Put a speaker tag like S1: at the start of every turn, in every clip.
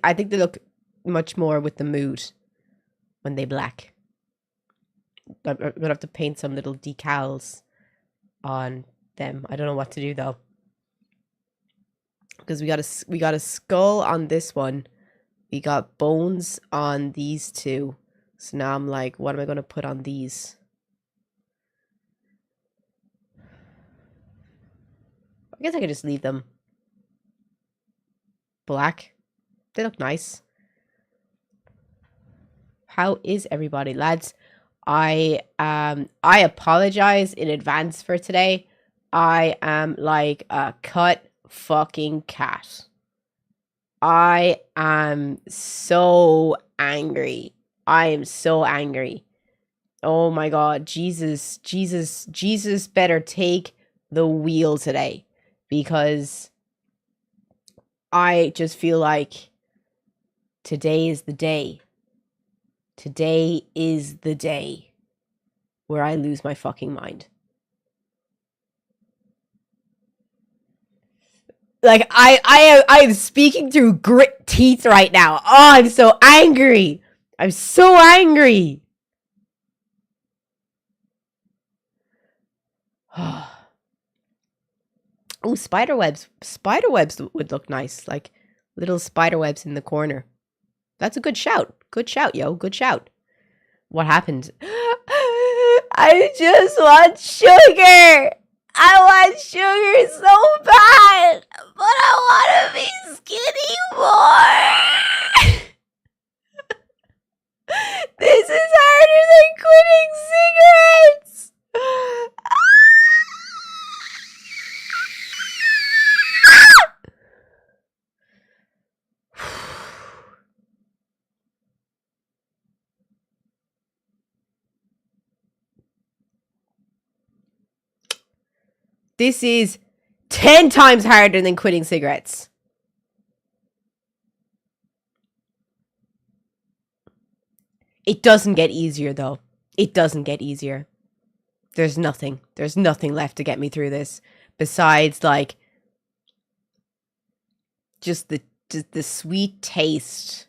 S1: I think they look much more with the mood when they black. I'm gonna have to paint some little decals on them. I don't know what to do though, because we got a skull on this one. We got bones on these two. So now I'm like, what am I gonna put on these? I guess I could just leave them black. They look nice. How is everybody, lads? I apologize in advance for today. I am like a cut fucking cat. I am so angry. I am so angry. Oh my God, Jesus better take the wheel today, because I just feel like today is the day. Today is the day where I lose my fucking mind. Like I am speaking through grit teeth right now. Oh, I'm so angry. I'm so angry. Oh, spider webs. Spider webs would look nice. Like little spider webs in the corner. That's a good shout. Good shout, yo. Good shout. What happened? I just want sugar. I want sugar so bad, but I want to be skinny more. This is harder than quitting cigarettes. This is 10 times harder than quitting cigarettes. It doesn't get easier, though. It doesn't get easier. There's nothing. There's nothing left to get me through this besides, like, just the sweet taste.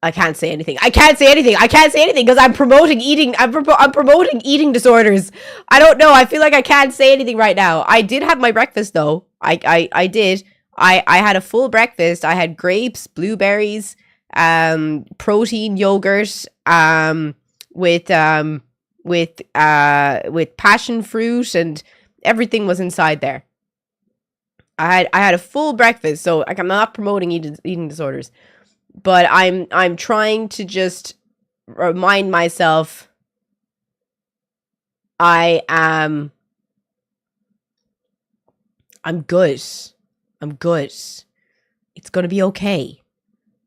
S1: I can't say anything. I can't say anything. I can't say anything because I'm promoting eating. I'm promoting eating disorders. I don't know. I feel like I can't say anything right now. I did have my breakfast though. I did. I had a full breakfast. I had grapes, blueberries, protein yogurt, with passion fruit, and everything was inside there. I had a full breakfast, so like, I'm not promoting eating disorders. But I'm trying to just remind myself I'm good. I'm good. It's gonna be okay.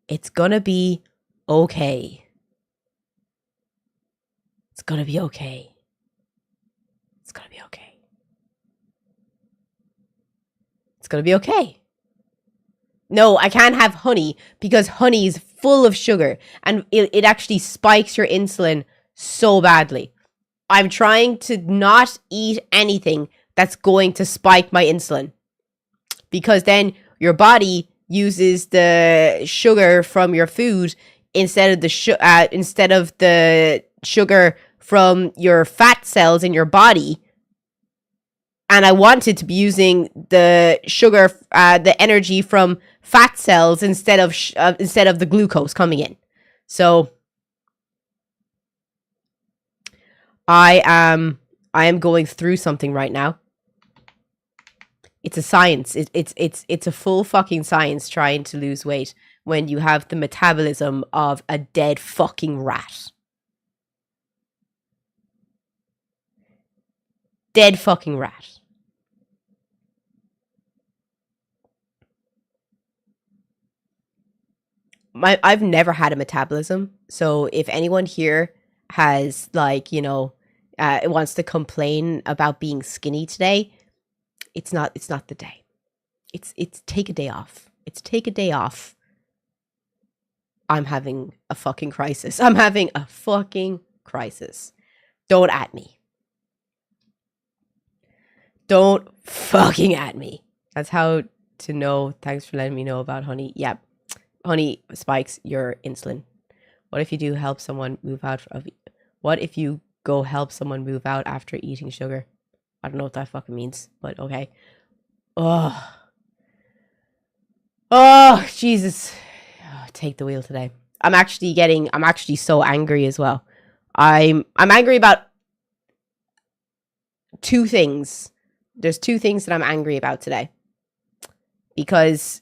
S1: It's gonna be okay. It's gonna be okay. It's gonna be okay. It's gonna be okay. No, I can't have honey because honey is full of sugar and it actually spikes your insulin so badly. I'm trying to not eat anything that's going to spike my insulin, because then your body uses the sugar from your food instead of the sugar from your fat cells in your body. And I wanted to be using the sugar, the energy from fat cells instead of the glucose coming in. So I am going through something right now. It's a science. It's a full fucking science trying to lose weight when you have the metabolism of a dead fucking rat. Dead fucking rat. I've never had a metabolism, so if anyone here has, like, wants to complain about being skinny today, it's not the day. It's take a day off. It's take a day off. I'm having a fucking crisis. I'm having a fucking crisis. Don't at me. Don't fucking at me. That's how to know. Thanks for letting me know about honey. Yep. honey spikes your insulin. What if you do help someone move out of? What if you go help someone move out after eating sugar? I don't know what that fucking means, but okay. Oh, Jesus. Oh, take the wheel today. I'm actually so angry as well. I'm angry about two things. There's two things that I'm angry about today. Because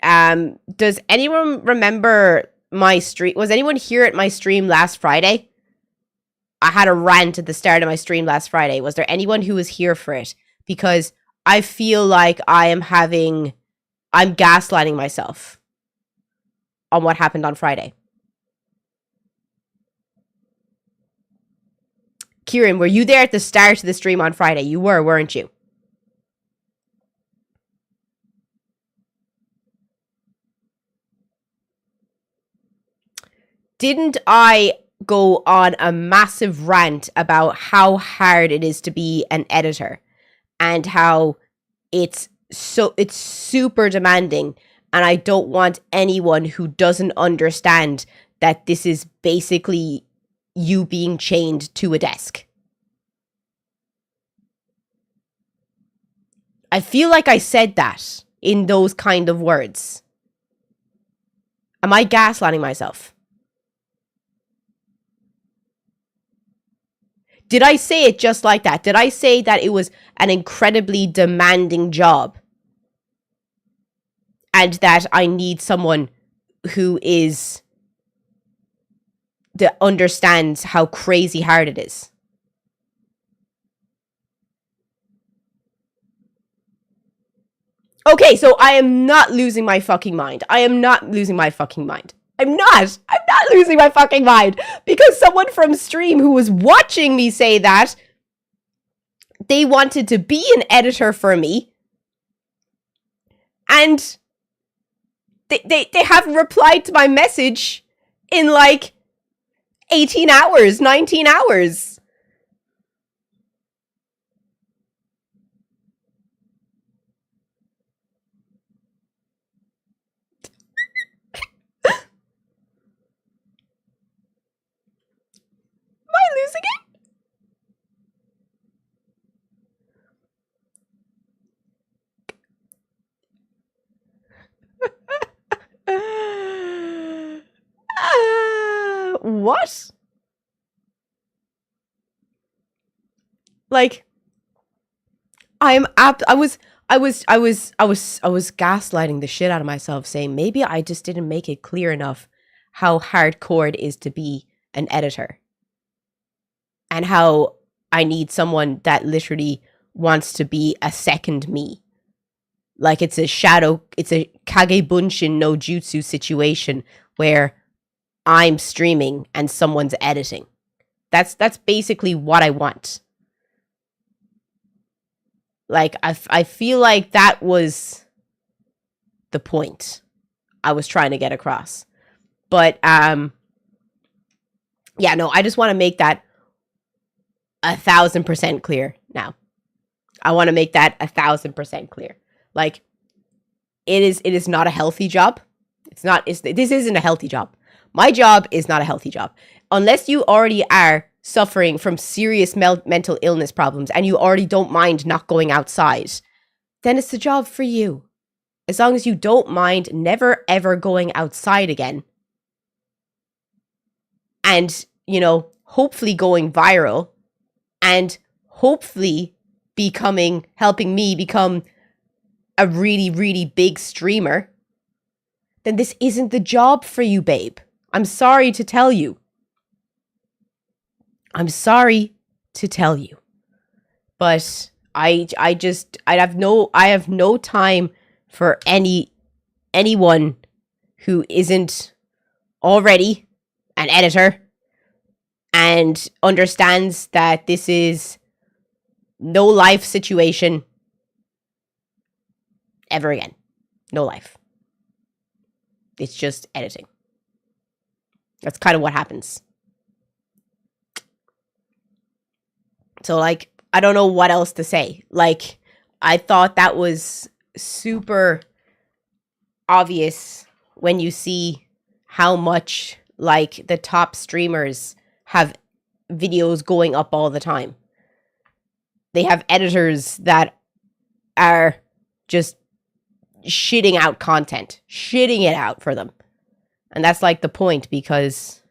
S1: does anyone remember my stream? Was anyone here at my stream last Friday? I had a rant at the start of my stream last Friday. Was there anyone who was here for it? Because I feel like I'm gaslighting myself on what happened on Friday. Kieran, were you there at the start of the stream on Friday? You were, weren't you? Didn't I go on a massive rant about how hard it is to be an editor and how it's super demanding, and I don't want anyone who doesn't understand that this is basically you being chained to a desk. I feel like I said that in those kind of words. Am I gaslighting myself? Did I say it just like that? Did I say that it was an incredibly demanding job? And that I need someone who that understands how crazy hard it is? Okay, so I am not losing my fucking mind. I'm not losing my fucking mind. I'm not losing my fucking mind, because someone from stream who was watching me say that they wanted to be an editor for me, and they haven't replied to my message in like 18 hours, 19 hours. Am I losing it? What? Like, I was gaslighting the shit out of myself, saying maybe I just didn't make it clear enough how hardcore it is to be an editor, and how I need someone that literally wants to be a second me. Like it's a Kagebunshin no Jutsu situation where I'm streaming and someone's editing. That's basically what I want. Like, I feel like that was the point I was trying to get across. But, yeah, no, I just want to make that 1,000% clear now. I want to make that 1,000% clear. Like, it is not a healthy job. This isn't a healthy job. My job is not a healthy job. Unless you already are suffering from serious mental illness problems and you already don't mind not going outside, then it's the job for you. As long as you don't mind never ever going outside again, and, you know, hopefully going viral, and hopefully helping me become a really, really big streamer, then this isn't the job for you, babe. I'm sorry to tell you. But I have no time for anyone who isn't already an editor and understands that this is no life situation ever again. No life. It's just editing. That's kind of what happens. So, like, I don't know what else to say. Like, I thought that was super obvious when you see how much like the top streamers have videos going up all the time. They have editors that are just shitting out content, shitting it out for them. And that's like the point, because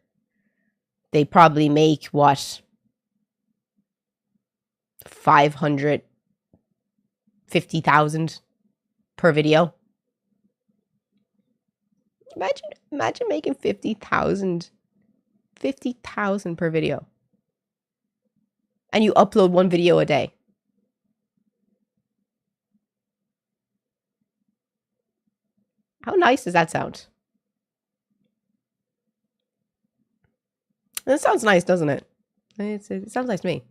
S1: they probably make what, 550,000 per video. Imagine making 50,000 per video. And you upload one video a day. How nice does that sound? That sounds nice, doesn't it? It sounds nice to me.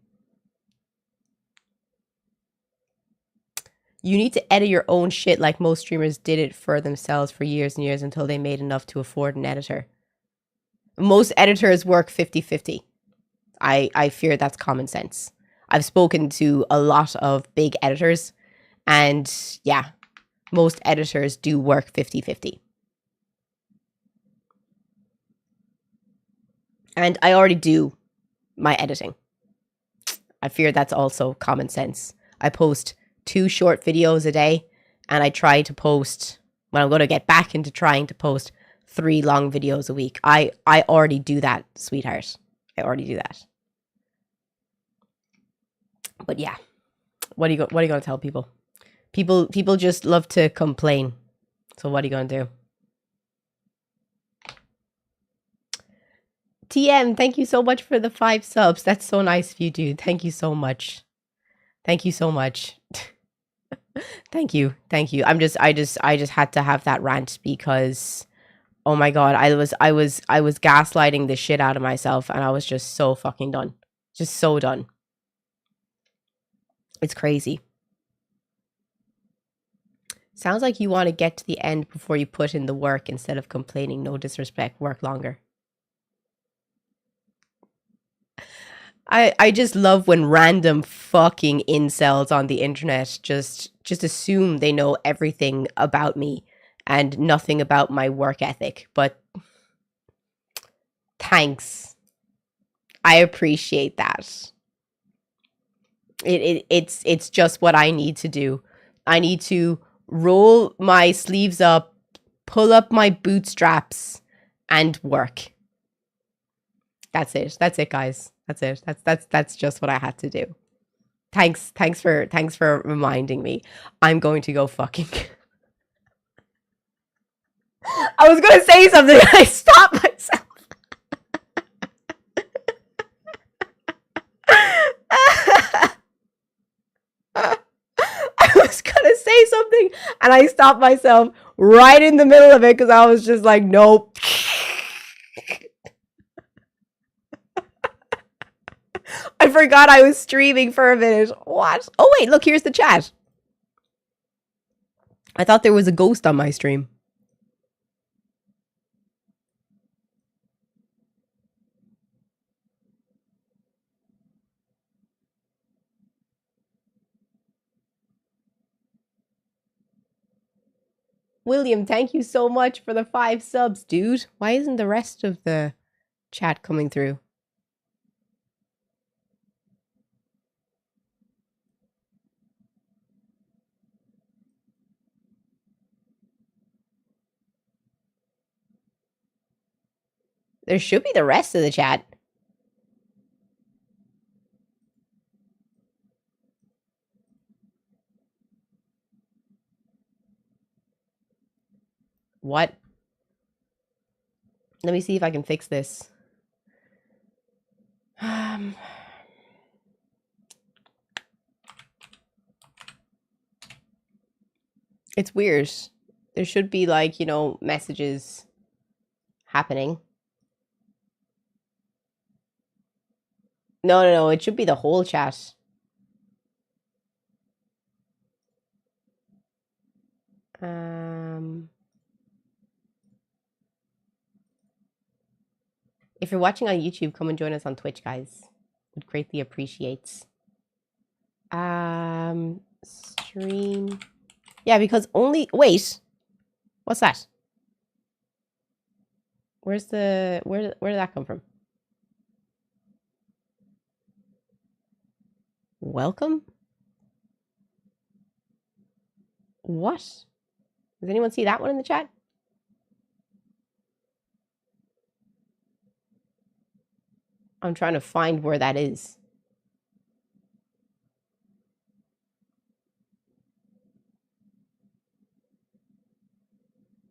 S1: You need to edit your own shit like most streamers did it for themselves for years and years until they made enough to afford an editor. Most editors work 50-50. I fear that's common sense. I've spoken to a lot of big editors, and yeah, most editors do work 50-50. And I already do my editing. I fear that's also common sense. I post 2 short videos a day, and I try to post, well, I'm going to get back into trying to post 3 long videos a week. I already do that, sweetheart. I already do that. But yeah, what are you going to tell people? People just love to complain. So what are you going to do? TM, thank you so much for the 5 subs. That's so nice of you, dude. Thank you so much. Thank you so much. Thank you. I just had to have that rant because, oh my god, I was gaslighting the shit out of myself, and I was just so fucking done. Just so done. It's crazy. Sounds like you want to get to the end before you put in the work instead of complaining. No disrespect. Work longer. I just love when random fucking incels on the internet just assume they know everything about me and nothing about my work ethic. But thanks. I appreciate that. It's just what I need to do. I need to roll my sleeves up, pull up my bootstraps, and work. That's it. That's it, guys. That's it. That's just what I had to do. Thanks for reminding me. I'm going to go fucking. I was gonna say something. I stopped myself. I was gonna say something and I stopped myself right in the middle of it because I was just like, nope. I forgot I was streaming for a minute. What? Oh wait, look, here's the chat. I thought there was a ghost on my stream. William, thank you so much for the 5 subs, dude. Why isn't the rest of the chat coming through? There should be the rest of the chat. What? Let me see if I can fix this. It's weird. There should be like, you know, messages happening. No. It should be the whole chat. If you're watching on YouTube, come and join us on Twitch, guys. Would greatly appreciate. Stream. Yeah, because only... Wait. What's that? Where's the where did that come from? Welcome? What? Does anyone see that one in the chat? I'm trying to find where that is.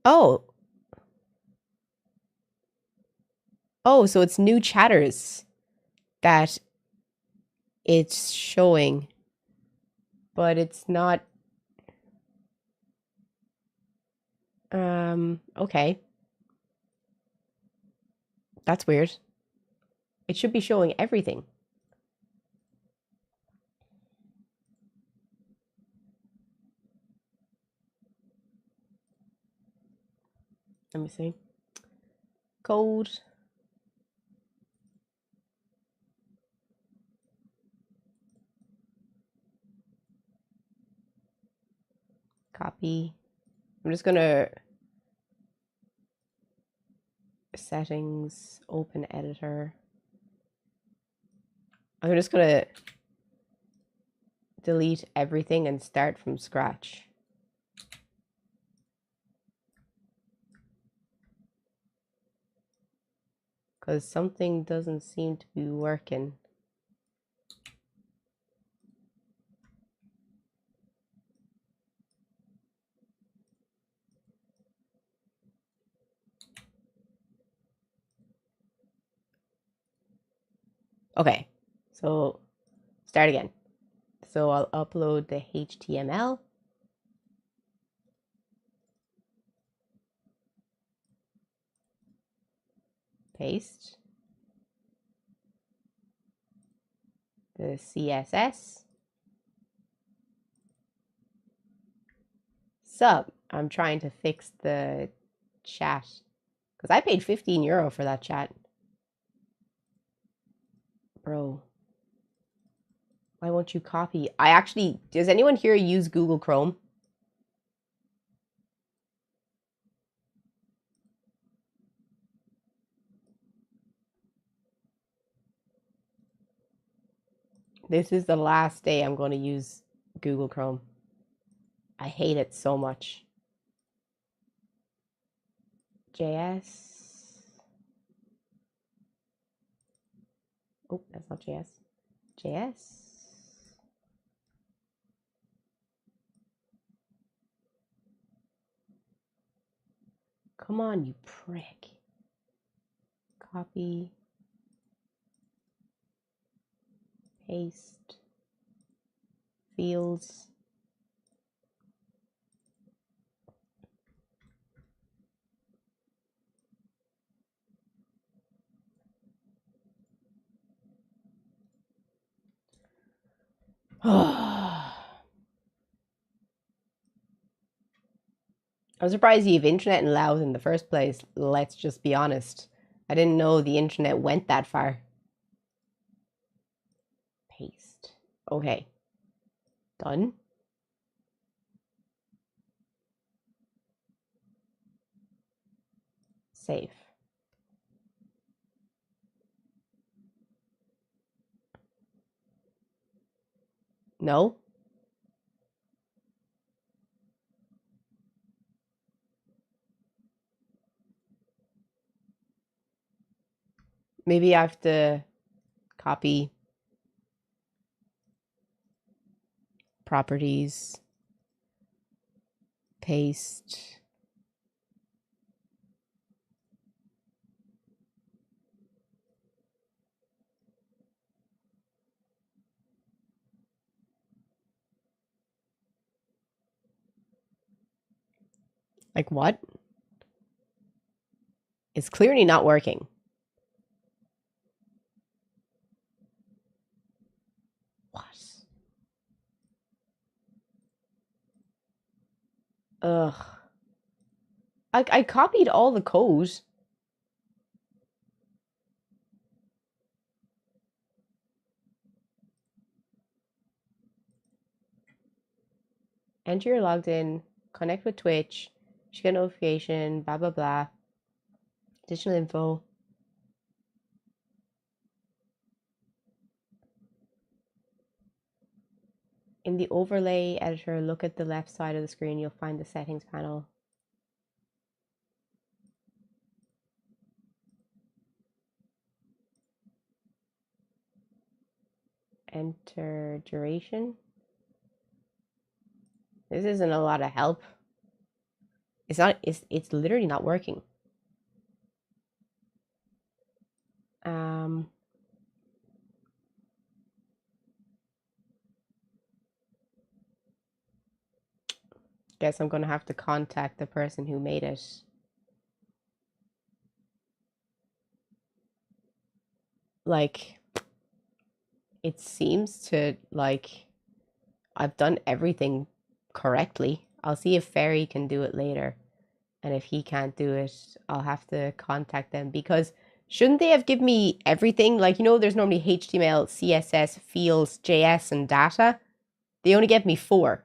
S1: Oh. Oh, so it's new chatters that it's showing, but it's not. Okay. That's weird. It should be showing everything. Let me see. Code. Copy. I'm just gonna settings, open editor. I'm just gonna delete everything and start from scratch. Because something doesn't seem to be working. Okay, so start again. So I'll upload the HTML. Paste. The CSS. Sub. I'm trying to fix the chat. Because I paid €15 for that chat. Bro. Why won't you copy? I actually, does anyone here use Google Chrome? This is the last day I'm going to use Google Chrome. I hate it so much. JS. Oh, that's not JS. JS. Come on, you prick. Copy. Paste. Fields. I'm surprised you have internet in Laos in the first place. Let's just be honest. I didn't know the internet went that far. Paste. Okay. Done. Save. No? Maybe I have to copy properties, paste. Like what? It's clearly not working. What? Ugh. I copied all the code. Enter your logged in, connect with Twitch, you get a notification, blah, blah, blah. Additional info. In the overlay editor, look at the left side of the screen. You'll find the settings panel. Enter duration. This isn't a lot of help. It's not. It's literally not working. Guess I'm gonna have to contact the person who made it. Like, it seems to, like, I've done everything correctly. I'll see if Ferry can do it later. And if he can't do it, I'll have to contact them, because shouldn't they have given me everything? Like, you know, there's normally HTML, CSS, fields, JS, and data. They only gave me 4.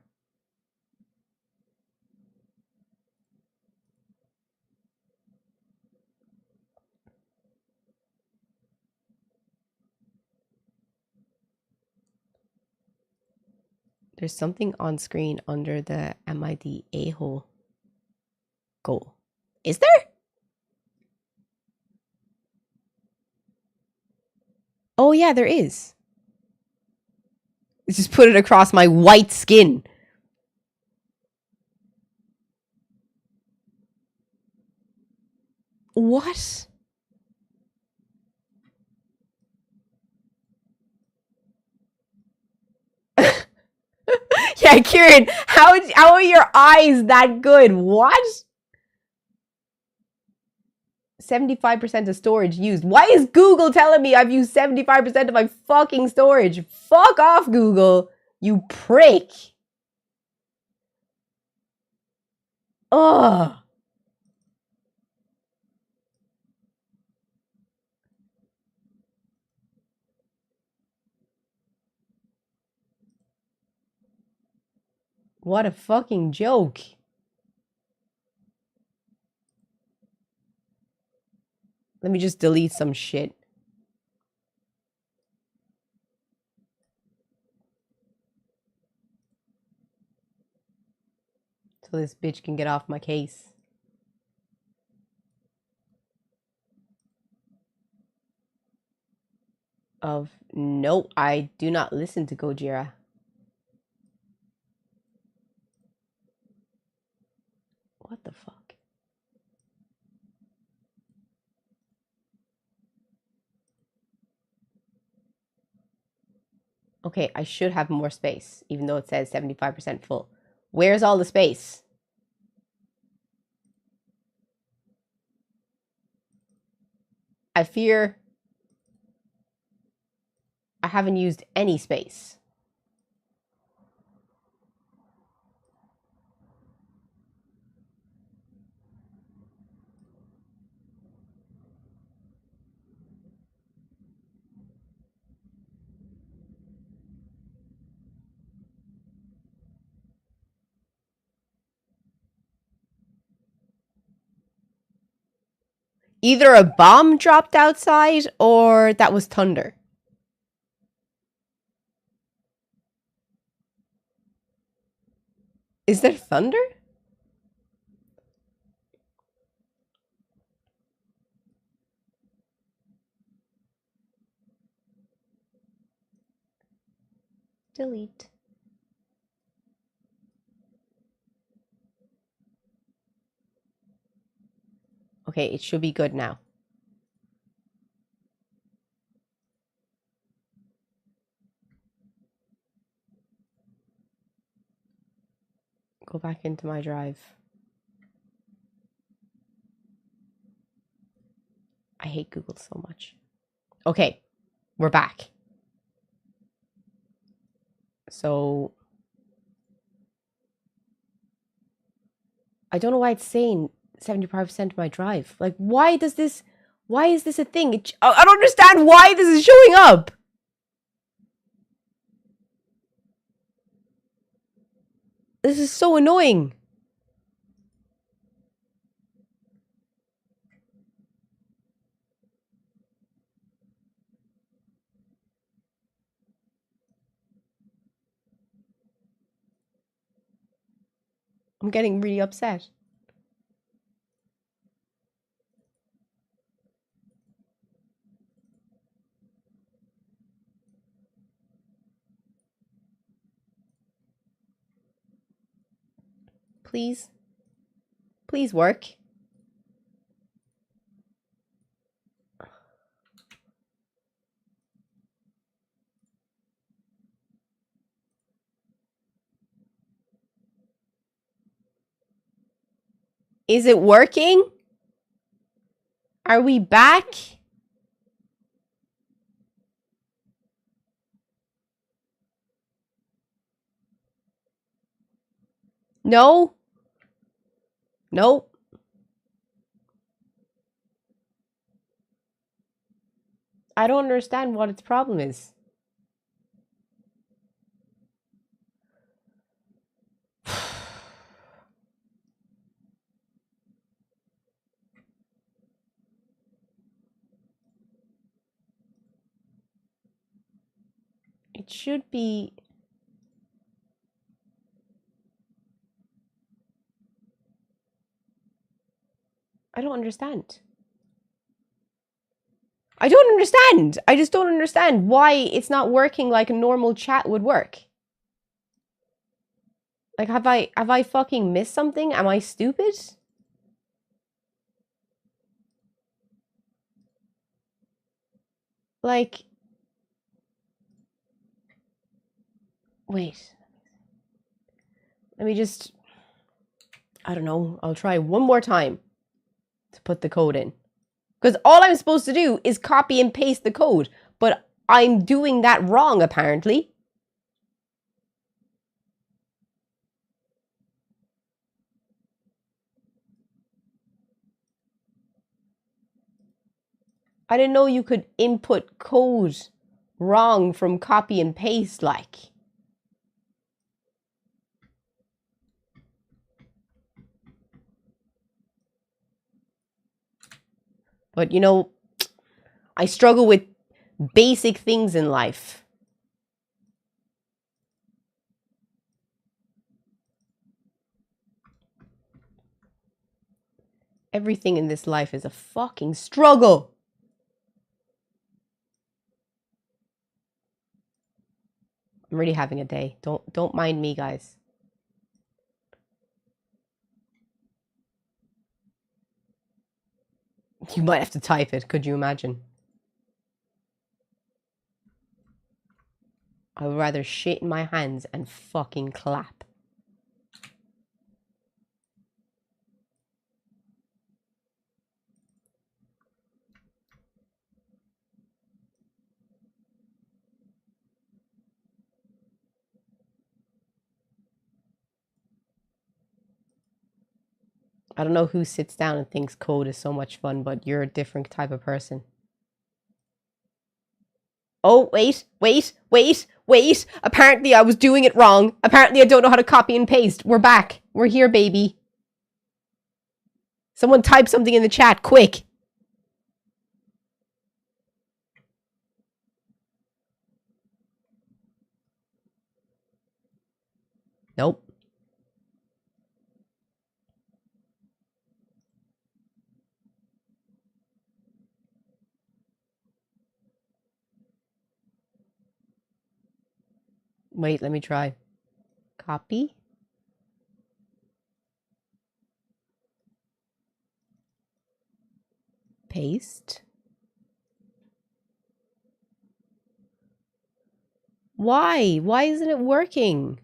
S1: There's something on screen under the MID a-hole goal. Is there? Oh yeah, there is. Let's just put it across my white skin. What? Yeah, Kieran, how are your eyes that good? What? 75% of storage used. Why is Google telling me I've used 75% of my fucking storage? Fuck off, Google, you prick. Ugh. What a fucking joke. Let me just delete some shit. So this bitch can get off my case. No, I do not listen to Gojira. What the fuck? Okay, I should have more space, even though it says 75% full. Where's all the space? I fear I haven't used any space. Either a bomb dropped outside or that was thunder. Is there thunder? Delete. Okay, it should be good now. Go back into my drive. I hate Google so much. Okay, we're back. So I don't know why it's saying 75% of my drive. Like, why is this a thing? I don't understand why this is showing up. This is so annoying. I'm getting really upset. Please. Please work. Is it working? Are we back? No? Nope. I don't understand what its problem is. It should be... I don't understand. I don't understand. I just don't understand why it's not working like a normal chat would work. Like, have I fucking missed something? Am I stupid? Like, wait. Let me just, I don't know. I'll try one more time to put the code in. Because all I'm supposed to do is copy and paste the code. But I'm doing that wrong, apparently. I didn't know you could input code wrong from copy and paste, like. But, you know, I struggle with basic things in life. Everything in this life is a fucking struggle. I'm really having a day. Don't mind me, guys. You might have to type it, could you imagine? I would rather shit in my hands and fucking clap. I don't know who sits down and thinks code is so much fun, but you're a different type of person. Oh, wait. Apparently I was doing it wrong. Apparently I don't know how to copy and paste. We're back. We're here, baby. Someone type something in the chat, quick. Nope. Wait, let me try. Copy. Paste. Why? Why isn't it working?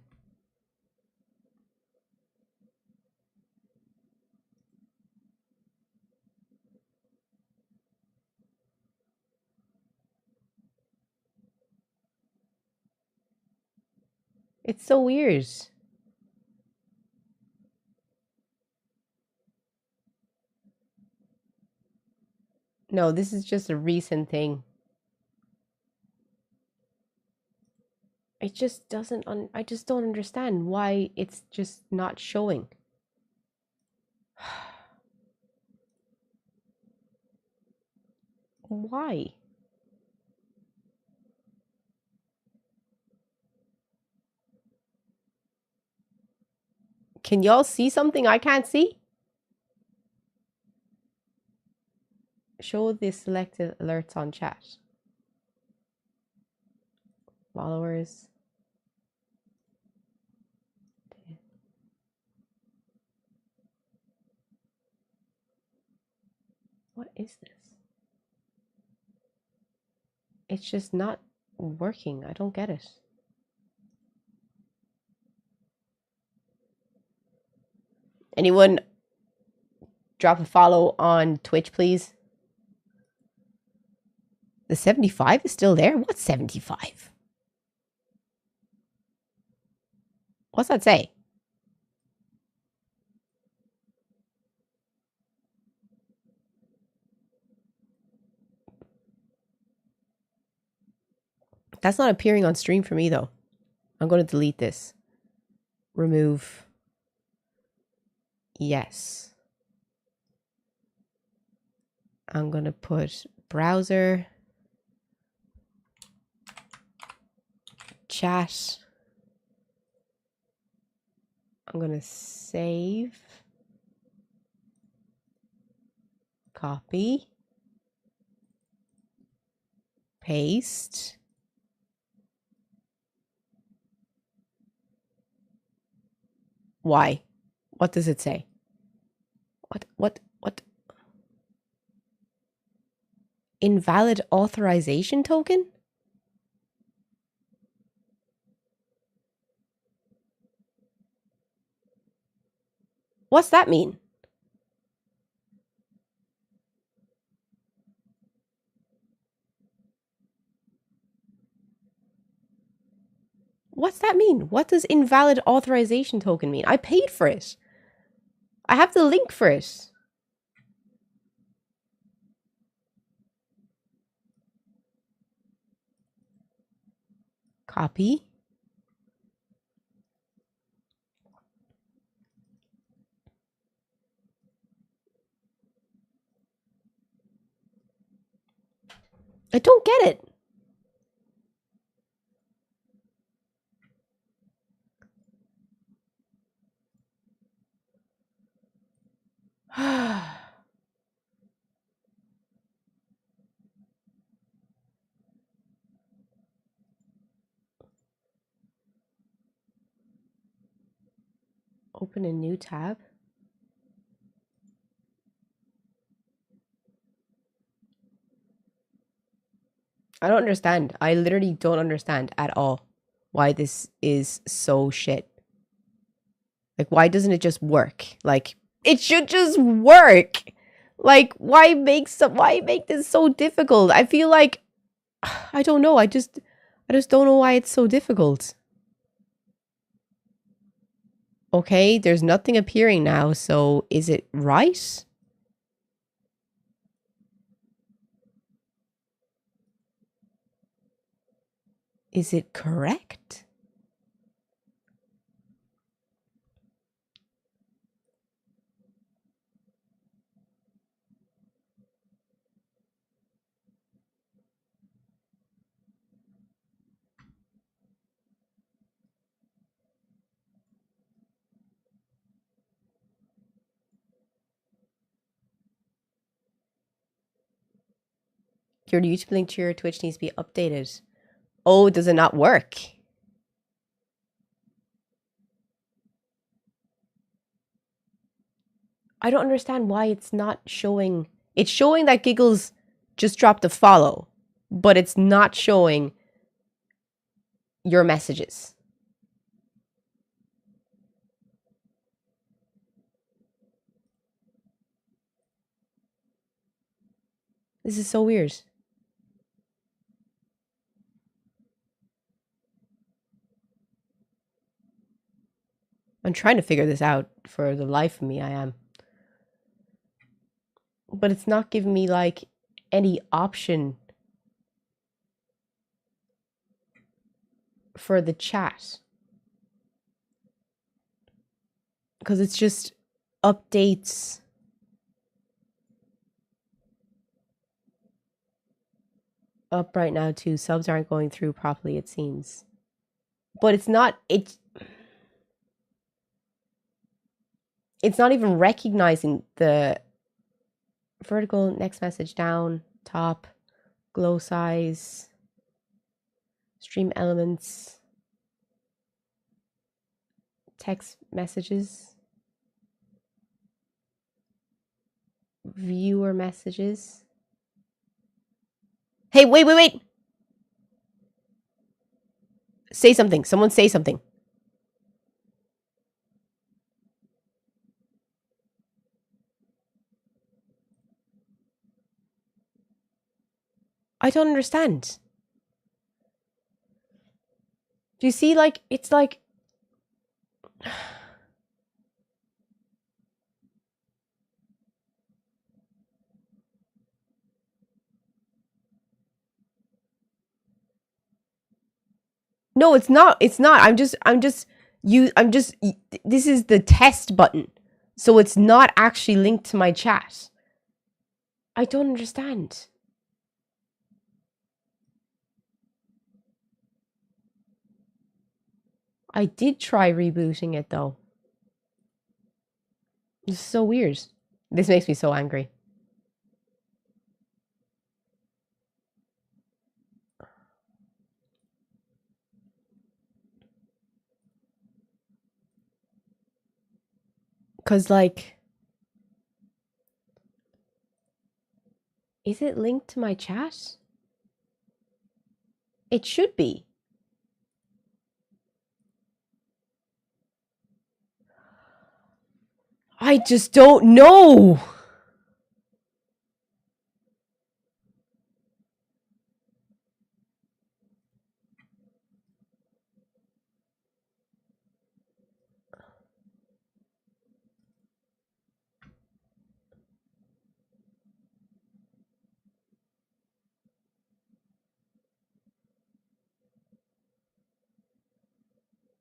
S1: It's so weird. No, this is just a recent thing. It just doesn't, I just don't understand why it's just not showing. Why? Can y'all see something I can't see? Show the selected alerts on chat. Followers. What is this? It's just not working. I don't get it. Anyone drop a follow on Twitch, please? The 75 is still there? What's 75? What's that say? That's not appearing on stream for me, though. I'm going to delete this. Remove. Yes. I'm going to put browser, chat. I'm going to save, copy, paste. Why? What does it say? What? Invalid authorization token? What's that mean? What's that mean? What does invalid authorization token mean? I paid for it. I have the link for it. Copy. I don't get it. Open a new tab. I don't understand. I literally don't understand at all why this is so shit. Like, why doesn't it just work? Like, it should just work. Like, why make this so difficult? I feel like I don't know. I just don't know why it's so difficult. Okay, there's nothing appearing now, so is it right? Is it correct? Your YouTube link to your Twitch needs to be updated. Oh, does it not work? I don't understand why it's not showing. It's showing that Giggles just dropped a follow, but it's not showing your messages. This is so weird. I'm trying to figure this out for the life of me. I am. But it's not giving me like any option for the chat. Because it's just updates. Up right now too. Subs aren't going through properly, it seems. But it's not, It's not even recognizing the vertical, next message down, top, glow size, stream elements, text messages, viewer messages. Hey, wait. Say something. Someone say something. I don't understand. Do you see, like, it's like... No, it's not. It's not. This is the test button. So it's not actually linked to my chat. I don't understand. I did try rebooting it though. It's so weird. This makes me so angry. Because, like, is it linked to my chat? It should be. I just don't know.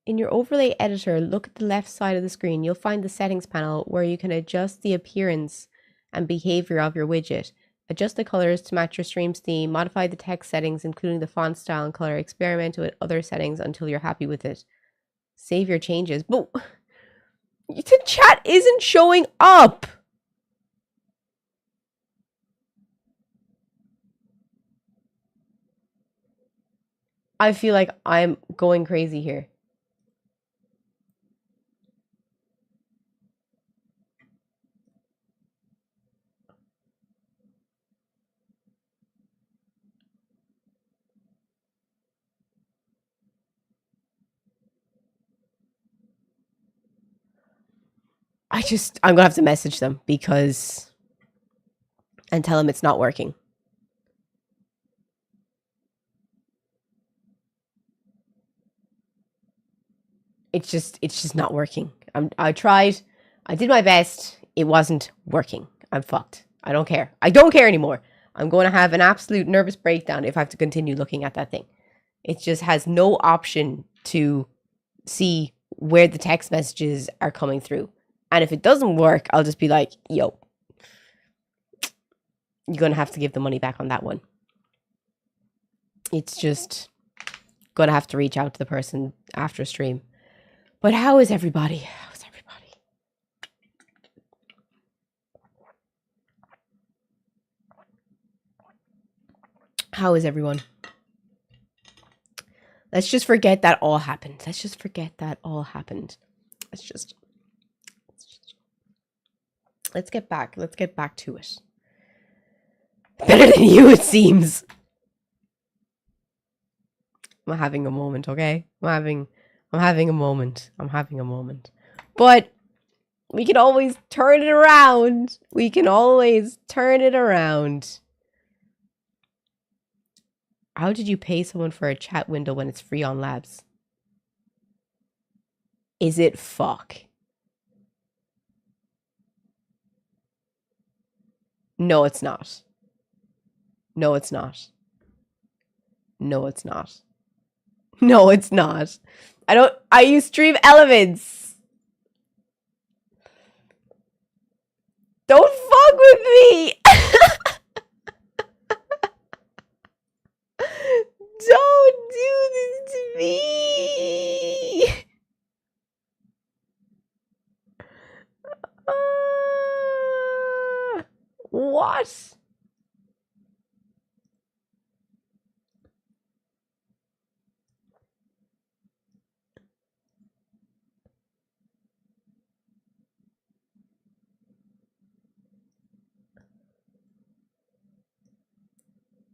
S1: In your overlay editor, look at the left side of the screen. You'll find the settings panel where you can adjust the appearance and behavior of your widget. Adjust the colors to match your stream's theme. Modify the text settings, including the font style and color. Experiment with other settings until you're happy with it. Save your changes. But the chat isn't showing up. I feel like I'm going crazy here. I'm gonna have to message them because, and tell them it's not working. It's just not working. I tried. I did my best. It wasn't working. I'm fucked. I don't care. I don't care anymore. I'm going to have an absolute nervous breakdown if I have to continue looking at that thing. It just has no option to see where the text messages are coming through. And if it doesn't work, I'll just be like, yo, you're going to have to give the money back on that one. It's just going to have to reach out to the person after stream. But how is everybody? How's everybody? How is everyone? Let's just forget that all happened. Let's just forget that all happened. Let's get back. Let's get back to it. Better than you, it seems. I'm having a moment, okay? I'm having a moment. I'm having a moment. But we can always turn it around. We can always turn it around. How did you pay someone for a chat window when it's free on Labs? Is it fuck? No, it's not. No, it's not. No, it's not. No, it's not. I use Stream Elements. Don't fuck with me. Don't do this to me.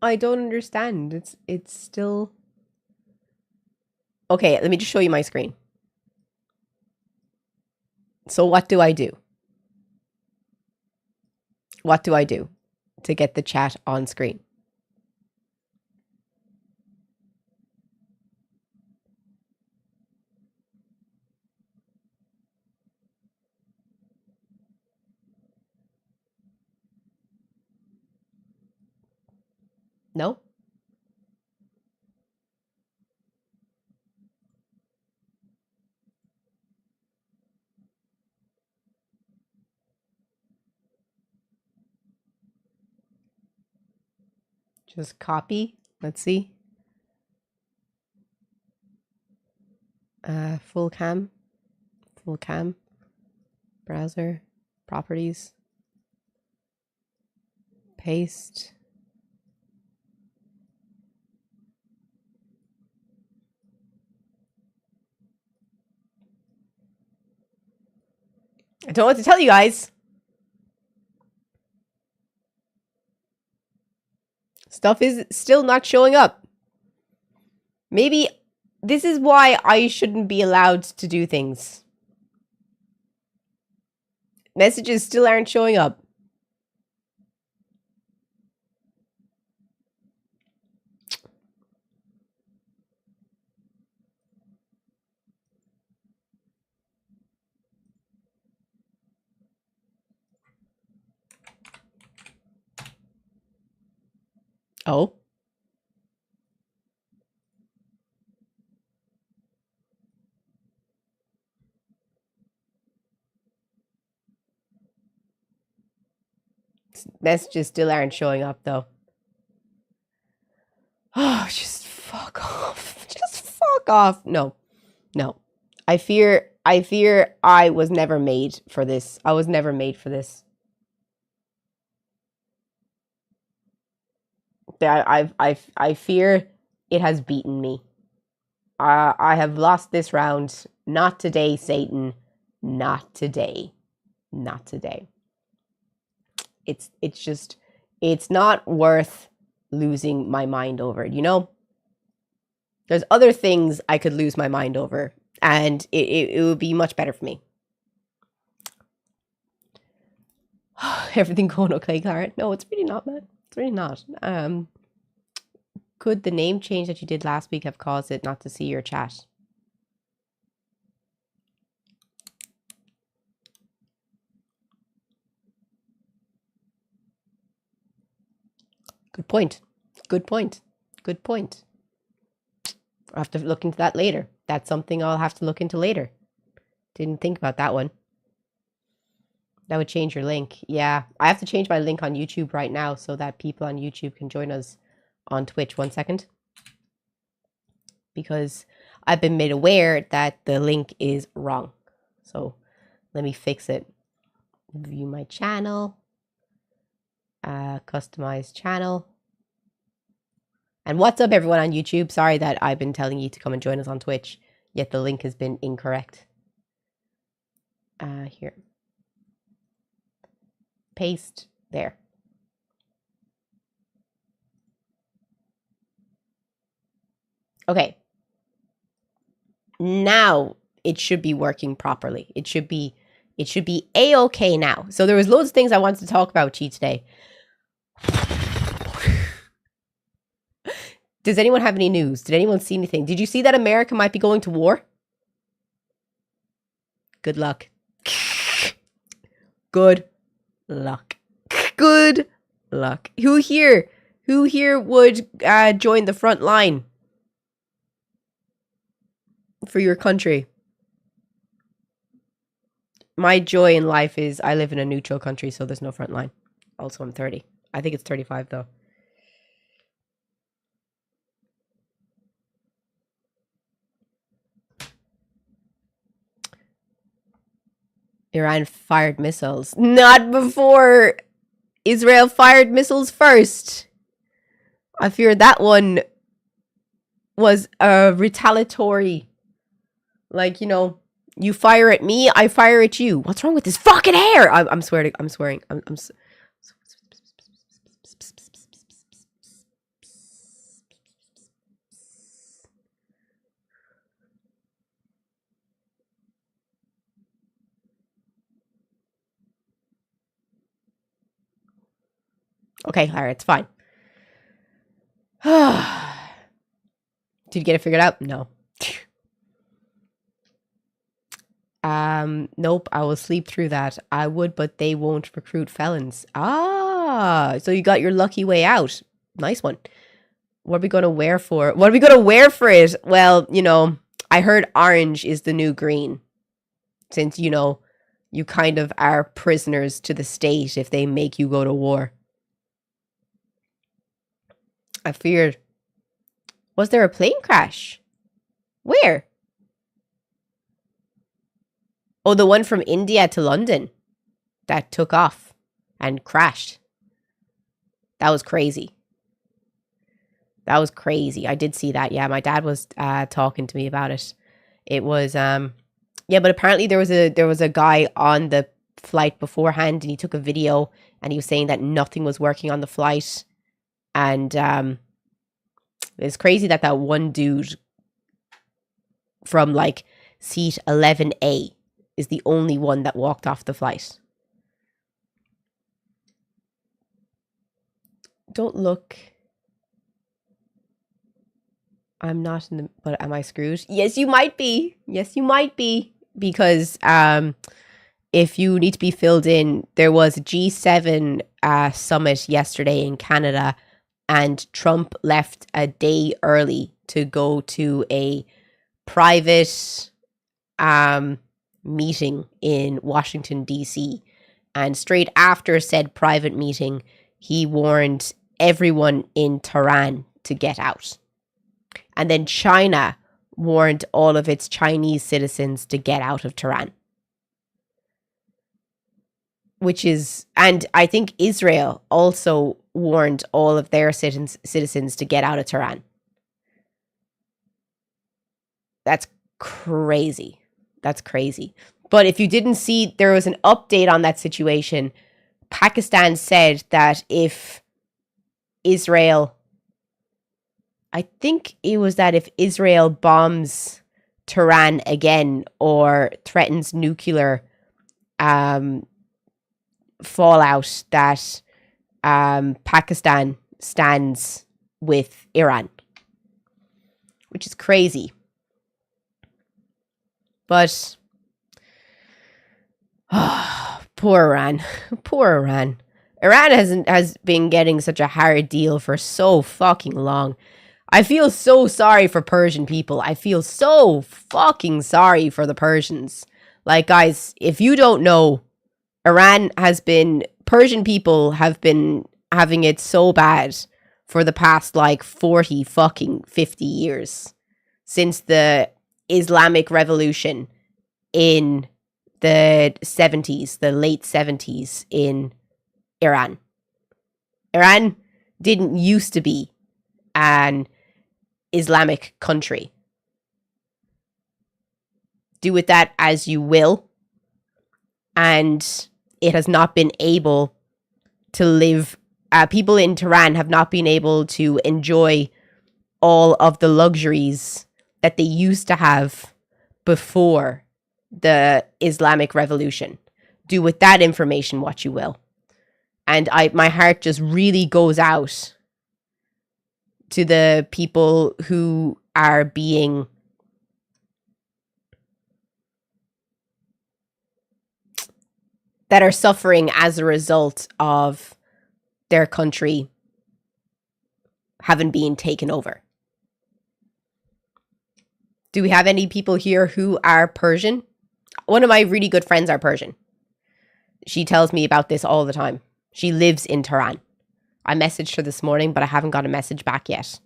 S1: I don't understand. It's still... Okay, let me just show you my screen. So what do I do? What do I do to get the chat on screen? No? Just copy. Let's see. Full cam. Full cam. Browser. Properties. Paste. I don't know what to tell you guys. Stuff is still not showing up. Maybe this is why I shouldn't be allowed to do things. Messages still aren't showing up. Oh. Messages still aren't showing up though. Oh, just fuck off. Just fuck off. No. No. I fear I was never made for this. I was never made for this. I fear it has beaten me. I have lost this round. Not today, Satan. Not today. Not today. It's just, it's not worth losing my mind over, you know? There's other things I could lose my mind over, and it would be much better for me. Everything going okay, Clara? No, it's really not, man. It's really not. Could the name change that you did last week have caused it not to see your chat? Good point. Good point. Good point. I'll have to look into that later. That's something I'll have to look into later. Didn't think about that one. That would change your link. Yeah, I have to change my link on YouTube right now so that people on YouTube can join us on Twitch. 1 second. Because I've been made aware that the link is wrong. So let me fix it. View my channel. Customize channel. And what's up, everyone on YouTube? Sorry that I've been telling you to come and join us on Twitch, yet the link has been incorrect. Here. Paste there. Okay. Now it should be working properly. It should be a-okay now. So there was loads of things I wanted to talk about with you today. Does anyone have any news? Did anyone see anything? Did you see that America might be going to war? Good luck. Good luck. Good luck. Who here would join the front line for your country? My joy in life is I live in a neutral country, so there's no front line. Also, I'm 30. I think it's 35 though. Iran fired missiles. Not before Israel fired missiles first. I fear that one was a retaliatory. Like, you know, you fire at me, I fire at you. What's wrong with this fucking hair? I'm swearing. I'm Okay, Clara, it's fine. Did you get it figured out? No. Nope, I will sleep through that. I would, but they won't recruit felons. Ah, so you got your lucky way out. Nice one. What are we going to wear for it? What are we going to wear for it? Well, you know, I heard orange is the new green. Since, you know, you kind of are prisoners to the state if they make you go to war. I feared. Was there a plane crash? Where? Oh, the one from India to London that took off and crashed. That was crazy. That was crazy. I did see that. Yeah, my dad was talking to me about it. It was yeah, but apparently there was a guy on the flight beforehand and he took a video and he was saying that nothing was working on the flight. And it's crazy that one dude from like seat 11A is the only one that walked off the flight. Don't look. I'm not in the, but am I screwed? Yes, you might be. Yes, you might be. Because if you need to be filled in, there was a G7 summit yesterday in Canada, and Trump left a day early to go to a private meeting in Washington, D.C. And straight after said private meeting, he warned everyone in Tehran to get out. And then China warned all of its Chinese citizens to get out of Tehran. Which is, and I think Israel also warned all of their citizens to get out of Tehran. That's crazy. That's crazy. But if you didn't see, there was an update on that situation. Pakistan said that if Israel, I think it was that if Israel bombs Tehran again or threatens nuclear fallout, that Pakistan stands with Iran, which is crazy. But poor Iran. Poor Iran. Iran has been getting such a hard deal for so fucking long. I feel so sorry for Persian people. I feel so fucking sorry for the Persians. Like, guys, if you don't know, Persian people have been having it so bad for the past like 40 fucking 50 years. Since the Islamic Revolution in the 70s, the late 70s in Iran. Iran didn't used to be an Islamic country. Do with that as you will. And it has not been able to live, people in Tehran have not been able to enjoy all of the luxuries that they used to have before the Islamic Revolution. Do with that information what you will. And my heart just really goes out to the people who are being that are suffering as a result of their country having been taken over. Do we have any people here who are Persian? One of my really good friends are Persian. She tells me about this all the time. She lives in Tehran. I messaged her this morning, but I haven't got a message back yet.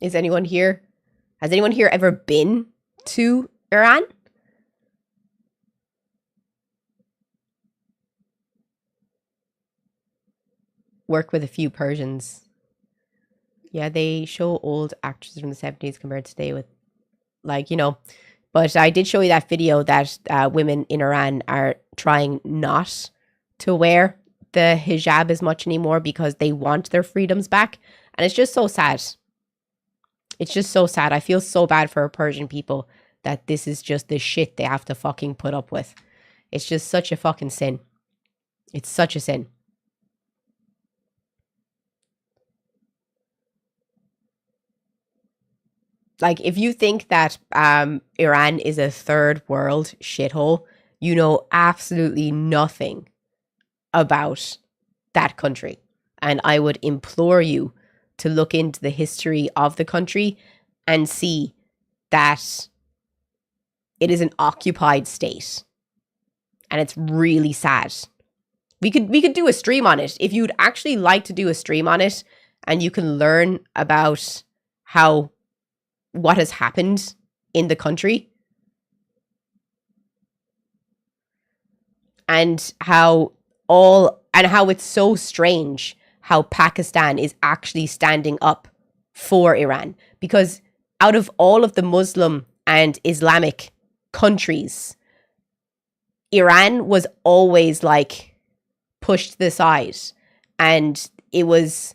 S1: Is anyone here? Has anyone here ever been to Iran? Work with a few Persians. Yeah, they show old actresses from the 70s compared to today with, like, you know. But I did show you that video that women in Iran are trying not to wear the hijab as much anymore because they want their freedoms back. And it's just so sad. It's just so sad. I feel so bad for Persian people that this is just the shit they have to fucking put up with. It's just such a fucking sin. It's such a sin. Like, if you think that Iran is a third world shithole, you know absolutely nothing about that country. And I would implore you to look into the history of the country and see that it is an occupied state. And it's really sad. We could do a stream on it. If you'd actually like to do a stream on it and you can learn about what has happened in the country and how it's so strange how Pakistan is actually standing up for Iran, because out of all of the Muslim and Islamic countries, Iran was always like pushed to the side, and it was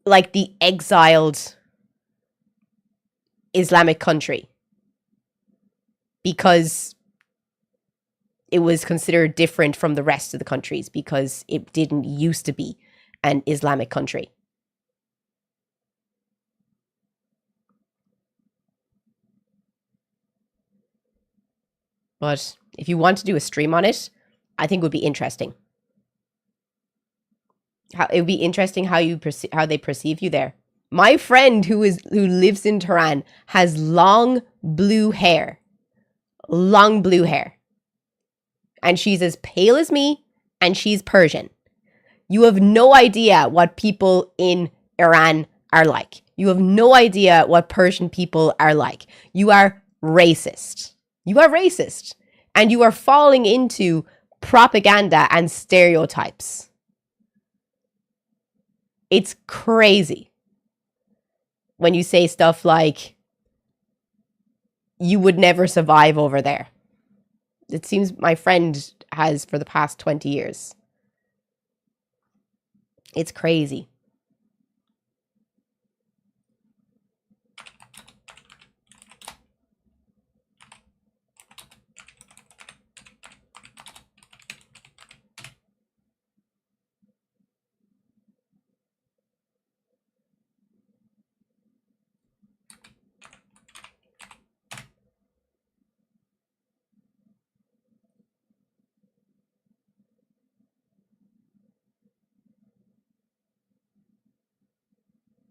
S1: like the exiled Islamic country because it was considered different from the rest of the countries because it didn't used to be an Islamic country. But if you want to do a stream on it, I think it would be interesting. It would be interesting how they perceive you there. My friend who lives in Tehran has long blue hair. And she's as pale as me, and she's Persian. You have no idea what people in Iran are like. You have no idea what Persian people are like. You are racist. You are racist. And you are falling into propaganda and stereotypes. It's crazy when you say stuff like, you would never survive over there. It seems my friend has for the past 20 years. It's crazy.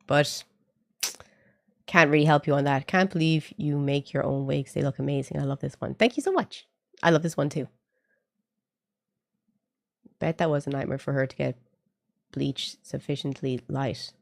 S1: But can't really help you on that. Can't believe you make your own wigs. They look amazing. I love this one. Thank you so much. I love this one too. Bet that was a nightmare for her to get bleached sufficiently light.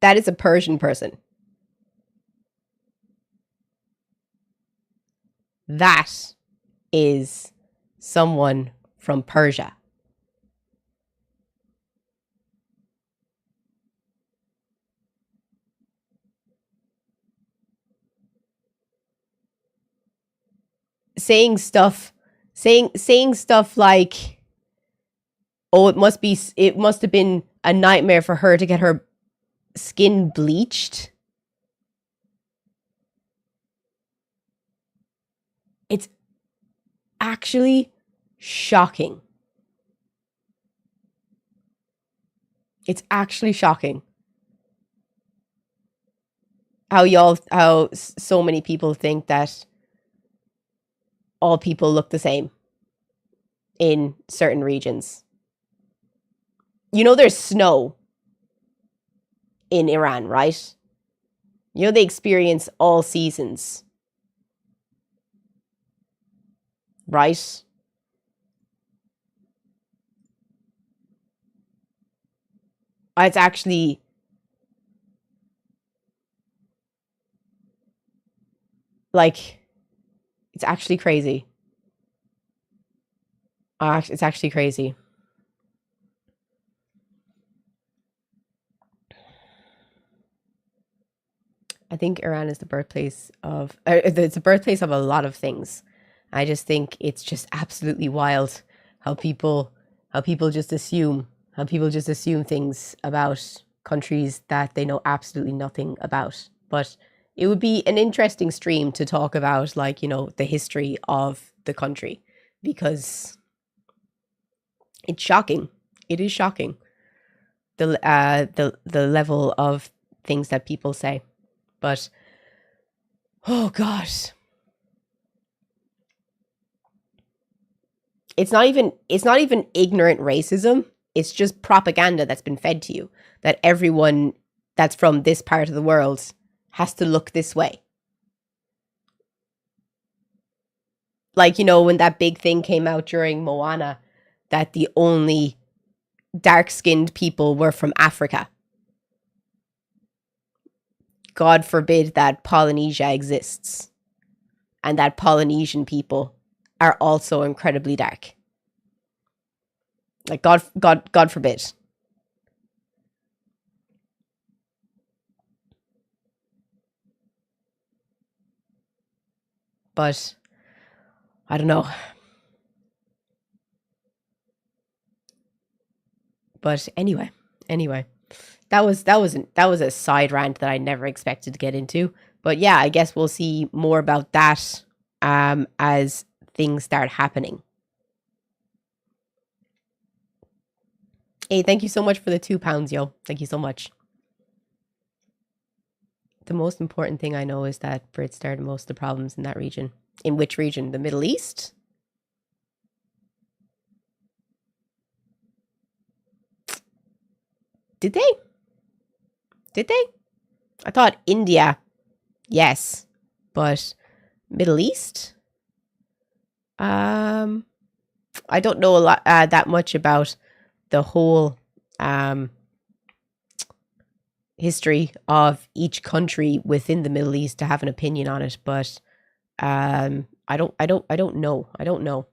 S1: That is a Persian person. That is someone from Persia. Saying stuff like, oh, it must have been a nightmare for her to get her skin bleached. It's actually shocking. It's actually shocking how so many people think that all people look the same in certain regions. You know, there's snow in Iran, right? You know, they experience all seasons. right? It's actually, like, it's actually crazy. It's actually crazy. I think Iran is the birthplace of, it's the birthplace of a lot of things. I just think it's just absolutely wild how people, how people just assume things about countries that they know absolutely nothing about. But it would be an interesting stream to talk about, like, you know, the history of the country, because it's shocking. It is shocking, the level of things that people say. But oh gosh, it's not even ignorant racism. It's just propaganda that's been fed to you, that everyone that's from this part of the world has to look this way. Like, you know, when that big thing came out during Moana, that the only dark-skinned people were from Africa. God forbid that Polynesia exists, and that Polynesian people are also incredibly dark. Like, God forbid. But I don't know. But anyway, that was a side rant that I never expected to get into. But yeah, I guess we'll see more about that as things start happening. Hey, thank you so much for the £2, yo. Thank you so much. The most important thing I know is that Brits started most of the problems in that region. In which region? The Middle East? Did they? Did they? I thought India, yes, but Middle East? I don't know a lot that much about the whole history of each country within the Middle East to have an opinion on it, but I don't know.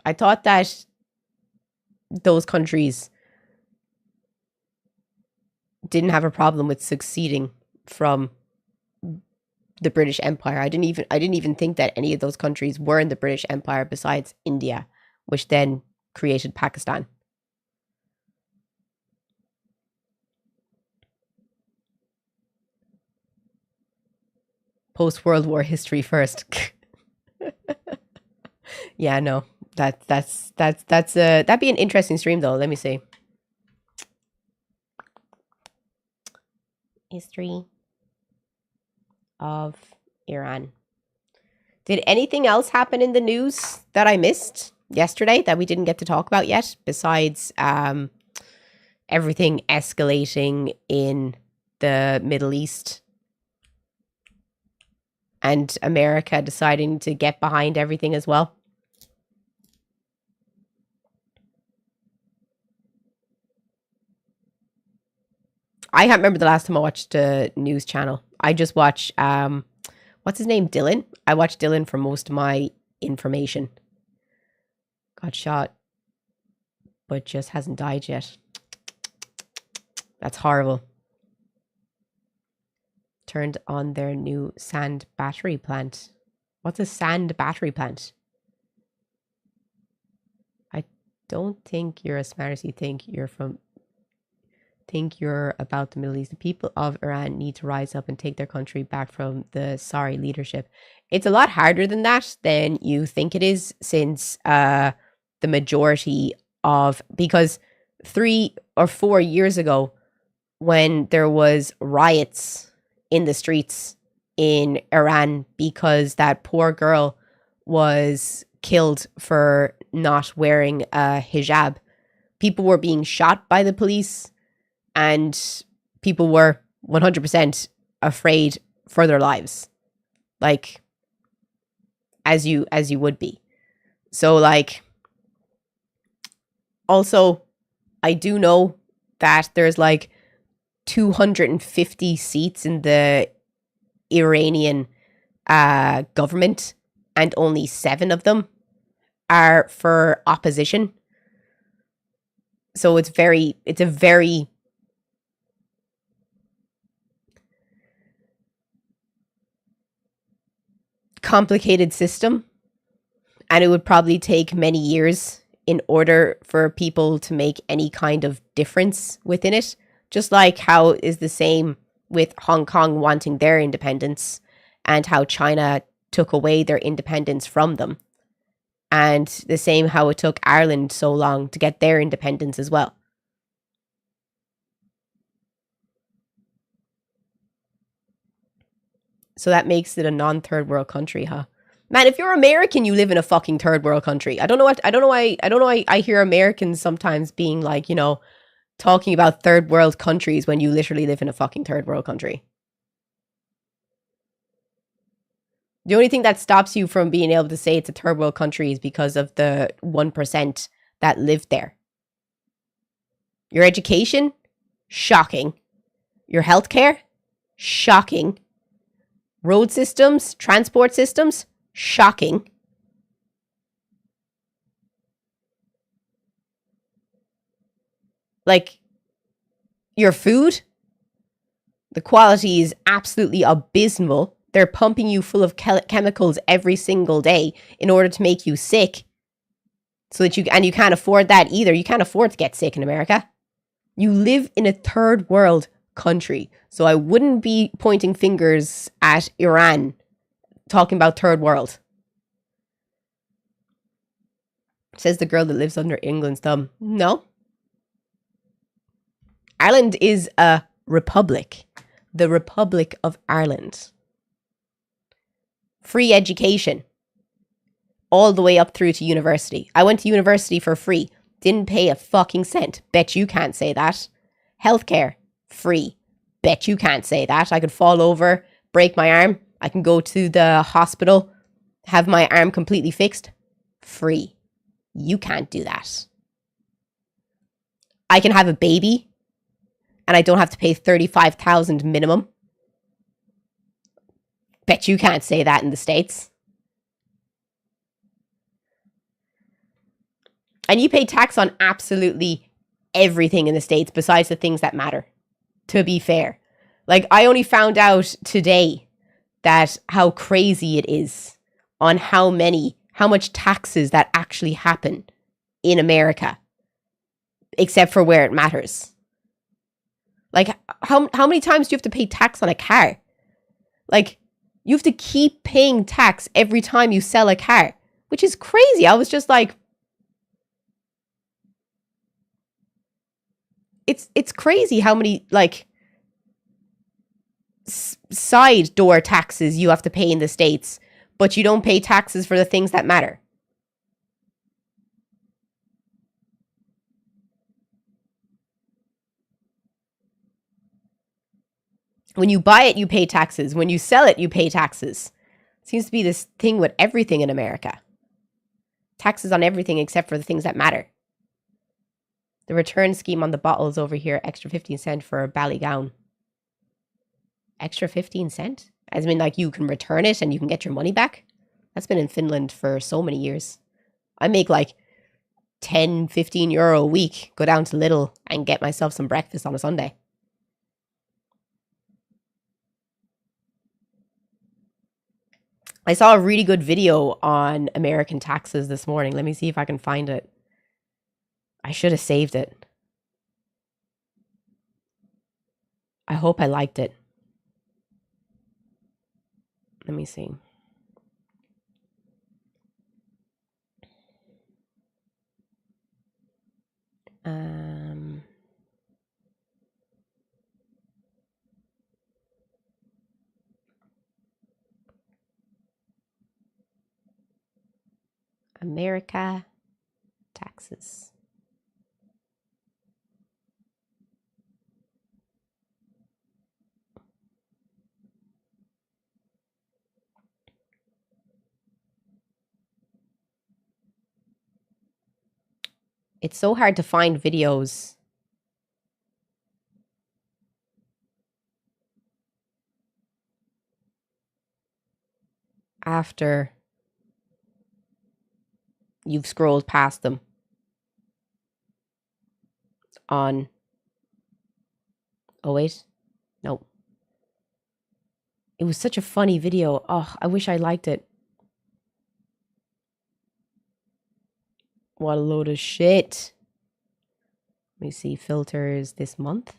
S1: I thought that those countries didn't have a problem with succeeding from the British Empire. I didn't even think that any of those countries were in the British Empire besides India, which then created Pakistan. Post-World War history first. Yeah, no. That'd be an interesting stream though. Let me see. History of Iran. Did anything else happen in the news that I missed yesterday that we didn't get to talk about yet, besides everything escalating in the Middle East and America deciding to get behind everything as well? I can't remember the last time I watched a news channel. I just watch what's his name? Dylan. I watch Dylan for most of my information. Got shot, but just hasn't died yet. That's horrible. Turned on their new sand battery plant. What's a sand battery plant? I don't think you're as smart as you think. Think you're about the Middle East. The people of Iran need to rise up and take their country back from the sorry leadership. It's a lot harder than that than you think it is, since the majority of, because 3 or 4 years ago, when there was riots in the streets in Iran because that poor girl was killed for not wearing a hijab, people were being shot by the police, and people were 100% afraid for their lives, like as you would be. So, like, also, I do know that there's like 250 seats in the Iranian government, and only 7 of them are for opposition. So it's a very complicated system, and it would probably take many years in order for people to make any kind of difference within it. Just like how is the same with Hong Kong wanting their independence, and how China took away their independence from them. And the same how it took Ireland so long to get their independence as well. So that makes it a non-third world country, huh? Man, if you're American, you live in a fucking third world country. I don't know why I hear Americans sometimes being like, talking about third world countries when you literally live in a fucking third world country. The only thing that stops you from being able to say it's a third world country is because of the 1% that live there. Your education, shocking. Your healthcare, shocking. Road systems, transport systems, shocking. Like, your food, the quality is absolutely abysmal. They're pumping you full of chemicals every single day in order to make you sick. So that you can't afford that either. You can't afford to get sick in America. You live in a third world country. So I wouldn't be pointing fingers at Iran talking about third world. Says the girl that lives under England's thumb. No. Ireland is a republic. The Republic of Ireland. Free education. All the way up through to university. I went to university for free. Didn't pay a fucking cent. Bet you can't say that. Healthcare. Free. Bet you can't say that. I could fall over, break my arm. I can go to the hospital, have my arm completely fixed. Free. You can't do that. I can have a baby and I don't have to pay $35,000 minimum. Bet you can't say that in the States. And you pay tax on absolutely everything in the States besides the things that matter, to be fair. Like, I only found out today that how crazy it is on how much taxes that actually happen in America, except for where it matters. Like, how many times do you have to pay tax on a car? Like, you have to keep paying tax every time you sell a car, which is crazy. I was just like, it's crazy how many, like, side door taxes you have to pay in the States, but you don't pay taxes for the things that matter. When you buy it, you pay taxes. When you sell it, you pay taxes. Seems to be this thing with everything in America. Taxes on everything except for the things that matter. The return scheme on the bottles over here, extra 15 cents for a Ballygown. Extra 15 cents? As in, like, you can return it and you can get your money back? That's been in Finland for so many years. I make like 10, 15 euro a week, go down to Lidl and get myself some breakfast on a Sunday. I saw a really good video on American taxes this morning. Let me see if I can find it. I should have saved it. I hope I liked it. Let me see. America taxes. It's so hard to find videos. After you've scrolled past them on. Oh, wait. No. It was such a funny video. Oh, I wish I liked it. What a load of shit. Let me see. Filters this month.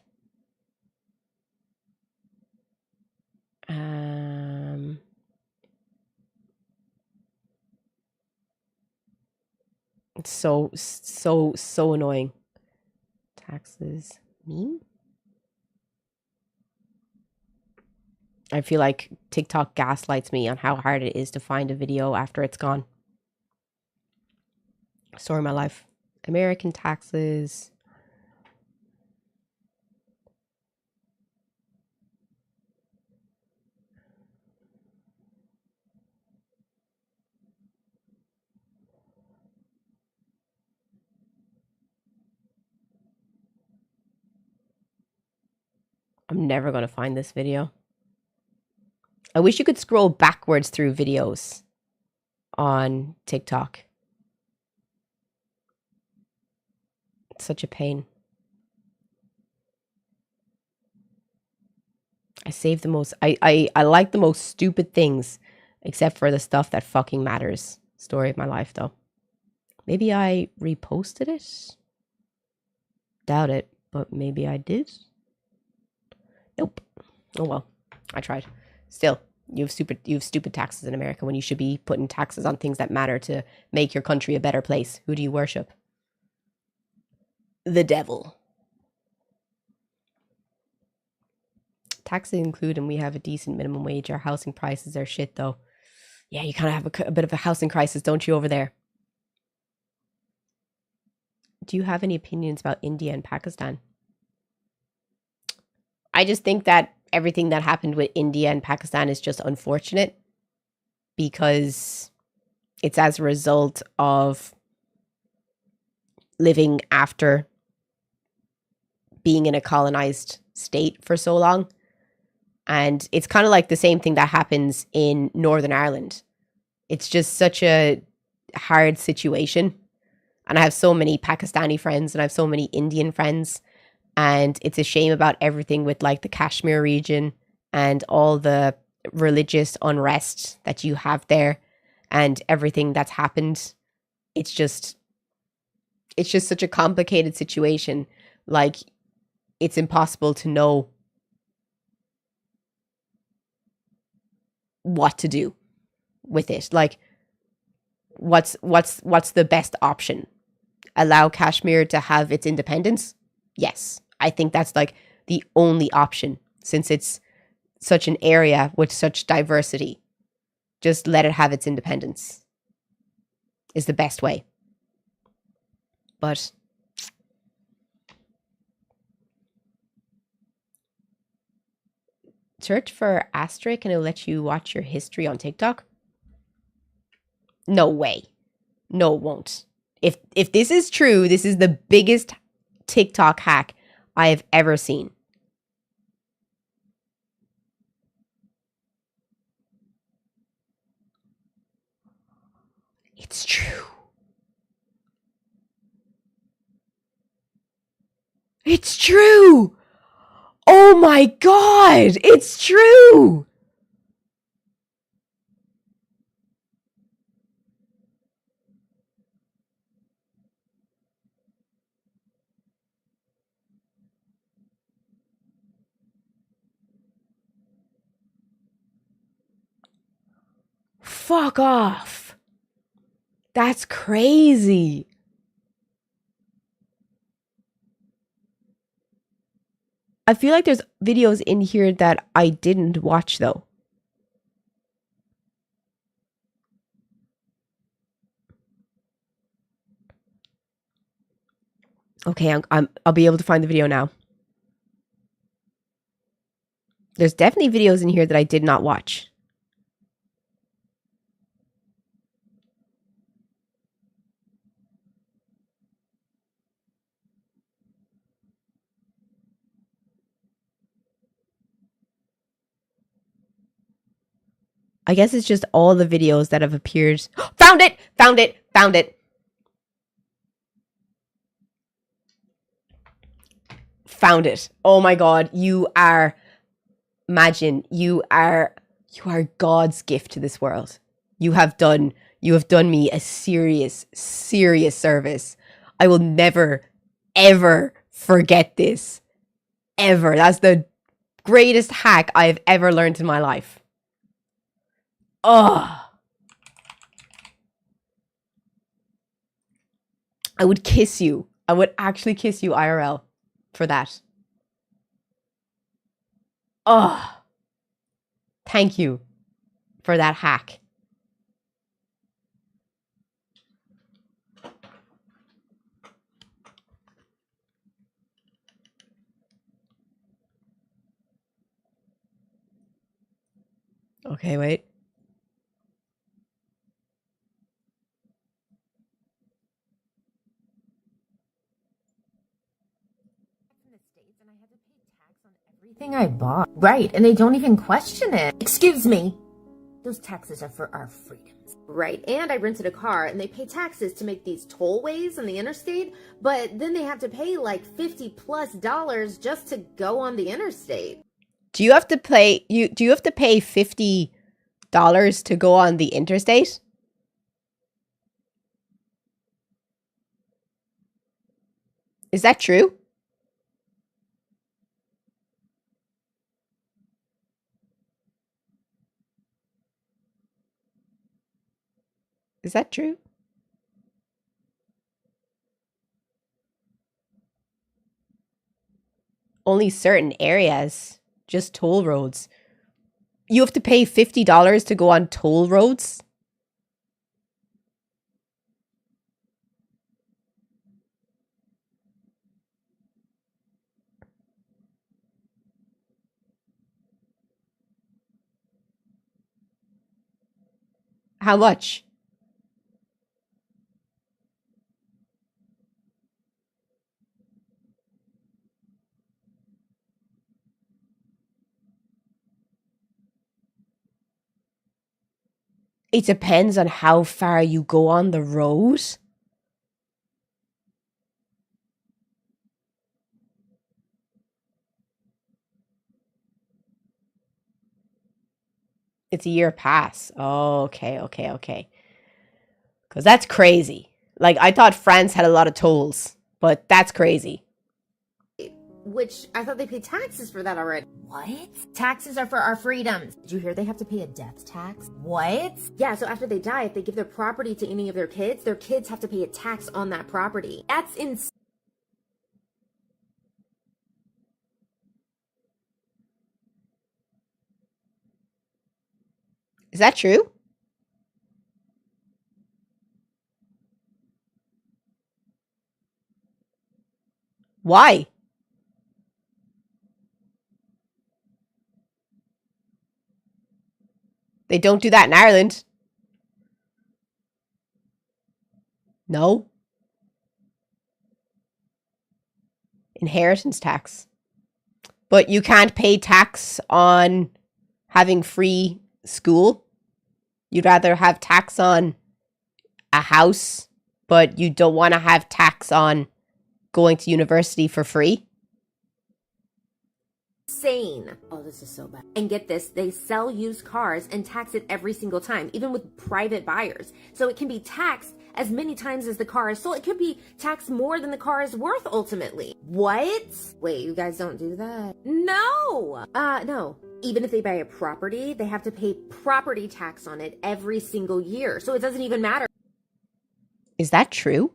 S1: It's so annoying. Taxes meme? I feel like TikTok gaslights me on how hard it is to find a video after it's gone. Story of my life. American taxes. I'm never going to find this video. I wish you could scroll backwards through videos on TikTok. It's such a pain. I save the most, I like the most stupid things, except for the stuff that fucking matters. Story of my life, though. Maybe I reposted it? Doubt it, but maybe I did. Nope. Oh well, I tried. Still, you have stupid taxes in America when you should be putting taxes on things that matter to make your country a better place. Who do you worship? The devil. Taxes include, and we have a decent minimum wage. Our housing prices are shit, though. Yeah, you kind of have a bit of a housing crisis, don't you, over there? Do you have any opinions about India and Pakistan? I just think that everything that happened with India and Pakistan is just unfortunate because it's as a result of living after being in a colonized state for so long. And it's kind of like the same thing that happens in Northern Ireland. It's just such a hard situation. And I have so many Pakistani friends and I have so many Indian friends. And it's a shame about everything with like the Kashmir region and all the religious unrest that you have there and everything that's happened. It's just such a complicated situation. Like, it's impossible to know what to do with it. Like, what's the best option? Allow Kashmir to have its independence? Yes. I think that's like the only option since it's such an area with such diversity. Just let it have its independence is the best way. But search for asterisk and it'll let you watch your history on TikTok. No way. No, it won't. If this is true, this is the biggest TikTok hack I have ever seen. It's true. It's true. Oh my God. It's true. Fuck off. That's crazy. I feel like there's videos in here that I didn't watch though. Okay, I'll be able to find the video now. There's definitely videos in here that I did not watch. I guess it's just all the videos that have appeared. Found it! Found it! Found it! Found it. Oh my god, you are... Imagine, you are God's gift to this world. You have done me a serious service. I will never, ever forget this. Ever. That's the greatest hack I've ever learned in my life. Oh. I would kiss you. I would actually kiss you IRL for that. Oh. Thank you for that hack. Okay, wait.
S2: Everything I bought. Right, and they don't even question it. Excuse me. Those taxes are for our freedoms. Right, and I rented a car and they pay taxes to make these tollways on the interstate, but then they have to pay like $50+ just to go on the interstate.
S1: Do you have to pay $50 to go on the interstate? Is that true? Is that true? Only certain areas, just toll roads. You have to pay $50 to go on toll roads? How much? It depends on how far you go on the road. It's a year pass. Oh, okay. Because that's crazy. Like, I thought France had a lot of tolls, but that's crazy.
S2: Which, I thought they paid taxes for that already. What? Taxes are for our freedoms. Did you hear they have to pay a death tax? What? Yeah, so after they die, if they give their property to any of their kids have to pay a tax on that property. That's insane.
S1: Is that true? Why? They don't do that in Ireland. No. Inheritance tax. But you can't pay tax on having free school. You'd rather have tax on a house, but you don't want to have tax on going to university for free.
S2: Insane. Oh, this is so bad. And get this, they sell used cars and tax it every single time, even with private buyers. So it can be taxed as many times as the car is sold. It could be taxed more than the car is worth ultimately. What? Wait, you guys don't do that? No. No. Even if they buy a property, they have to pay property tax on it every single year. So it doesn't even matter.
S1: Is that true?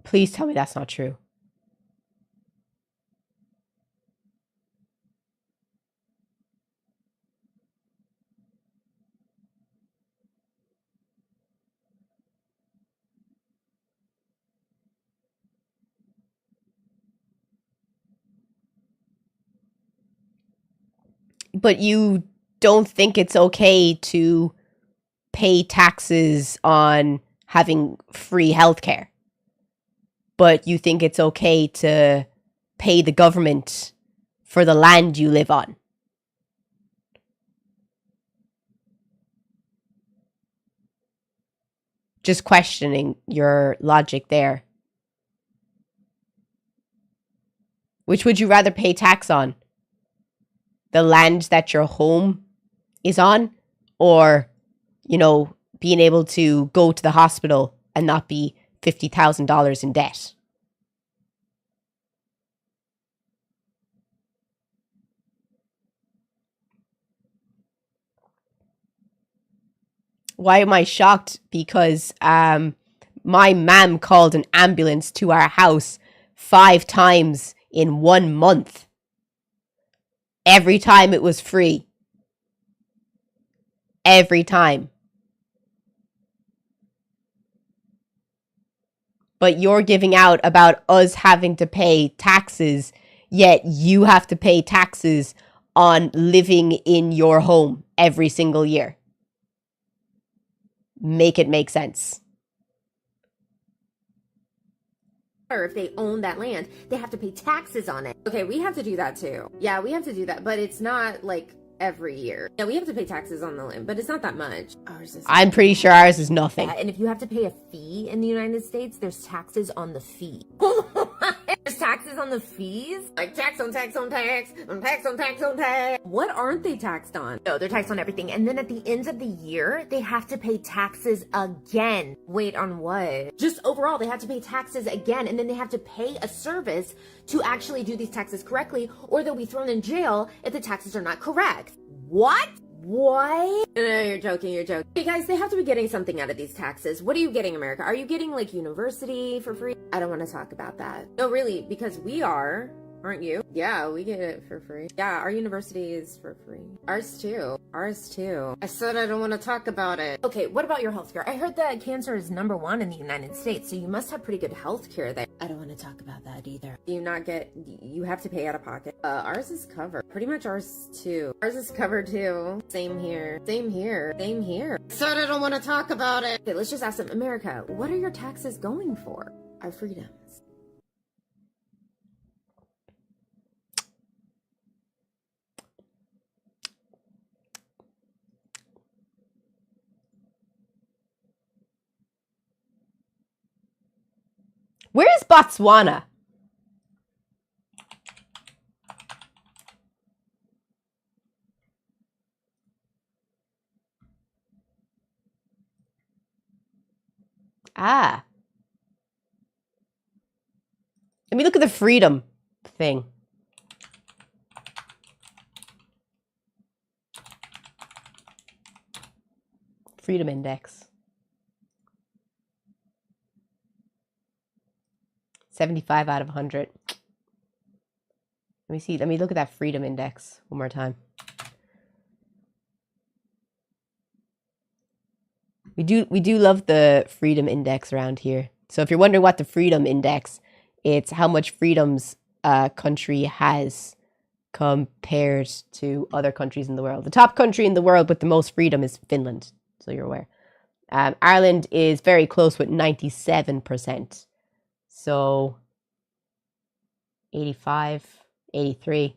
S1: Please tell me that's not true. But you don't think it's okay to pay taxes on having free healthcare? but you think it's okay to pay the government for the land you live on. Just questioning your logic there. Which would you rather pay tax on? The land that your home is on? Or, you know, being able to go to the hospital and not be $50,000 in debt? Why am I shocked? Because my mom called an ambulance to our house 5 times in 1 month. Every time it was free. Every time. But you're giving out about us having to pay taxes, yet you have to pay taxes on living in your home every single year. Make it make sense.
S2: Or if they own that land, they have to pay taxes on it. Okay, we have to do that too. Yeah, we have to do that, but it's not like every year. Yeah, we have to pay taxes on the land, but it's not that much.
S1: I'm pretty sure ours is nothing.
S2: Yeah, and if you have to pay a fee in the United States, there's taxes on the fee. There's taxes on the fees? Like tax on tax on tax, on tax on tax on tax. What aren't they taxed on? No, they're taxed on everything. And then at the end of the year, they have to pay taxes again. Wait, on what? Just overall, they have to pay taxes again, and then they have to pay a service to actually do these taxes correctly, or they'll be thrown in jail if the taxes are not correct. What? What? No, you're joking, you're joking. Hey guys, they have to be getting something out of these taxes. What are you getting, America? Are you getting like university for free? I don't want to talk about that. No, really, because we are. Aren't you? Yeah, we get it for free. Yeah, our university is for free. Ours too. Ours too. I said I don't want to talk about it. Okay, what about your healthcare? I heard that cancer is #1 in the United States, so you must have pretty good healthcare there. I don't want to talk about that either. Do you not get, you have to pay out of pocket? Ours is covered. Pretty much ours too. Ours is covered too. Same here. Same here. Same here. I said I don't want to talk about it. Okay, let's just ask them. America, what are your taxes going for? Our freedoms.
S1: Where is Botswana? Ah. Let me look at the freedom thing. Freedom index. 75 out of 100. Let me see. Let me look at that freedom index one more time. We do love the freedom index around here. So if you're wondering what the freedom index, it's how much freedoms a country has compared to other countries in the world. The top country in the world with the most freedom is Finland, so you're aware. Ireland is very close with 97%. So 85, 83.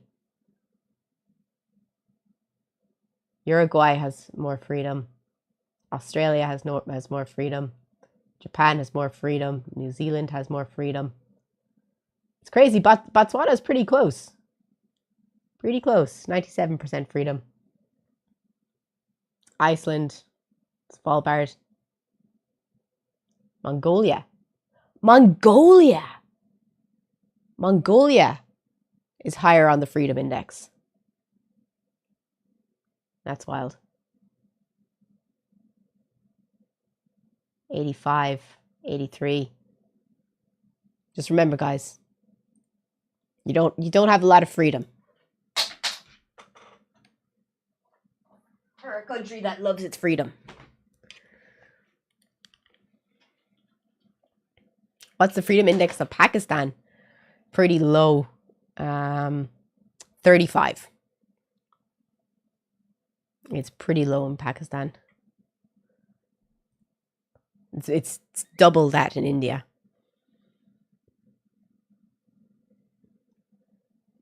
S1: Uruguay has more freedom. Australia has more freedom. Japan has more freedom. New Zealand has more freedom. It's crazy. Botswana is pretty close. Pretty close. 97% freedom. Iceland. Svalbard. Mongolia. Mongolia is higher on the freedom index. That's wild. 85, 83. Just remember, guys, you don't have a lot of freedom. For a country that loves its freedom. What's the freedom index of Pakistan? Pretty low. 35. It's pretty low in Pakistan. It's double that in India.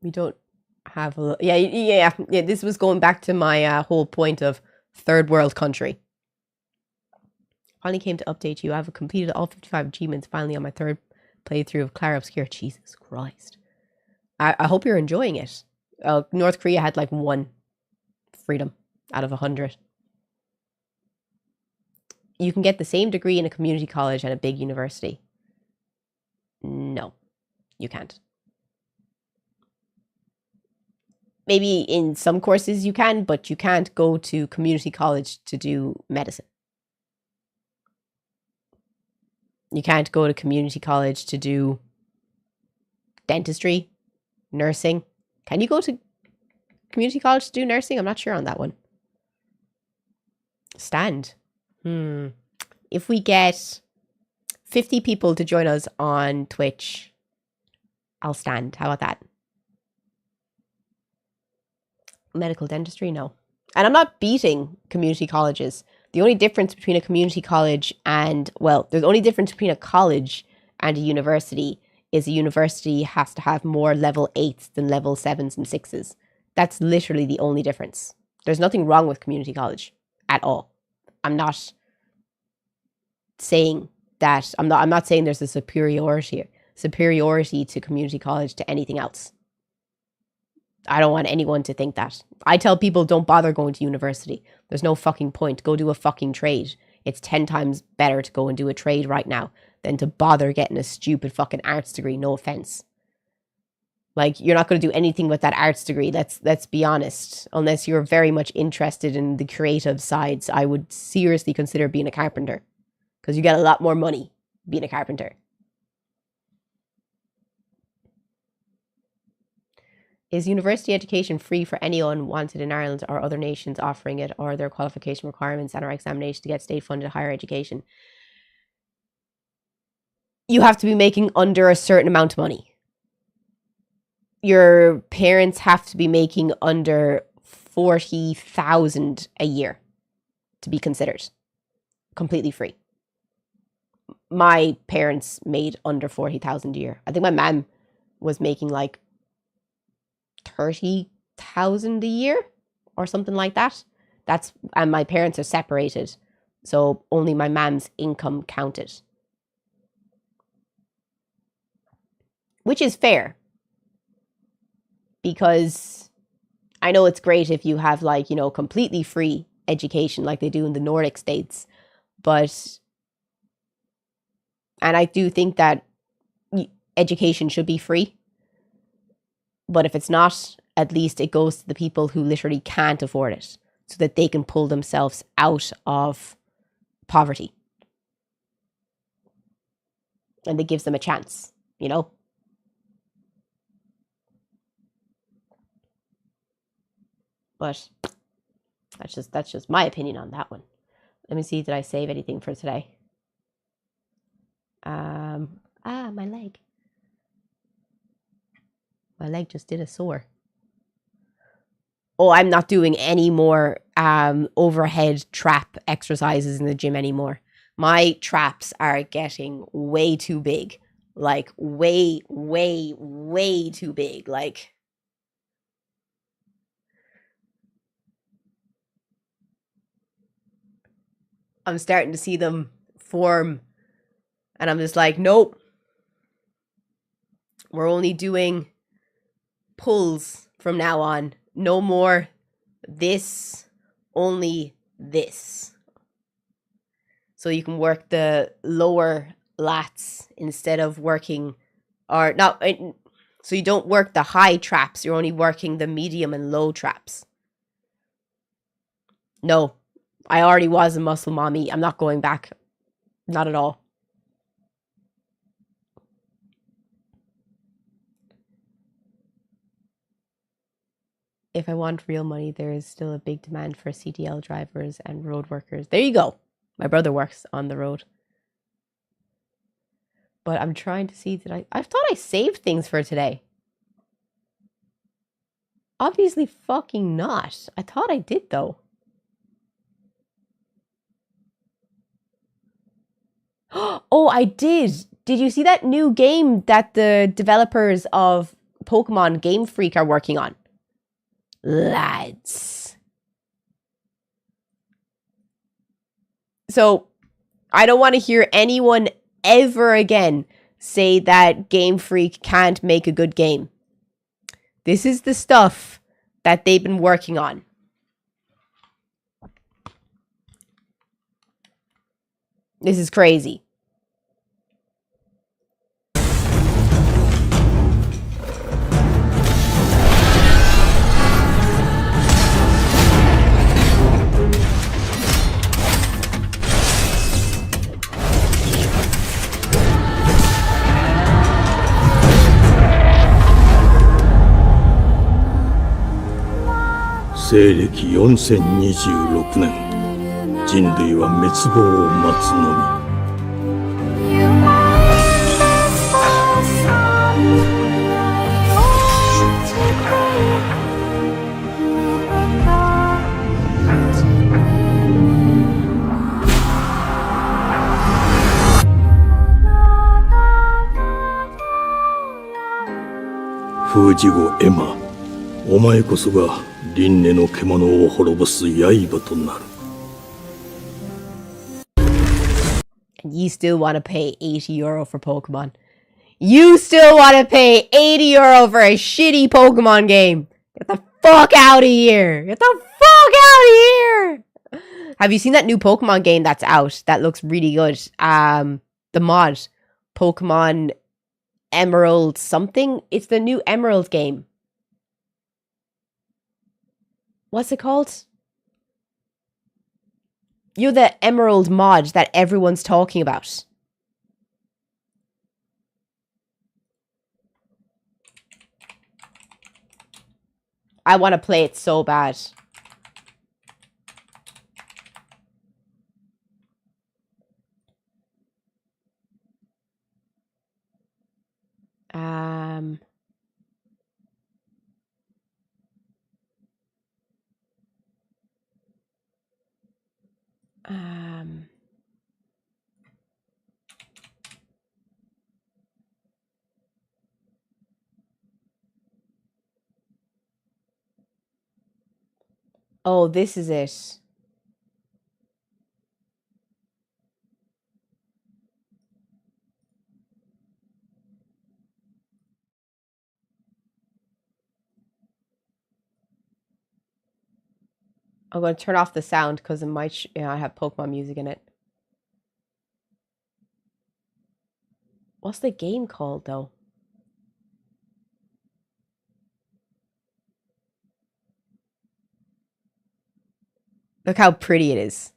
S1: We don't have a... Yeah. This was going back to my whole point of third world country. Finally came to update you. I've completed all 55 achievements finally on my third playthrough of Clara Obscure. Jesus Christ. I hope you're enjoying it. North Korea had like 1 freedom out of 100. You can get the same degree in a community college and a big university. No, you can't. Maybe in some courses you can, but you can't go to community college to do medicine. You can't go to community college to do dentistry, nursing. Can you go to community college to do nursing? I'm not sure on that one. Stand. If we get 50 people to join us on Twitch, I'll stand. How about that? Medical dentistry? No. And I'm not beating community colleges. The only difference between a community college and, well, there's only difference between a college and a university is a university has to have more level 8s than level 7s and 6s. That's literally the only difference. There's nothing wrong with community college at all. I'm not saying that, I'm not saying there's a superiority to community college to anything else. I don't want anyone to think that. I tell people don't bother going to university. There's no fucking point. Go do a fucking trade. It's 10 times better to go and do a trade right now than to bother getting a stupid fucking arts degree. No offense. Like, you're not going to do anything with that arts degree. Let's be honest. Unless you're very much interested in the creative sides, I would seriously consider being a carpenter. Because you get a lot more money being a carpenter. Is university education free for anyone wanted in Ireland or other nations offering it, or are there qualification requirements and or examination to get state-funded higher education? You have to be making under a certain amount of money. Your parents have to be making under 40,000 a year to be considered completely free. My parents made under 40,000 a year. I think my mom was making like 30,000 a year or something like that. And my parents are separated, so only my mom's income counted, which is fair, because I know it's great if you have like, you know, completely free education like they do in the Nordic states, but, and I do think that education should be free. But if it's not, at least it goes to the people who literally can't afford it so that they can pull themselves out of poverty. And it gives them a chance, you know? But that's just my opinion on that one. Let me see, did I save anything for today? My leg. My leg just did a sore. Oh, I'm not doing any more overhead trap exercises in the gym anymore. My traps are getting way too big. Like, way, way, way too big. Like, I'm starting to see them form. And I'm just like, nope. We're only doing pulls from now on. No more this, only this. So you can work the lower lats instead of working, or not, so you don't work the high traps, you're only working the medium and low traps. No, I already was a muscle mommy. I'm not going back. Not at all. If I want real money, there is still a big demand for CDL drivers and road workers. There you go. My brother works on the road. But I'm trying to see that I thought I saved things for today. Obviously fucking not. I thought I did though. Oh, I did. Did you see that new game that the developers of Pokemon Game Freak are working on. Lads. So, I don't want to hear anyone ever again say that Game Freak can't make a good game. This is the stuff that they've been working on. This is crazy.
S3: 西暦4026年、人類は滅亡を待つのみ。封じ子エマ、お前こそが輪廻の獣を滅ぼす刃となる。
S1: And you still want to pay €80 for Pokemon. You still want to pay €80 for a shitty Pokemon game. Get the fuck out of here. Get the fuck out of here. Have you seen that new Pokemon game that's out? That looks really good. The mod. Pokemon Emerald something. It's the new Emerald game. What's it called? You're the Emerald mod that everyone's talking about. I want to play it so bad. Oh, this is it. I'm going to turn off the sound because it might I have Pokemon music in it. What's the game called, though? Look how pretty it is.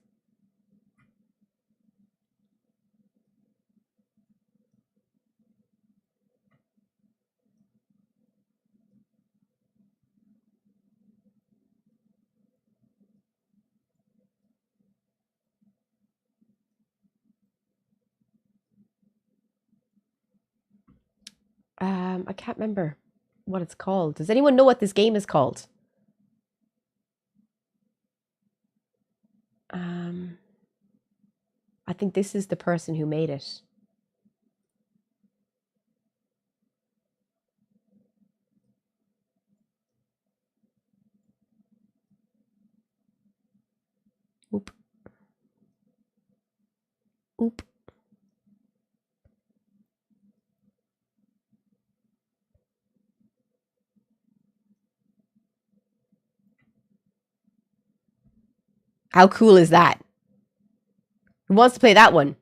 S1: I can't remember what it's called. Does anyone know what this game is called? I think this is the person who made it. Oop. Oop. How cool is that? Who wants to play that one?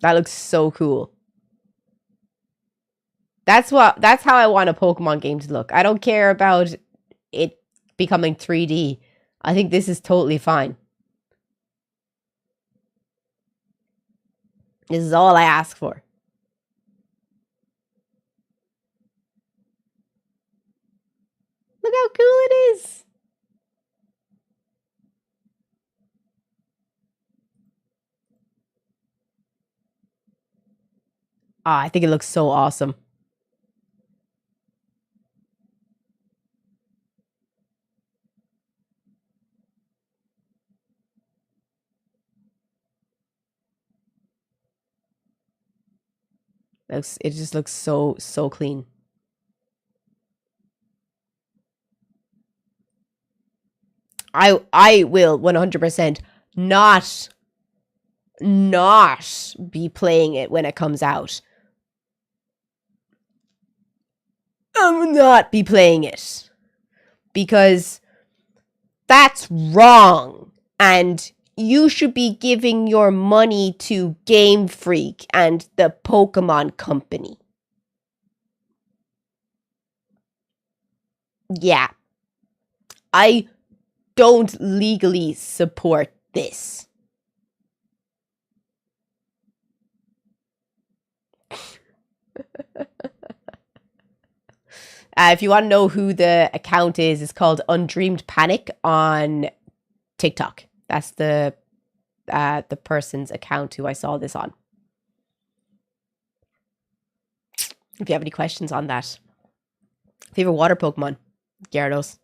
S1: That looks so cool. That's how I want a Pokemon game to look. I don't care about it becoming 3D. I think this is totally fine. This is all I ask for. Look how cool it is. Ah, I think it looks so awesome. It just looks so clean. I will 100% not be playing it when it comes out. I will not be playing it because that's wrong, and you should be giving your money to Game Freak and the Pokemon Company. Yeah. I don't legally support this. If you want to know who the account is, it's called Undreamed Panic on TikTok. That's the person's account who I saw this on. If you have any questions on that. Favorite water Pokemon? Gyarados.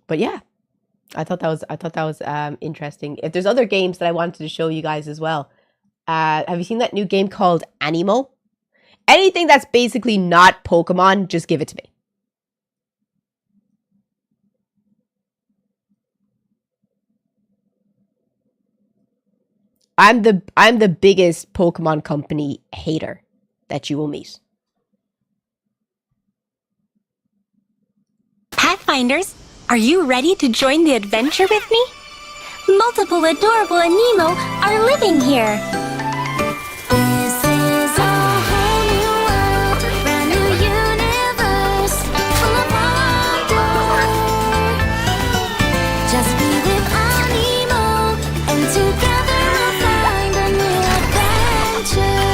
S1: But yeah, I thought that was interesting. If there's other games that I wanted to show you guys as well. Have you seen that new game called Animo? Anything that's basically not Pokemon, just give it to me. I'm the biggest Pokemon Company hater that you will meet.
S4: Pathfinders, are you ready to join the adventure with me? Multiple adorable Anemo are living here. This is a whole new world, brand new universe, full of wonder. Just be with Anemo, and together we'll find a new adventure.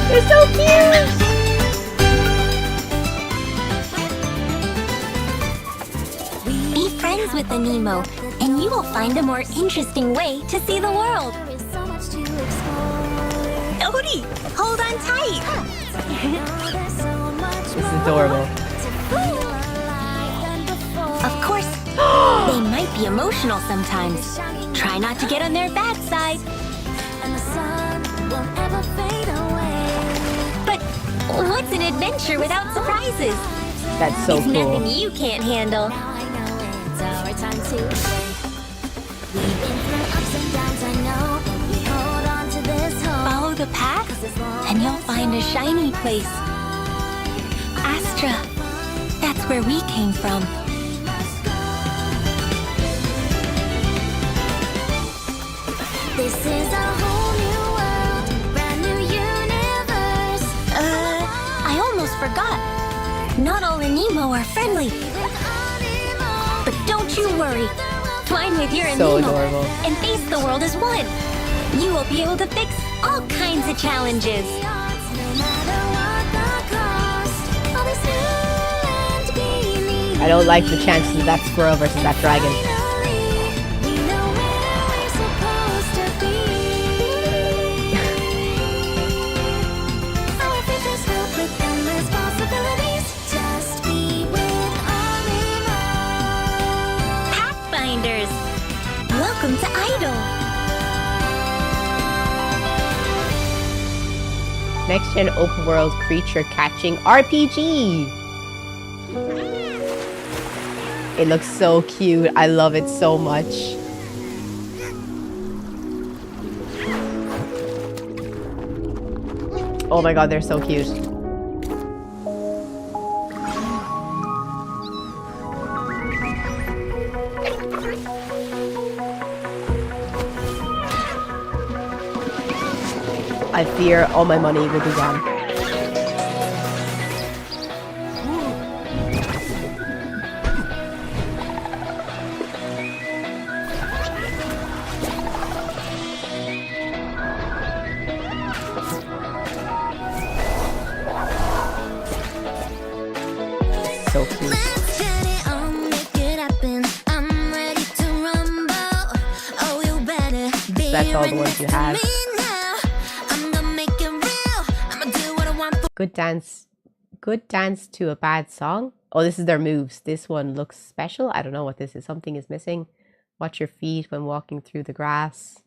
S1: They're so cute!
S4: Friends with Anemo, and you will find a more interesting way to see the world. Odie, hold on tight.
S1: This is adorable.
S4: Of course, they might be emotional sometimes. Try not to get on their bad side. But what's an adventure without surprises?
S1: That's so
S4: There's
S1: cool.
S4: nothing you can't handle. Time to we've been through ups and downs, I know. We hold on to this hope. Follow the path, and you'll find a shiny place. Astra, that's where we came from. This is a whole new world, brand new universe. I almost forgot. Not all Anemo are friendly. But don't you worry. Twine with your
S1: So
S4: Anemo
S1: adorable.
S4: and face the world as one. You will be able to fix all kinds of challenges.
S1: I don't like the chances of that squirrel versus that dragon.
S4: Welcome to Idle.
S1: Next gen open world creature catching RPG. It looks so cute. I love it so much. Oh my god, they're so cute. I fear all my money will be gone. So cute. That's all the ones you have. Good dance to a bad song. Oh, this is their moves. This one looks special. I don't know what this is. Something is missing. Watch your feet when walking through the grass.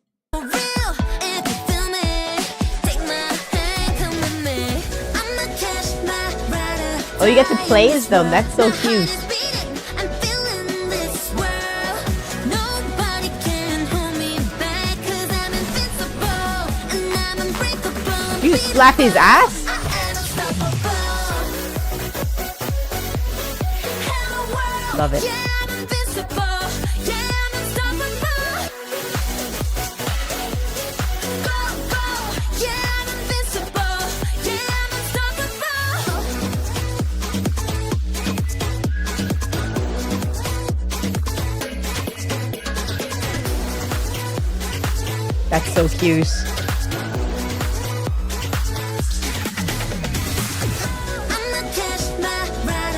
S1: Oh, you get to play as them. That's so cute. You slap his ass? Love it. That's so cute.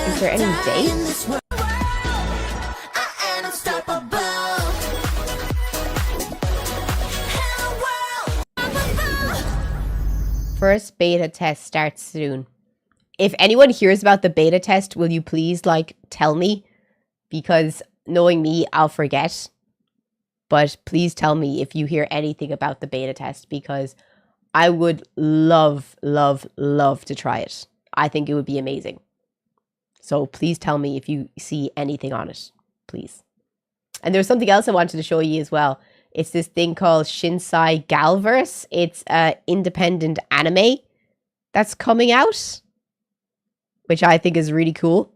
S1: Is there any dates? First beta test starts soon. If anyone hears about the beta test, will you please, like, tell me? Because knowing me, I'll forget. But please tell me if you hear anything about the beta test, because I would love, love, love to try it. I think it would be amazing. So please tell me if you see anything on it, please. And there's something else I wanted to show you as well. It's this thing called Shinsai Galverse. It's an independent anime that's coming out, which I think is really cool.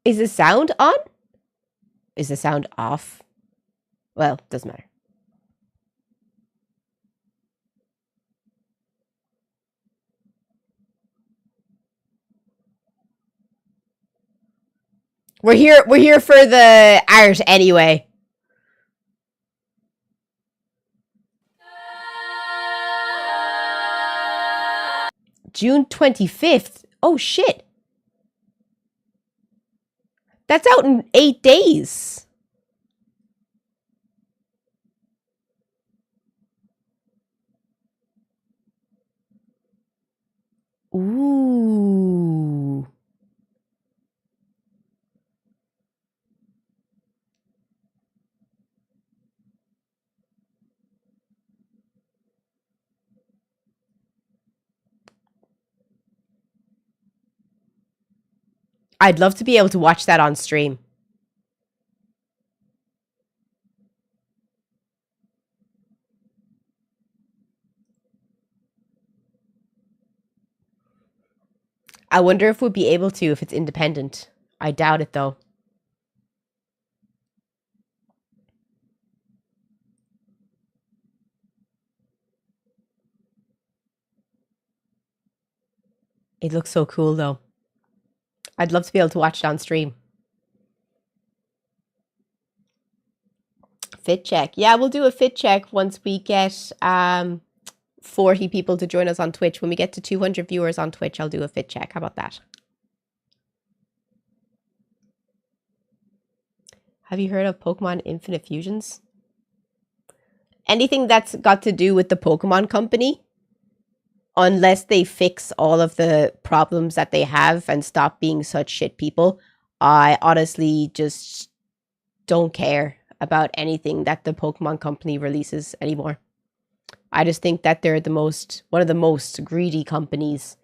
S1: Is the sound on? Is the sound off? Well, doesn't matter. We're here for the art anyway. June 25th. Oh shit. That's out in 8 days. Ooh. I'd love to be able to watch that on stream. I wonder if we'll be able to if it's independent. I doubt it though. It looks so cool though. I'd love to be able to watch it on stream. Fit check. Yeah, we'll do a fit check once we get 40 people to join us on Twitch. When we get to 200 viewers on Twitch, I'll do a fit check. How about that? Have you heard of Pokemon Infinite Fusions? Anything that's got to do with the Pokemon Company, unless they fix all of the problems that they have and stop being such shit people, I honestly just don't care about anything that the Pokemon Company releases anymore. I just think that they're one of the most greedy companies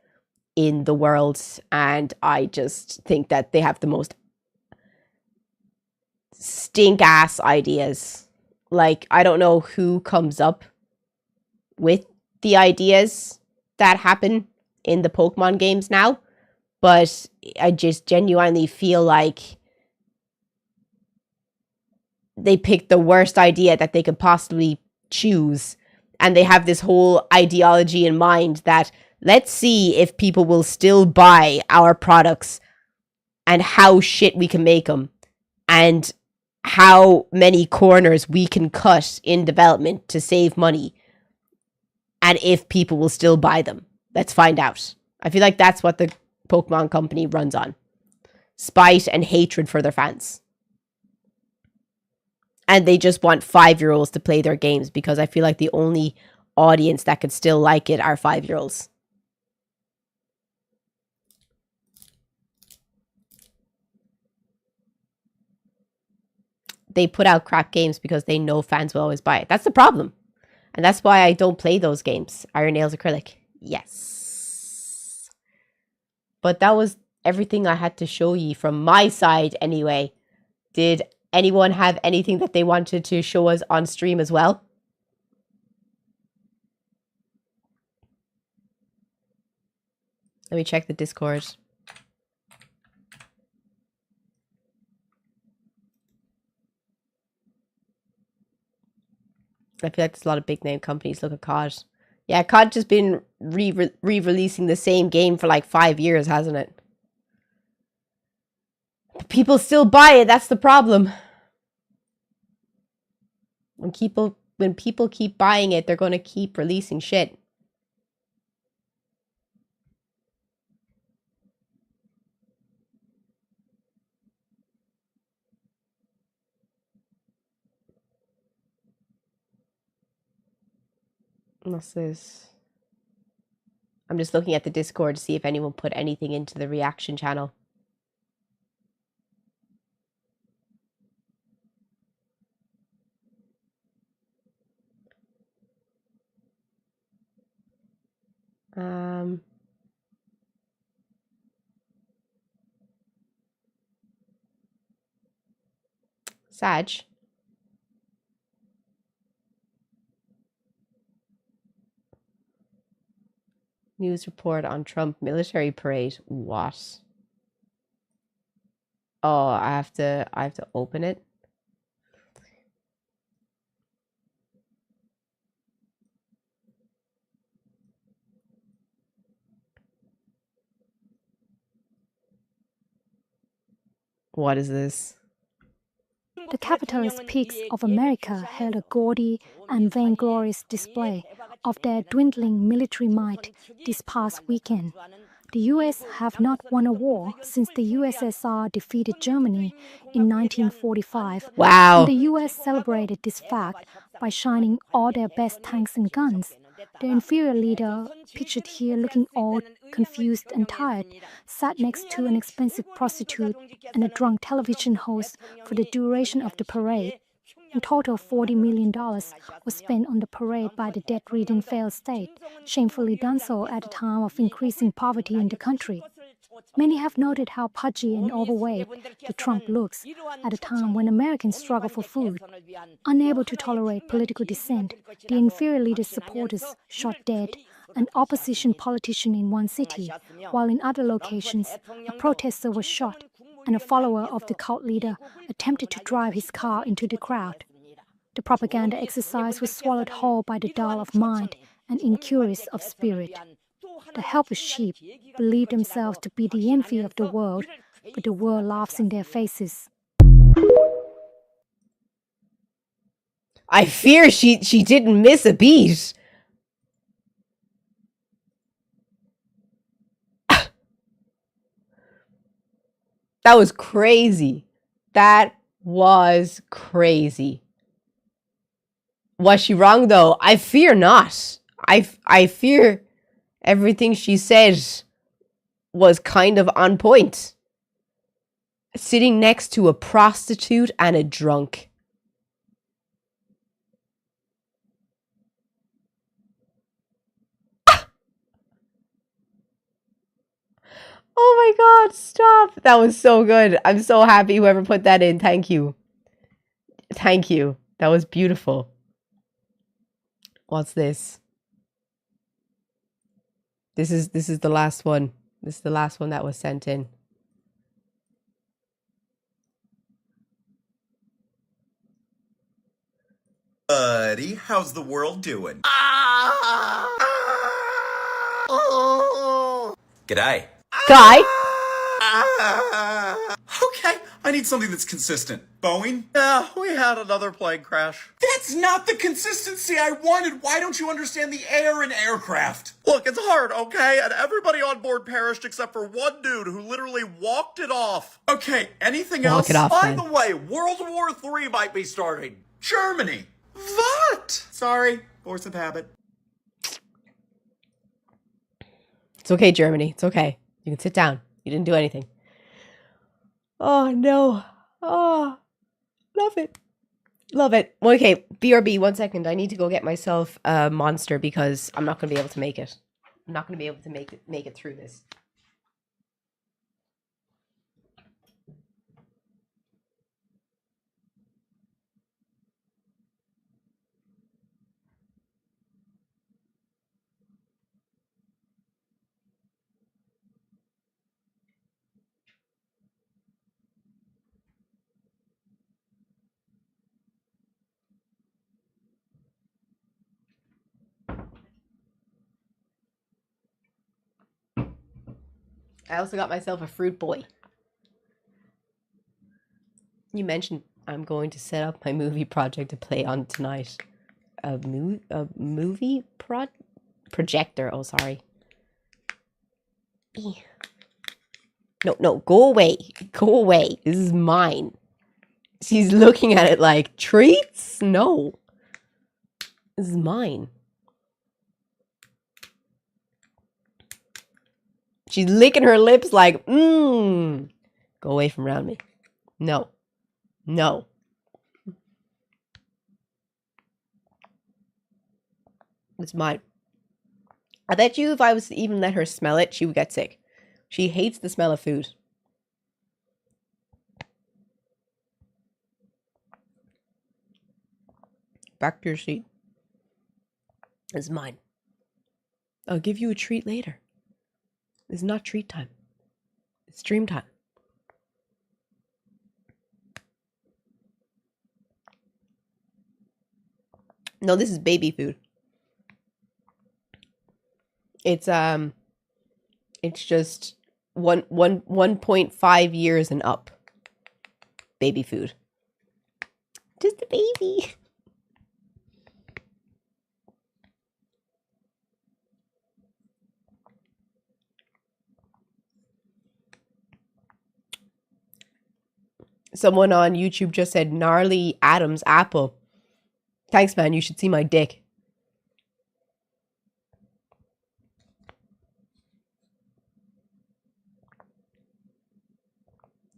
S1: in the world, and I just think that they have the most stink ass ideas. Like, I don't know who comes up with the ideas that happen in the Pokemon games now, but I just genuinely feel like they picked the worst idea that they could possibly choose. And they have this whole ideology in mind that let's see if people will still buy our products and how shit we can make them and how many corners we can cut in development to save money. And if people will still buy them. Let's find out. I feel like that's what the Pokemon company runs on. Spite and hatred for their fans. And they just want 5-year-olds to play their games because I feel like the only audience that could still like it are 5-year-olds. They put out crap games because they know fans will always buy it. That's the problem. And that's why I don't play those games. Iron Nails Acrylic. Yes. But that was everything I had to show you from my side anyway. Did anyone have anything that they wanted to show us on stream as well? Let me check the Discord. I feel like there's a lot of big name companies. Look at COD. Yeah, COD just been re-releasing the same game for like 5 years, hasn't it? But people still buy it. That's the problem. When people keep buying it, they're going to keep releasing shit. What's this? I'm just looking at the Discord to see if anyone put anything into the reaction channel. Sag. News report on Trump military parade. What? Oh, I have to open it. What is this?
S5: The capitalist peaks of America held a gaudy and vainglorious display of their dwindling military might this past weekend. The US have not won a war since the USSR defeated Germany in 1945.
S1: Wow.
S5: And the US celebrated this fact by shining all their best tanks and guns. Their inferior leader, pictured here looking old, confused and tired, sat next to an expensive prostitute and a drunk television host for the duration of the parade. In total, $40 million was spent on the parade by the debt-ridden failed state, shamefully done so at a time of increasing poverty in the country. Many have noted how pudgy and overweight the Trump looks at a time when Americans struggle for food. Unable to tolerate political dissent, the inferior leader's supporters shot dead an opposition politician in one city, while in other locations, a protester was shot and a follower of the cult leader attempted to drive his car into the crowd. The propaganda exercise was swallowed whole by the dull of mind and incurious of spirit. The helpless sheep believe themselves to be the envy of the world, but the world laughs in their faces.
S1: I fear she didn't miss a beat. That was crazy. That was crazy. Was she wrong though? I fear not. I fear everything she said was kind of on point. Sitting next to a prostitute and a drunk. Oh my god, stop. That was so good. I'm so happy whoever put that in. Thank you. Thank you. That was beautiful. What's this? This is the last one. This is the last one that was sent in.
S6: buddy. How's the world doing? G'day.
S1: Guy?
S6: Okay, I need something that's consistent. Boeing? Yeah, we had another plane crash. That's not the consistency I wanted. Why don't you understand the air in aircraft? Look, it's hard, okay? And everybody on board perished except for one dude who literally walked it off. Okay, anything
S1: Walk
S6: else?
S1: it off,
S6: By
S1: then.
S6: the way, World War III might be starting. Germany. What? Sorry, force of habit.
S1: It's okay, Germany. It's okay. You can sit down. You didn't do anything. Oh, no. Oh, love it. Love it. Okay, BRB, 1 second. I need to go get myself a monster because I'm not going to be able to make it. I'm not going to be able to make it through this. I also got myself a fruit boy. You mentioned I'm going to set up my movie project to play on tonight. A movie projector. Oh, sorry. No, go away. Go away. This is mine. She's looking at it like, treats? No. This is mine. She's licking her lips like, Go away from around me. No. No. It's mine. I bet you if I was to even let her smell it, she would get sick. She hates the smell of food. Back to your seat. It's mine. I'll give you a treat later. It's not treat time. It's dream time. No, this is baby food. It's just 1.5 years and up. Baby food. Just a baby. Someone on YouTube just said gnarly Adam's apple. Thanks, man. You should see my dick.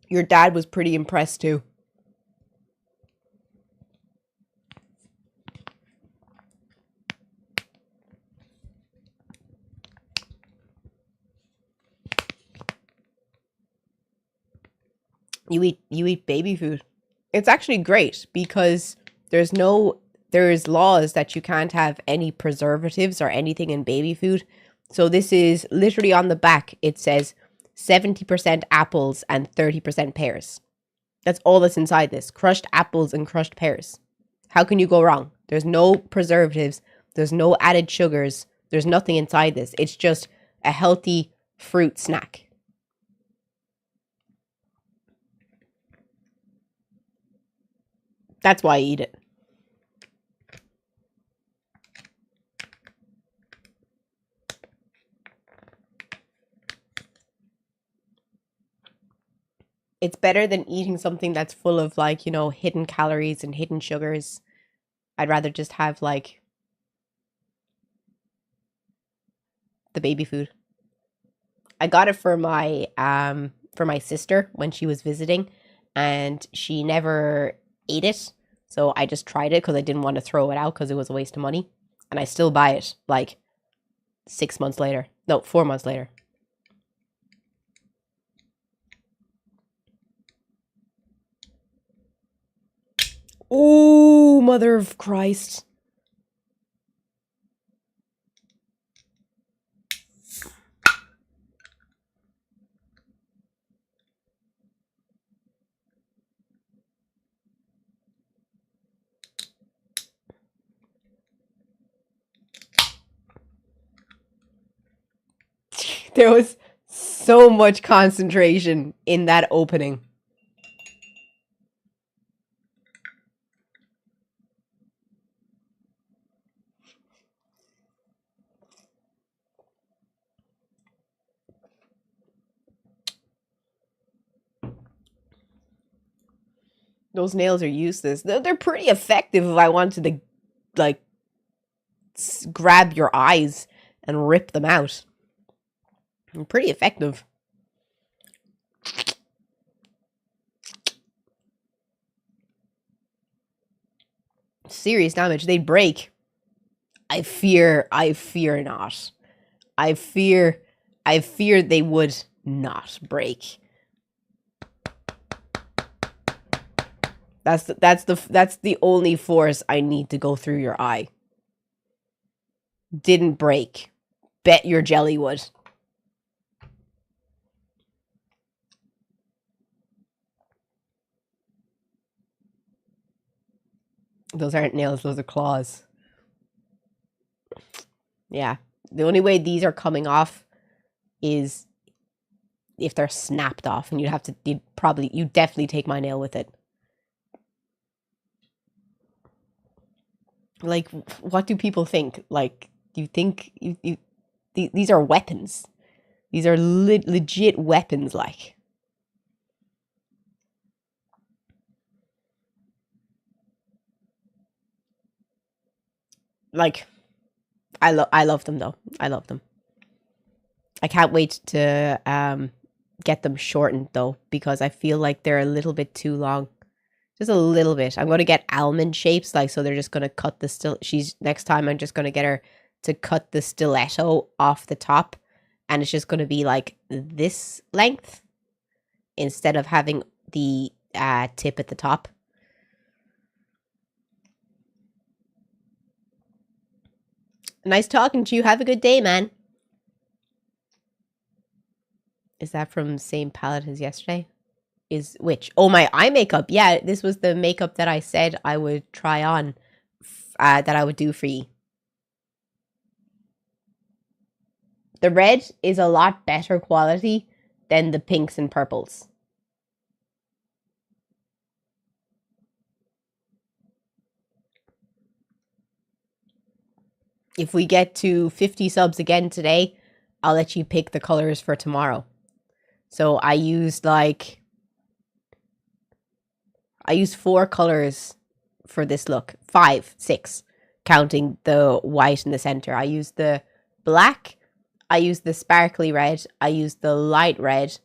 S1: Your dad was pretty impressed too. You eat baby food. It's actually great because there's laws that you can't have any preservatives or anything in baby food. So this is literally on the back. It says 70% apples and 30% pears. That's all that's inside this. Crushed apples and crushed pears. How can you go wrong? There's no preservatives. There's no added sugars. There's nothing inside this. It's just a healthy fruit snack. That's why I eat it. It's better than eating something that's full of like, hidden calories and hidden sugars. I'd rather just have like the baby food. I got it for my sister when she was visiting and she never ate it. So I just tried it because I didn't want to throw it out because it was a waste of money. And I still buy it like 6 months later. No, 4 months later. Oh, mother of Christ. There was so much concentration in that opening. Those nails are useless. They're pretty effective if I wanted to, like, grab your eyes and rip them out. They're pretty effective. Serious damage. They'd break. I fear not. I fear they would not break. That's the only force I need to go through your eye. Didn't break. Bet your jelly would. Those aren't nails, those are claws. Yeah. The only way these are coming off is if they're snapped off, and you'd definitely take my nail with it. Like, what do people think? Like, do you think these are weapons? These are legit weapons, like. Like, I love them though. I love them. I can't wait to get them shortened though, because I feel like they're a little bit too long. Just a little bit. I'm going to get almond shapes, like, so they're just going to cut the next time I'm just going to get her to cut the stiletto off the top, and it's just going to be like this length instead of having the tip at the top. Nice talking to you. Have a good day, man. Is that from same palette as yesterday? Is which? Oh, my eye makeup. Yeah, this was the makeup that I said I would try on, that I would do for you. The red is a lot better quality than the pinks and purples. If we get to 50 subs again today, I'll let you pick the colors for tomorrow. So I used 4 colors for this look. 5, 6, counting the white in the center. I used the black, I used the sparkly red, I used the light red,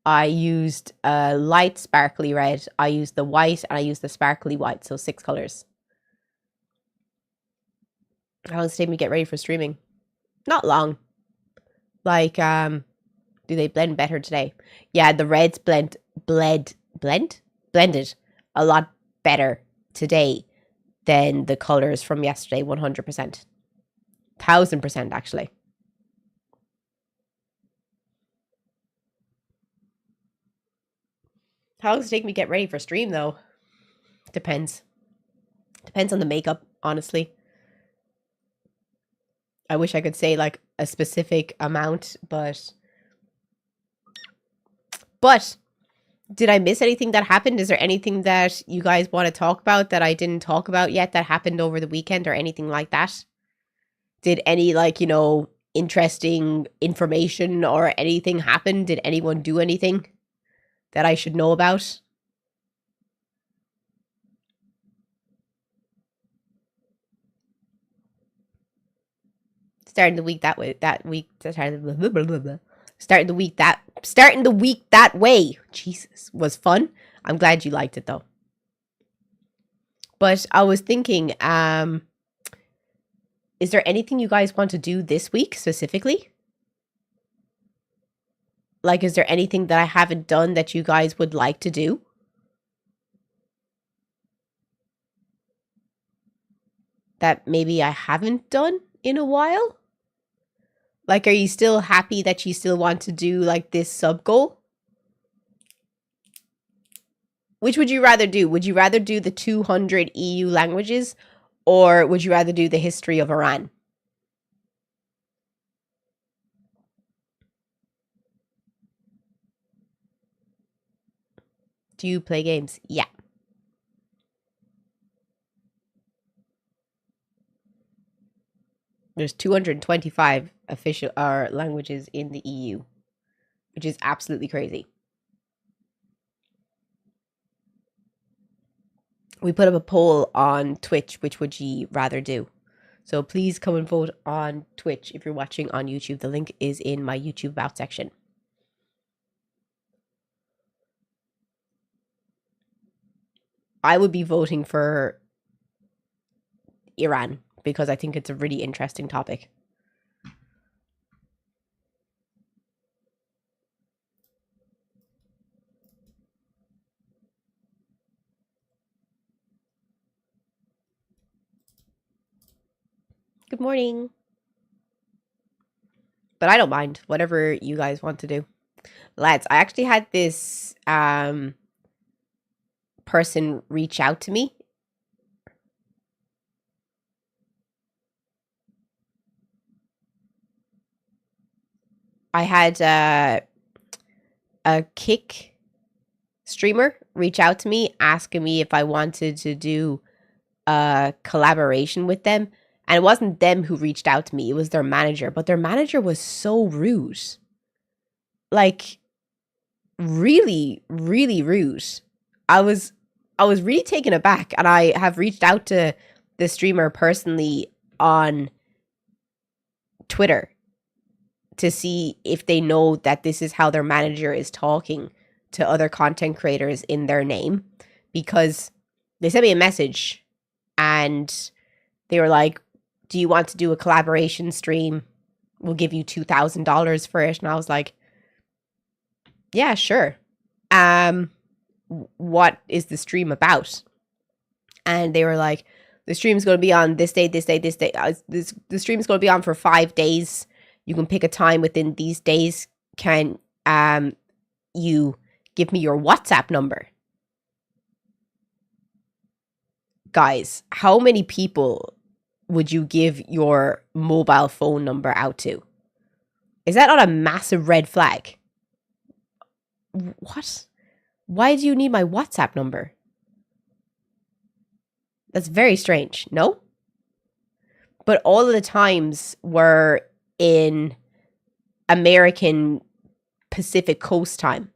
S1: I used a light sparkly red, I used the white, and I used the sparkly white. So 6 colors. How long does it take me to get ready for streaming? Not long. Like, do they blend better today? Yeah, the reds blended a lot better today than the colors from yesterday. 100%. 1000% actually. How long does it take me to get ready for stream though? Depends. Depends on the makeup, honestly. I wish I could say like a specific amount, but did I miss anything that happened? Is there anything that you guys want to talk about that I didn't talk about yet that happened over the weekend or anything like that? Did any, like, interesting information or anything happen? Did anyone do anything that I should know about? Starting the week that way. Starting the week that way. Jesus, was fun. I'm glad you liked it though. But I was thinking, is there anything you guys want to do this week specifically? Like, is there anything that I haven't done that you guys would like to do? That maybe I haven't done in a while? Like, are you still happy that you still want to do, like, this sub-goal? Which would you rather do? Would you rather do the 200 EU languages, or would you rather do the history of Iran? Do you play games? Yeah. There's 225 official languages in the EU, which is absolutely crazy. We put up a poll on Twitch, which would you rather do? So please come and vote on Twitch if you're watching on YouTube. The link is in my YouTube About section. I would be voting for Iran because I think it's a really interesting topic. Good morning. But I don't mind. Whatever you guys want to do. Lads, I actually had this person reach out to me. I had a Kick streamer reach out to me asking me if I wanted to do a collaboration with them. And it wasn't them who reached out to me. It was their manager. But their manager was so rude. Like, really, really rude. I was really taken aback. And I have reached out to the streamer personally on Twitter to see if they know that this is how their manager is talking to other content creators in their name. Because they sent me a message and they were like, do you want to do a collaboration stream? We'll give you $2,000 for it. And I was like, yeah, sure. What is the stream about? And they were like, the stream's going to be on this day, this day, this day. The stream's going to be on for 5 days. You can pick a time within these days. Can you give me your WhatsApp number? Guys, how many people would you give your mobile phone number out to? Is that not a massive red flag? What? Why do you need my WhatsApp number? That's very strange, no? But all of the times were in American Pacific Coast time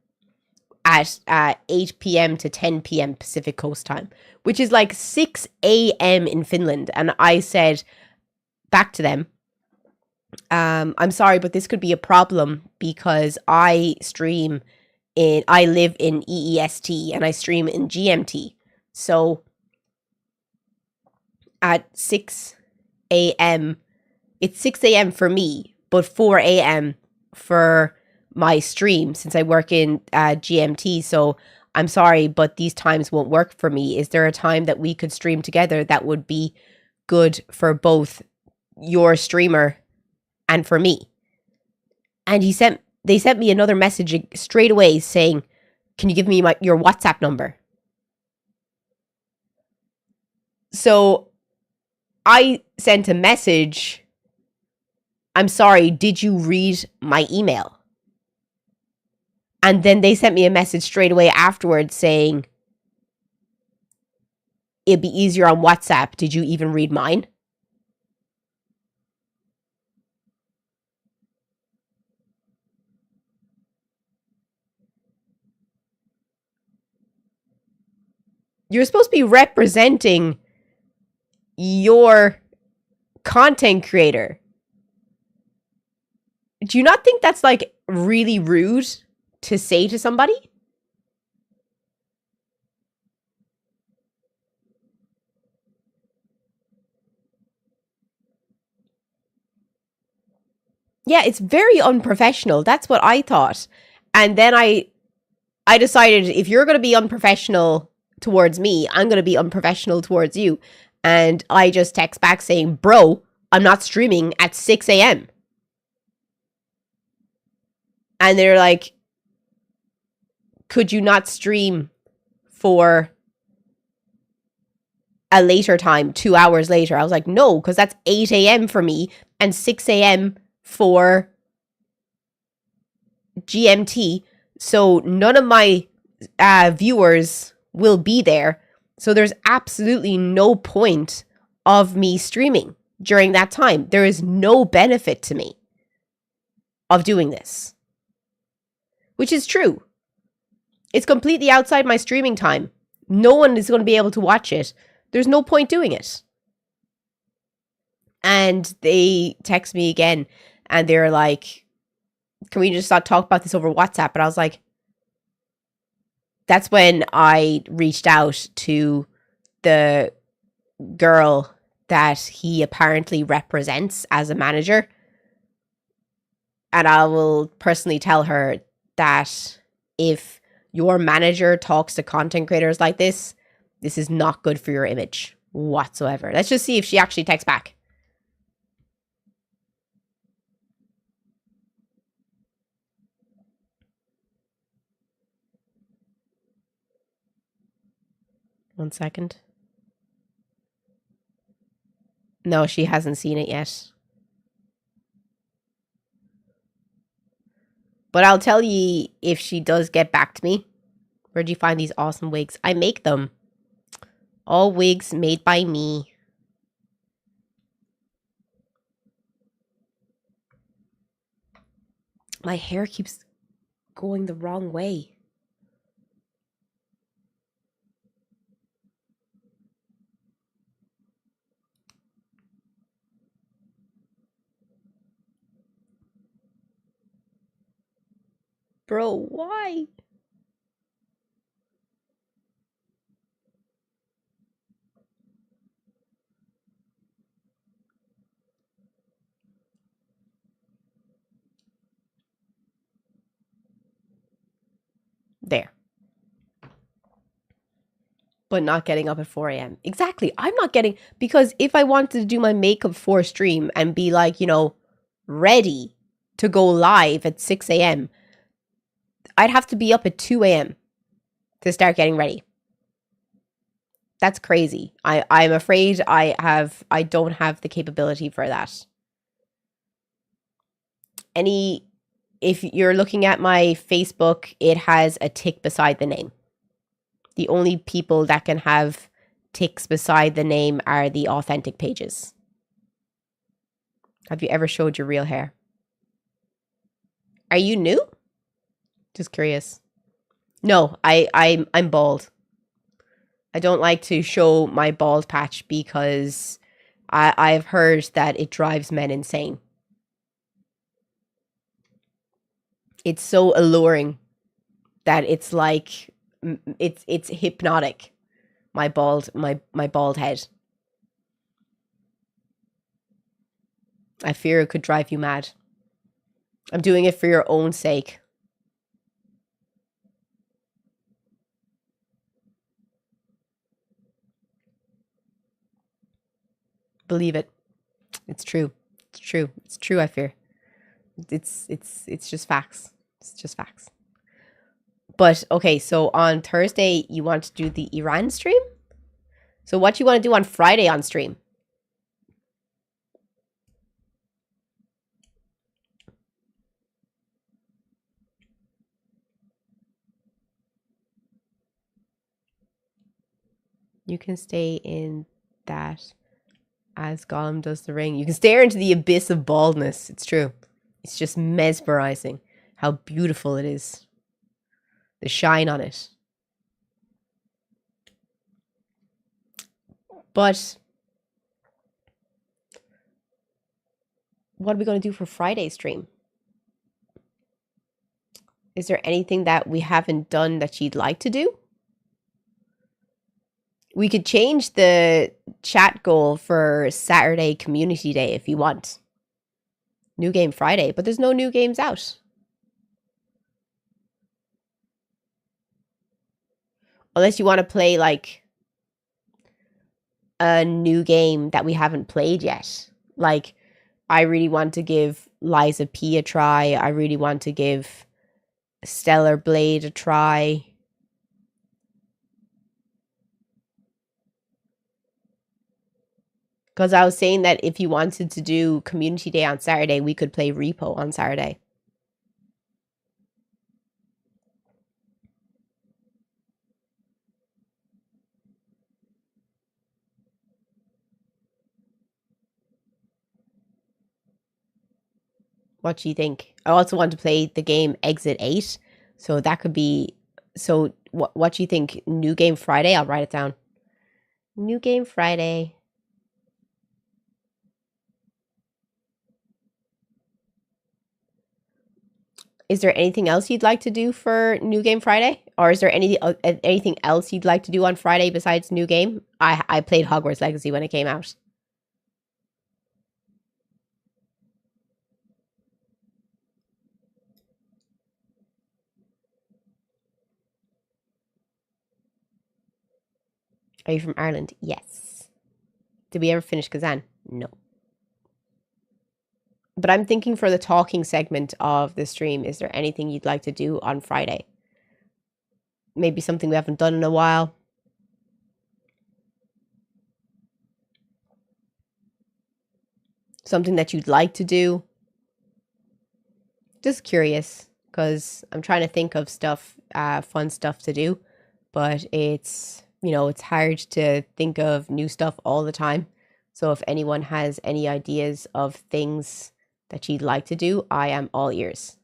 S1: at 8 p.m. to 10 p.m. Pacific Coast time, which is like 6 a.m. in Finland. And I said back to them, I'm sorry, but this could be a problem because I live in EEST and I stream in GMT. So at 6 a.m., it's 6 a.m. for me, but 4 a.m. for my stream since I work in GMT. So I'm sorry, but these times won't work for me. Is there a time that we could stream together that would be good for both your streamer and for me? And they sent me another message straight away saying, can you give me your WhatsApp number? So I sent a message. I'm sorry, did you read my email? And then they sent me a message straight away afterwards saying, it'd be easier on WhatsApp. Did you even read mine? You're supposed to be representing your content creator. Do you not think that's like really rude to say to somebody? Yeah, it's very unprofessional. That's what I thought. And then I decided if you're going to be unprofessional towards me, I'm going to be unprofessional towards you. And I just text back saying, bro, I'm not streaming at 6 a.m. And they're like, could you not stream for a later time, 2 hours later? I was like, no, because that's 8 a.m. for me and 6 a.m. for GMT. So none of my viewers will be there. So there's absolutely no point of me streaming during that time. There is no benefit to me of doing this, which is true. It's completely outside my streaming time. No one is going to be able to watch it. There's no point doing it. And they text me again and they're like, can we just not talk about this over WhatsApp? And I was like, that's when I reached out to the girl that he apparently represents as a manager. And I will personally tell her that if your manager talks to content creators like this, this is not good for your image whatsoever. Let's just see if she actually texts back. One second. No, she hasn't seen it yet. But I'll tell you if she does get back to me. Where'd you find these awesome wigs? I make them. All wigs made by me. My hair keeps going the wrong way. Bro, why? There. But not getting up at 4 a.m. Exactly. I'm not getting, because if I wanted to do my makeup for stream and be like, you know, ready to go live at 6 a.m., I'd have to be up at 2 a.m. to start getting ready. That's crazy. I'm afraid I don't have the capability for that. If you're looking at my Facebook, it has a tick beside the name. The only people that can have ticks beside the name are the authentic pages. Have you ever showed your real hair? Are you new? Just curious. No, I'm bald. I don't like to show my bald patch because I've heard that it drives men insane. It's so alluring that it's like it's hypnotic. My bald head. I fear it could drive you mad. I'm doing it for your own sake. Believe it. It's true. It's true. It's true, I fear. It's just facts. It's just facts. But okay, so on Thursday you want to do the Iran stream? So what you want to do on Friday on stream? You can stay in that as Gollum does the ring. You can stare into the abyss of baldness. It's true. It's just mesmerizing how beautiful it is. The shine on it. But what are we going to do for Friday's stream? Is there anything that we haven't done that you'd like to do? We could change the chat goal for Saturday Community Day if you want. New Game Friday, but there's no new games out. Unless you want to play like a new game that we haven't played yet. Like, I really want to give Liza P a try. I really want to give Stellar Blade a try. Because I was saying that if you wanted to do Community Day on Saturday, we could play Repo on Saturday. What do you think? I also want to play the game Exit 8. So that could be... So what do you think? New game Friday? I'll write it down. New game Friday. Is there anything else you'd like to do for New Game Friday? Or is there anything else you'd like to do on Friday besides New Game? I played Hogwarts Legacy when it came out. Are you from Ireland? Yes. Did we ever finish Kazan? No. But I'm thinking for the talking segment of the stream, is there anything you'd like to do on Friday? Maybe something we haven't done in a while. Something that you'd like to do. Just curious, because I'm trying to think of stuff, fun stuff to do. But it's, you know, it's hard to think of new stuff all the time. So if anyone has any ideas of things that you'd like to do, I am all ears.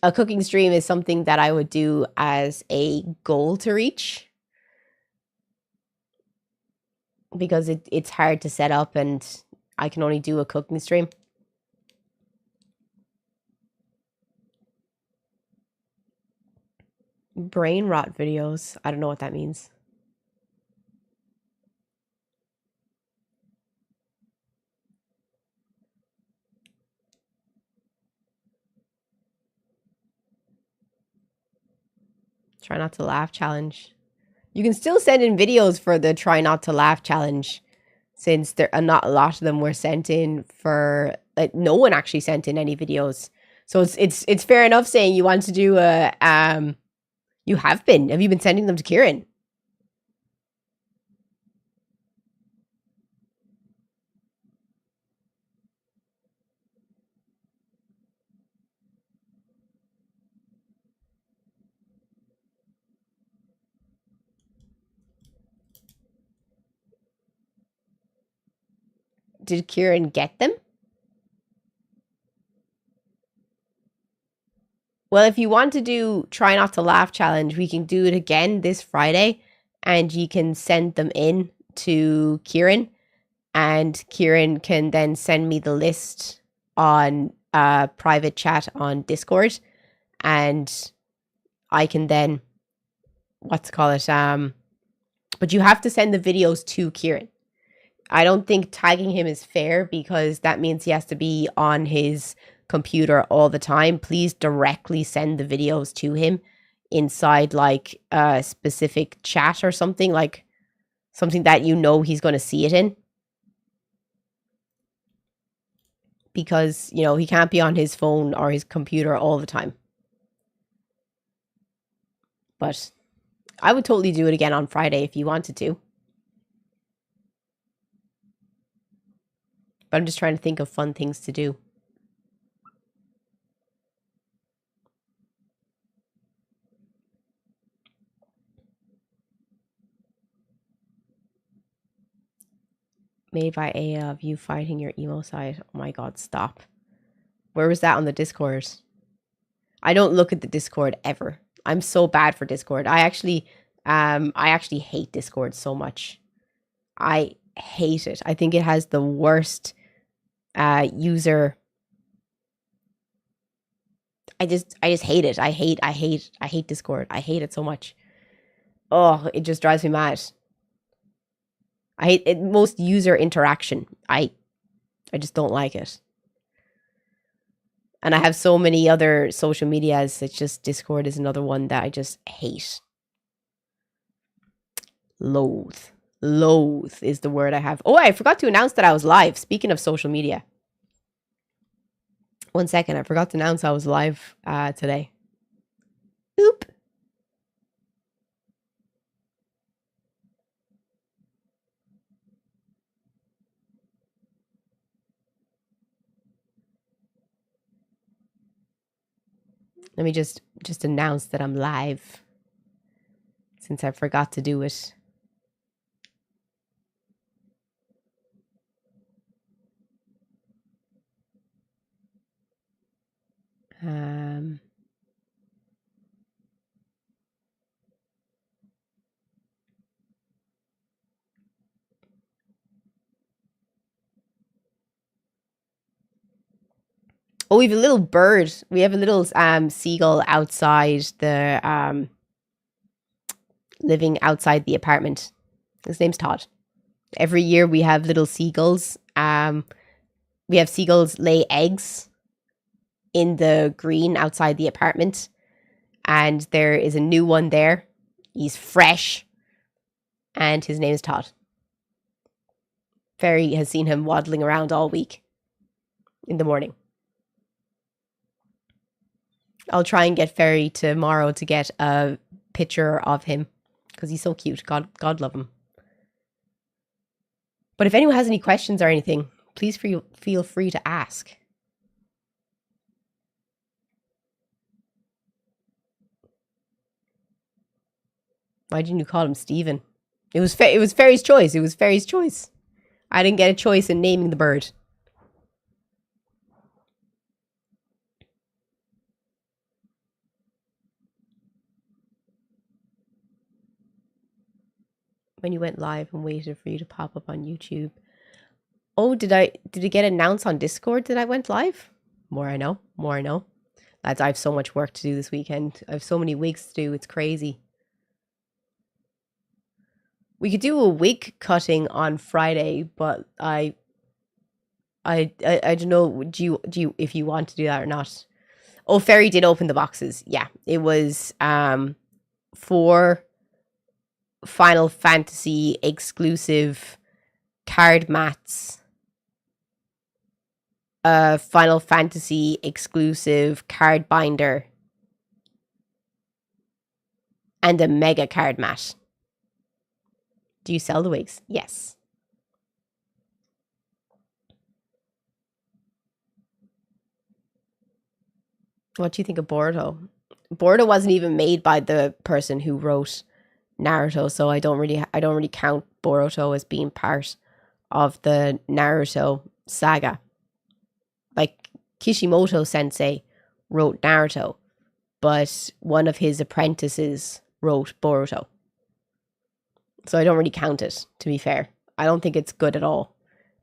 S1: A cooking stream is something that I would do as a goal to reach, because it's hard to set up and I can only do a cooking stream. Brain rot videos. I don't know what that means. Try not to laugh challenge. You can still send in videos for the try not to laugh challenge, since there are not a lot of them were sent in for, like, no one actually sent in any videos. So it's fair enough saying you want to do a you have been. Have you been sending them to Kieran? Did Kieran get them? Well, if you want to do try not to laugh challenge, we can do it again this Friday, and you can send them in to Kieran, and Kieran can then send me the list on private chat on Discord, and I can then but you have to send the videos to Kieran. I don't think tagging him is fair, because that means he has to be on his computer all the time. Please directly send the videos to him inside like a specific chat or something, like something that you know he's going to see it in. Because, you know, he can't be on his phone or his computer all the time. But I would totally do it again on Friday if you wanted to. But I'm just trying to think of fun things to do. Made by A of you fighting your emo side. Oh my god, stop. Where was that on the Discord? I don't look at the Discord ever. I'm so bad for Discord. I actually hate Discord so much. I hate it. I think it has the worst user. I just hate it. I hate Discord. I hate it so much. Oh, it just drives me mad. I hate it, most user interaction. I just don't like it. And I have so many other social medias. It's just Discord is another one that I just hate. Loathe. Loathe is the word I have. Oh, I forgot to announce that I was live. Speaking of social media. 1 second. I forgot to announce I was live today. Oop. Let me just announce that I'm live, since I forgot to do it. Um, oh, we have a little bird. We have a little seagull outside the living outside the apartment. His name's Todd. Every year we have little seagulls. We have seagulls lay eggs in the green outside the apartment, and there is a new one there. He's fresh, and his name is Todd. Ferry has seen him waddling around all week in the morning. I'll try and get Ferry tomorrow to get a picture of him because he's so cute. God love him. But if anyone has any questions or anything, please feel free to ask. Why didn't you call him Steven? It was Ferry's choice. It was Ferry's choice. I didn't get a choice in naming the bird. When you went live and waited for you to pop up on YouTube. Oh, did it get announced on Discord that I went live? More I know. Lads, I have so much work to do this weekend. I have so many wigs to do. It's crazy. We could do a wig cutting on Friday, but I don't know. Do you if you want to do that or not? Oh, Ferry did open the boxes. Yeah, it was for Final Fantasy exclusive card mats, Final Fantasy exclusive card binder, and a mega card mat. Do you sell the wigs? Yes. What do you think of Boruto? Boruto wasn't even made by the person who wrote Naruto, so I don't really count Boruto as being part of the Naruto saga. Like Kishimoto Sensei wrote Naruto, but one of his apprentices wrote Boruto. So I don't really count it, to be fair. I don't think it's good at all.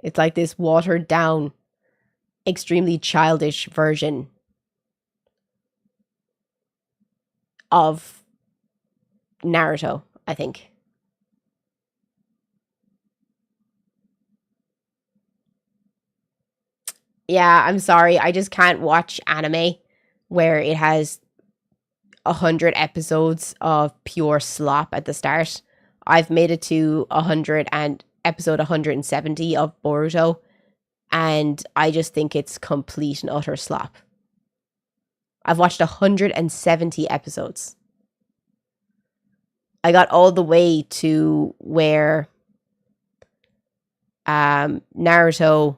S1: It's like this watered down, extremely childish version of Naruto, I think. Yeah, I'm sorry. I just can't watch anime where it has 100 episodes of pure slop at the start. I've made it to episode 170 of Boruto, and I just think it's complete and utter slop. I've watched 170 episodes. I got all the way to where Naruto,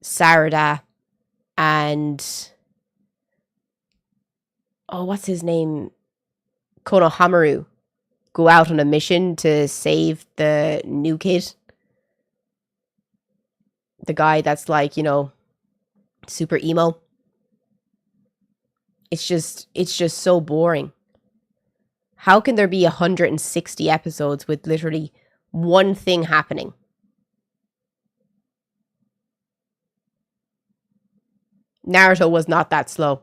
S1: Sarada, and what's his name? Konohamaru go out on a mission to save the new kid. The guy that's like, super emo. It's just so boring. How can there be 160 episodes with literally one thing happening? Naruto was not that slow.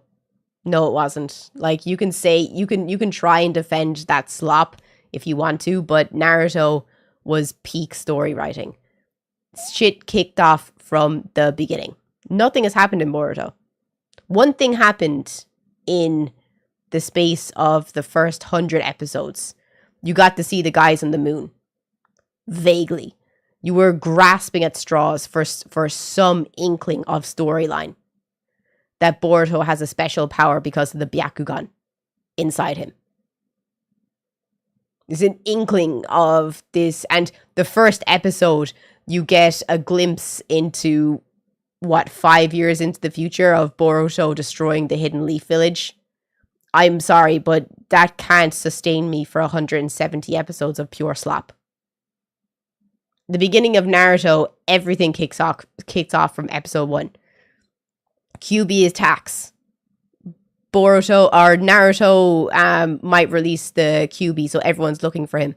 S1: No, it wasn't. Like, you can say, you can try and defend that slop if you want to, but Naruto was peak story writing. Shit kicked off from the beginning. Nothing has happened in Boruto. One thing happened in the space of the first 100 episodes. You got to see the guys on the moon. Vaguely. You were grasping at straws for some inkling of storyline. That Boruto has a special power because of the Byakugan inside him. There's an inkling of this. And the first episode, you get a glimpse into 5 years into the future of Boruto destroying the Hidden Leaf Village. I'm sorry, but that can't sustain me for 170 episodes of pure slop. the beginning of Naruto, everything kicks off from episode 1. QB is tax. Boruto or Naruto might release the QB, so everyone's looking for him.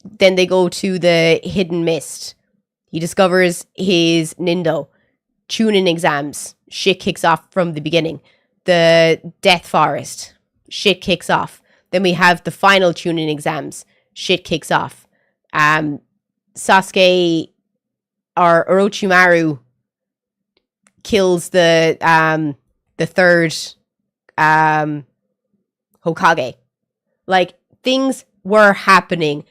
S1: Then they go to the hidden mist. He discovers his Nindo. Chunin exams. Shit kicks off from the beginning. The Death Forest. Shit kicks off. Then we have the final Chunin exams. Shit kicks off. Sasuke or Orochimaru kills the third Hokage. Like, things were happening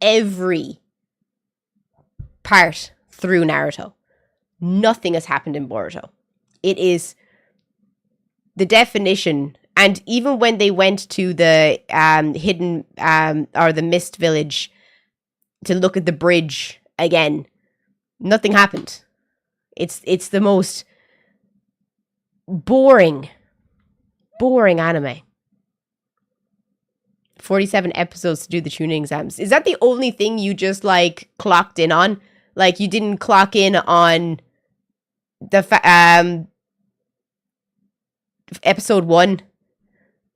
S1: every part through Naruto. Nothing has happened in Boruto. It is the definition. And even when they went to the hidden or the mist village to look at the bridge again, nothing happened. It's the most boring anime. 47 episodes to do the tuning exams. Is that the only thing you just like clocked in on? Like, you didn't clock in on the episode 1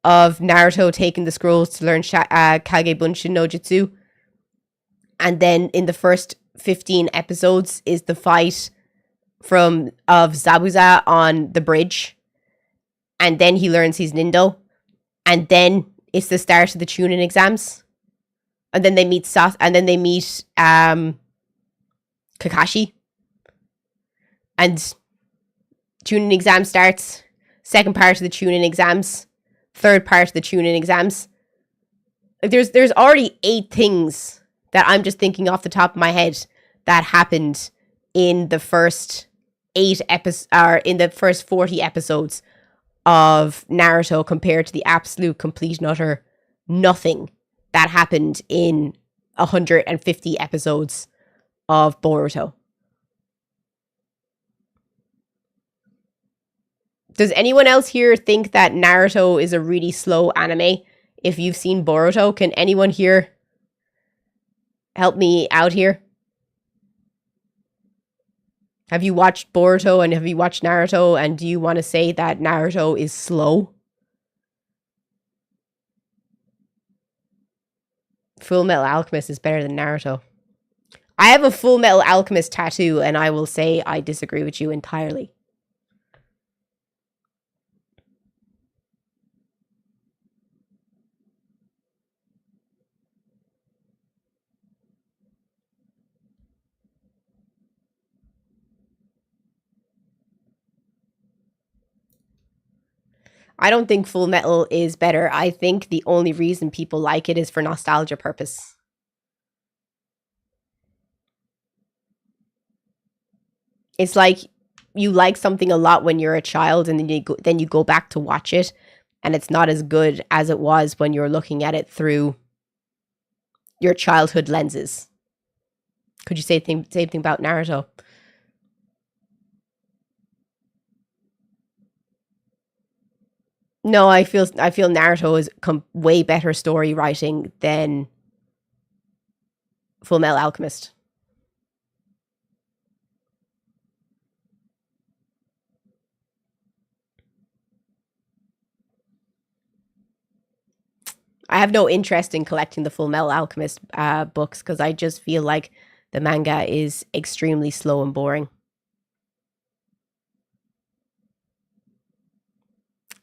S1: of Naruto taking the scrolls to learn Kage Bunshin no Jutsu, and then in the first 15 episodes is the fight of Zabuza on the bridge, and then he learns his Nindo, and then it's the start of the Chunin exams, and then they meet Kakashi, and Chunin exam starts. Second part of the Chunin exams, third part of the Chunin exams. Like, there's already 8 things that I'm just thinking off the top of my head that happened in the first 8 episodes, or in the first 40 episodes of Naruto, compared to the absolute complete and utter nothing that happened in 150 episodes of Boruto. Does anyone else here think that Naruto is a really slow anime? If you've seen Boruto, can anyone here help me out here? Have you watched Boruto and have you watched Naruto, and do you want to say that Naruto is slow? Full Metal Alchemist is better than Naruto. I have a Full Metal Alchemist tattoo, and I will say I disagree with you entirely. I don't think Full Metal is better. I think the only reason people like it is for nostalgia purpose. It's like you like something a lot when you're a child, and then you go back to watch it, and it's not as good as it was when you're looking at it through your childhood lenses. Could you say the same thing about Naruto? No, I feel Naruto is way better story writing than Full Metal Alchemist. I have no interest in collecting the Full Metal Alchemist books, because I just feel like the manga is extremely slow and boring.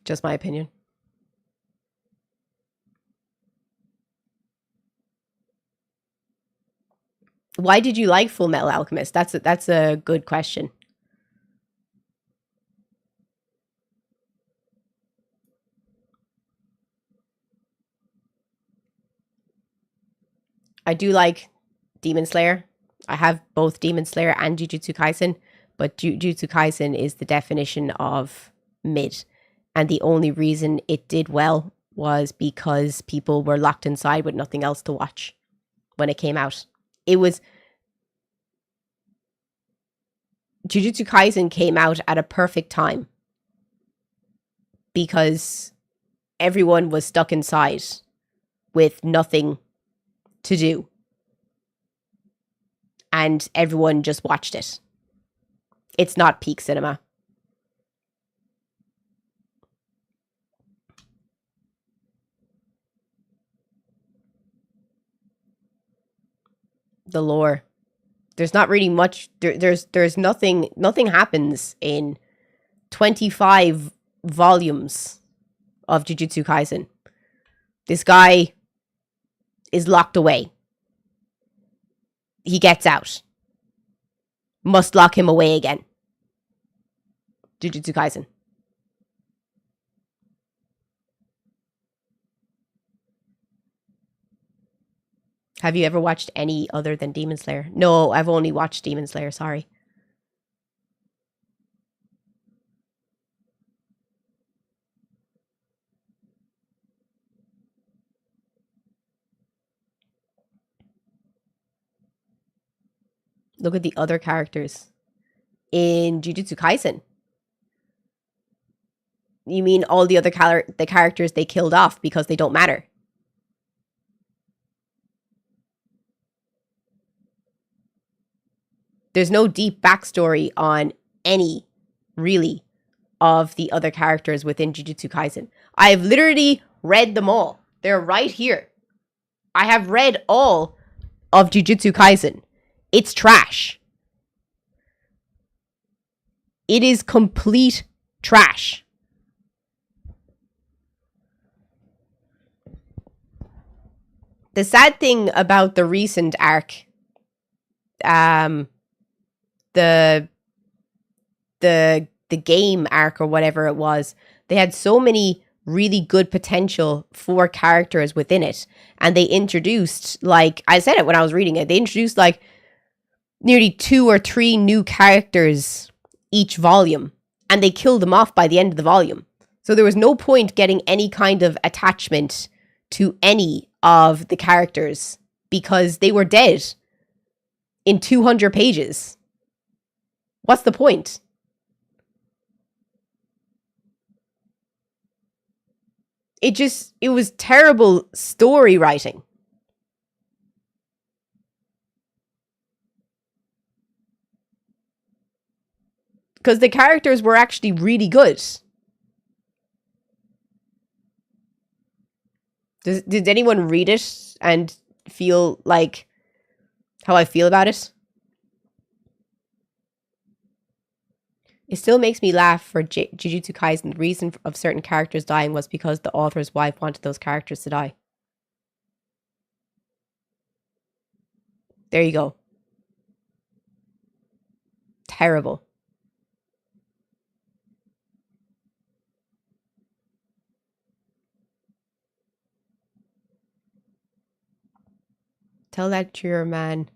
S1: Just my opinion. Why did you like Full Metal Alchemist? That's a good question. I do like Demon Slayer. I have both Demon Slayer and Jujutsu Kaisen, but Jujutsu Kaisen is the definition of mid. And the only reason it did well was because people were locked inside with nothing else to watch when it came out. Jujutsu Kaisen came out at a perfect time because everyone was stuck inside with nothing to do. and everyone just watched it. It's not peak cinema. The lore. There's not really much. There's nothing happens in 25 volumes of Jujutsu Kaisen. This guy is locked away. He gets out. Must lock him away again. Jujutsu Kaisen. Have you ever watched any other than Demon Slayer? No, I've only watched Demon Slayer, sorry. Look at the other characters in Jujutsu Kaisen. You mean all the other the characters they killed off because they don't matter? There's no deep backstory on any, really, of the other characters within Jujutsu Kaisen. I've literally read them all. They're right here. I have read all of Jujutsu Kaisen. It's trash. It is complete trash. The sad thing about the recent arc, the game arc or whatever it was, they had so many really good potential for characters within it, and they introduced, like I said it when I was reading it, they introduced like nearly 2 or 3 new characters each volume, and they killed them off by the end of the volume. So there was no point getting any kind of attachment to any of the characters because they were dead in 200 pages. What's the point? It was terrible story writing. Because the characters were actually really good. Did anyone read it and feel like how I feel about it? It still makes me laugh for Jujutsu Kaisen. The reason of certain characters dying was because the author's wife wanted those characters to die. There you go. Terrible. Tell that to your man,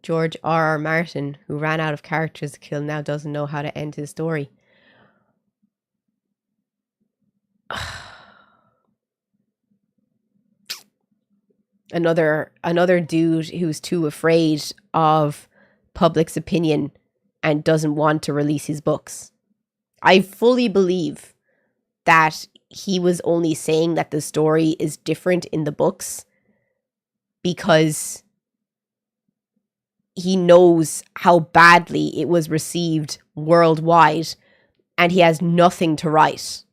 S1: George R.R. Martin, who ran out of characters to kill, now doesn't know how to end his story. Another dude who's too afraid of public's opinion and doesn't want to release his books. I fully believe that he was only saying that the story is different in the books because he knows how badly it was received worldwide and he has nothing to write.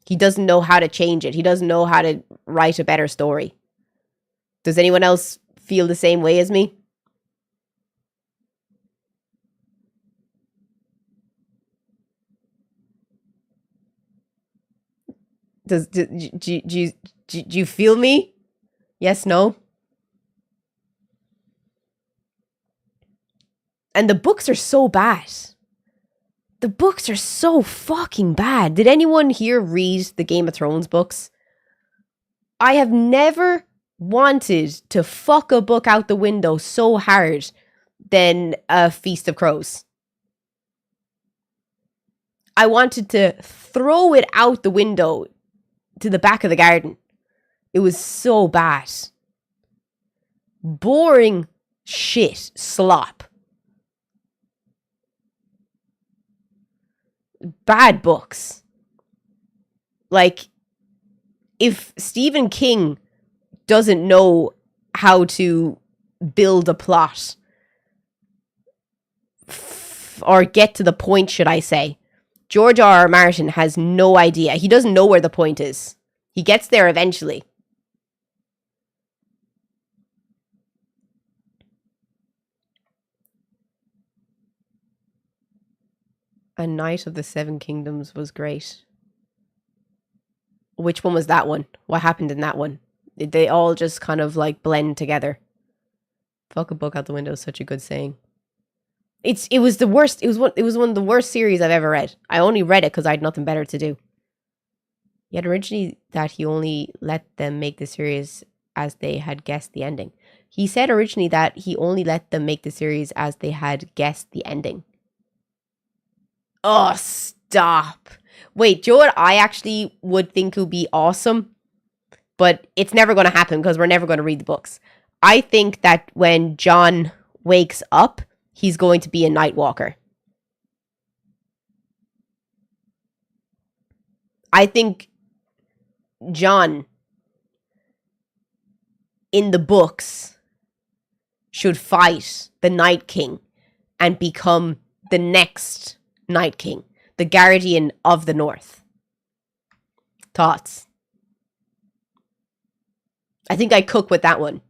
S1: He doesn't know how to change it. He doesn't know how to write a better story. Does anyone else feel the same way as me? Do you feel me? Yes, no? And the books are so bad. The books are so fucking bad. Did anyone here read the Game of Thrones books? I have never wanted to fuck a book out the window so hard than A Feast of Crows. I wanted to throw it out the window to the back of the garden. It was so bad. Boring shit. Slop. Bad books. Like, if Stephen King doesn't know how to build a plot or get to the point, should I say. George R.R. Martin has no idea. He doesn't know where the point is. He gets there eventually. A Knight of the Seven Kingdoms was great. Which one was that one? What happened in that one? Did they all just kind of like blend together? Fuck a book out the window is such a good saying. It was the worst. It was one of the worst series I've ever read. I only read it because I had nothing better to do. Yet originally that he only let them make the series as they had guessed the ending. He said originally that he only let them make the series as they had guessed the ending. Oh, stop. Wait, do you know what I actually would think would be awesome? But it's never going to happen because we're never going to read the books. I think that when John wakes up, he's going to be a Night Walker. I think John in the books should fight the Night King and become the next Night King, the Guardian of the North. Thoughts? I think I cook with that one.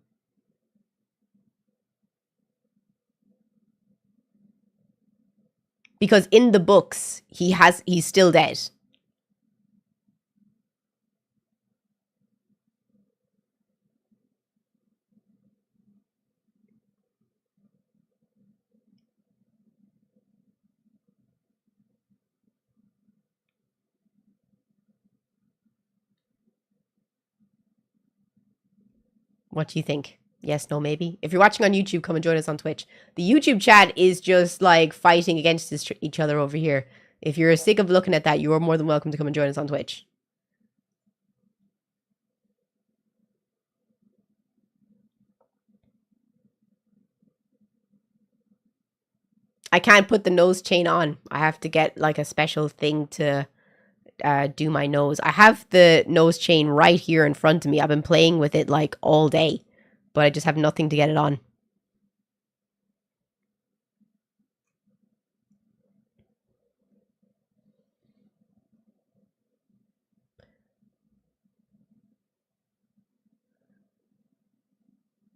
S1: Because in the books, he's still dead. What do you think? Yes, no, maybe? If you're watching on YouTube, come and join us on Twitch. The YouTube chat is just like fighting against each other over here. If you're sick of looking at that, you are more than welcome to come and join us on Twitch. I can't put the nose chain on. I have to get like a special thing to do my nose. I have the nose chain right here in front of me. I've been playing with it like all day, but I just have nothing to get it on.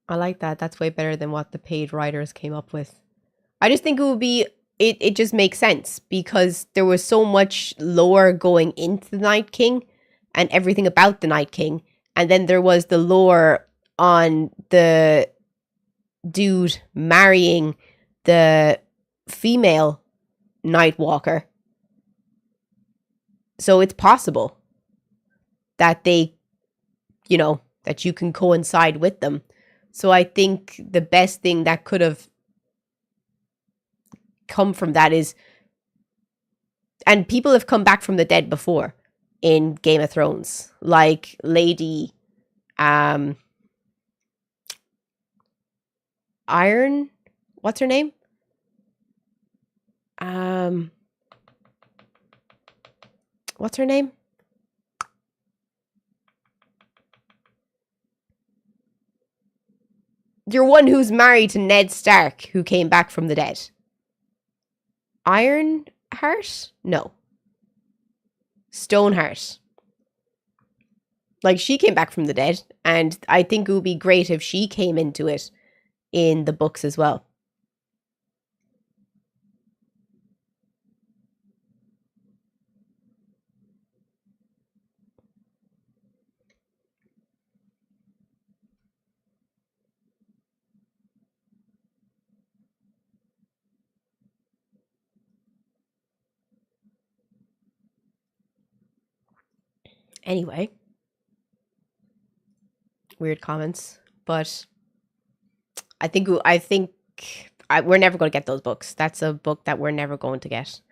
S1: I like that. That's way better than what the paid writers came up with. I just think it would be, it just makes sense because there was so much lore going into the Night King and everything about the Night King. And then there was the lore on the dude marrying the female Night Walker. So it's possible that they, you know, that you can coincide with them. So I think the best thing that could have come from that is, and people have come back from the dead before in Game of Thrones, like Lady Iron, what's her name? What's her name? You're one who's married to Ned Stark, who came back from the dead. Ironheart? No. Stoneheart. Like, she came back from the dead, and I think it would be great if she came into it in the books as well. Anyway, weird comments, but I think we're never going to get those books. That's a book that we're never going to get.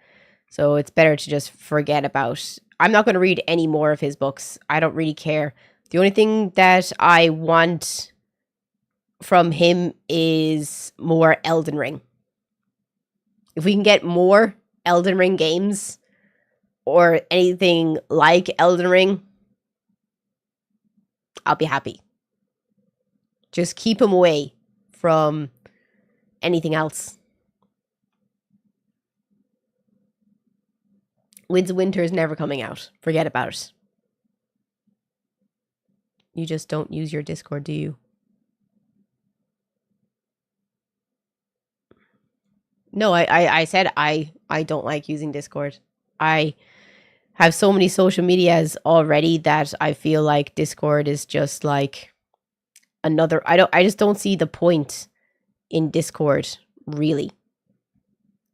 S1: So it's better to just forget about. I'm not going to read any more of his books. I don't really care. The only thing that I want from him is more Elden Ring. If we can get more Elden Ring games or anything like Elden Ring, I'll be happy. Just keep him away from anything else. Winds of Winter is never coming out. Forget about it. You just don't use your Discord, do you? No, I said I don't like using Discord. I have so many social medias already that I feel like Discord is just like another. I just don't see the point in Discord, really.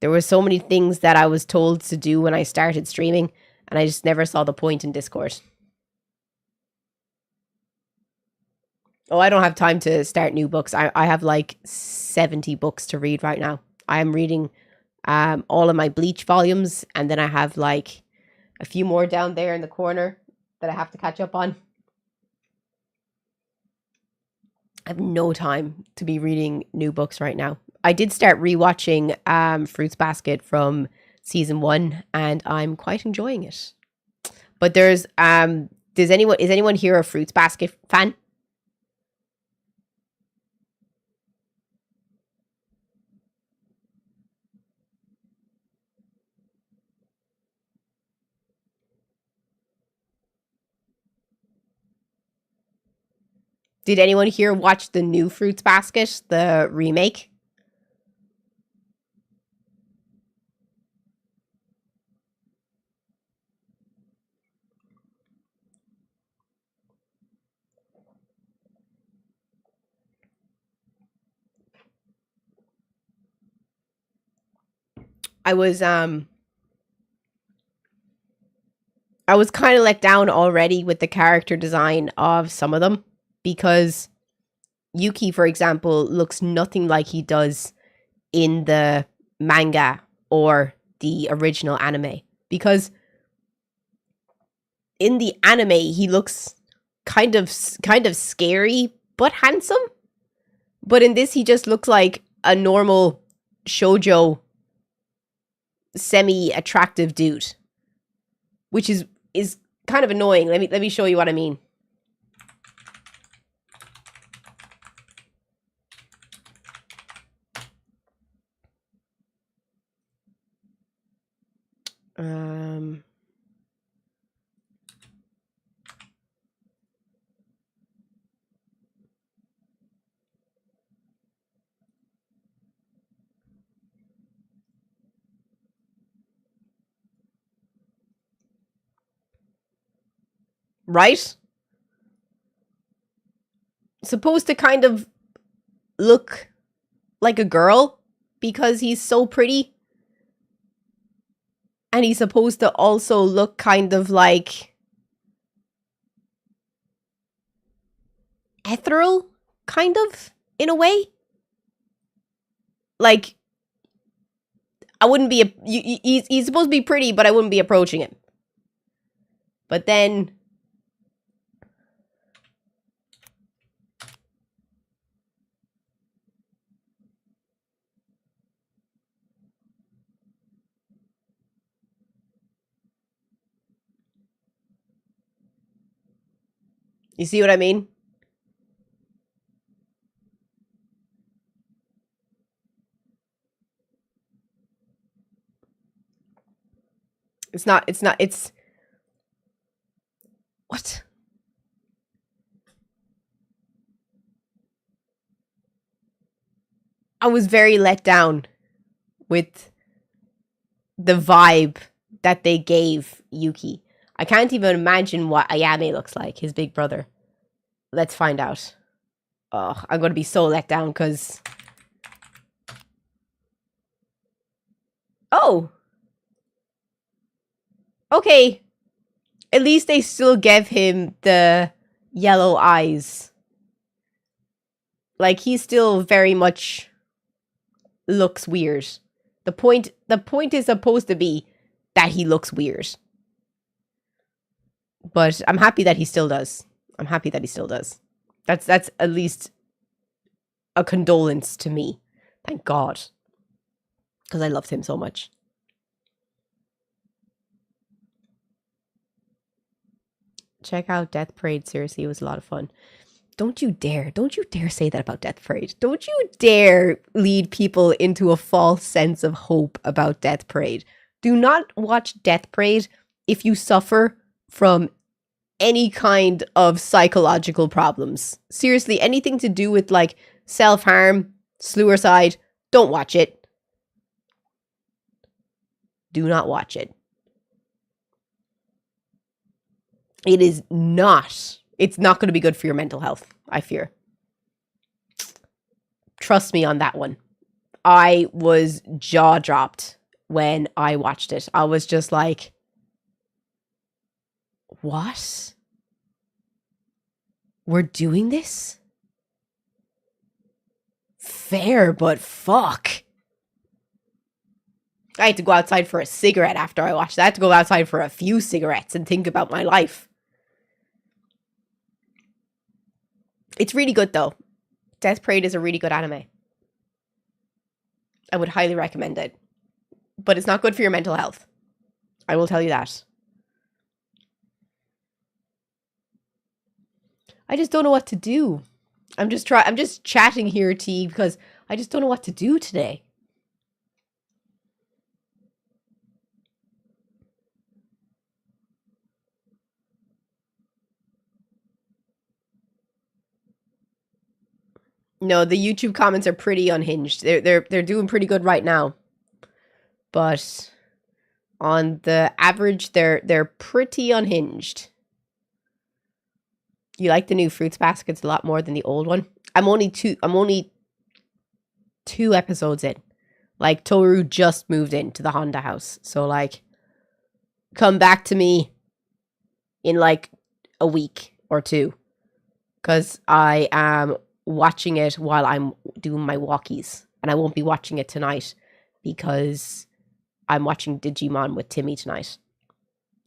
S1: There were so many things that I was told to do when I started streaming, and I just never saw the point in Discord. Oh, I don't have time to start new books. I have like 70 books to read right now. I am reading all of my Bleach volumes, and then I have like a few more down there in the corner that I have to catch up on. I have no time to be reading new books right now. I did start rewatching Fruits Basket from season 1, and I'm quite enjoying it. But is anyone here a Fruits Basket fan? Did anyone here watch the new Fruits Basket, the remake? I was kind of let down already with the character design of some of them, because Yuki, for example, looks nothing like he does in the manga or the original anime. Because in the anime, he looks kind of scary but handsome. But in this, he just looks like a normal shoujo semi-attractive dude, which is kind of annoying. Let me show you what I mean. Right? Supposed to kind of look like a girl because he's so pretty. And he's supposed to also look kind of like ethereal, kind of, in a way. Like, I wouldn't be, he's supposed to be pretty, but I wouldn't be approaching him. But then, you see what I mean? It's what? I was very let down with the vibe that they gave Yuki. I can't even imagine what Ayame looks like, his big brother. Let's find out. Oh, I'm going to be so let down because... Oh! Okay. At least they still gave him the yellow eyes. Like, he still very much looks weird. The point is supposed to be that he looks weird. But I'm happy that he still does. I'm happy that he still does. That's at least a condolence to me. Thank God. Because I loved him so much. Check out Death Parade. Seriously, it was a lot of fun. Don't you dare say that about Death Parade. Don't you dare lead people into a false sense of hope about Death Parade. Do not watch Death Parade if you suffer from any kind of psychological problems. Seriously, anything to do with like self-harm, suicide, don't watch it. Do not watch it. It's not going to be good for your mental health, I fear. Trust me on that one. I was jaw dropped when I watched it. I was just like, what? We're doing this? Fair, but fuck. I had to go outside for a cigarette after I watched that. I had to go outside for a few cigarettes and think about my life. It's really good though. Death Parade is a really good anime. I would highly recommend it. But it's not good for your mental health. I will tell you that. I just don't know what to do. I'm just chatting here, T, because I just don't know what to do today. No, the YouTube comments are pretty unhinged. They're doing pretty good right now. But on the average, they're pretty unhinged. You like the new fruits baskets a lot more than the old one. I'm only two episodes in. Like, Toru just moved into the Honda house. So, like, come back to me in, like, a week or two. Because I am watching it while I'm doing my walkies. And I won't be watching it tonight because I'm watching Digimon with Timmy tonight.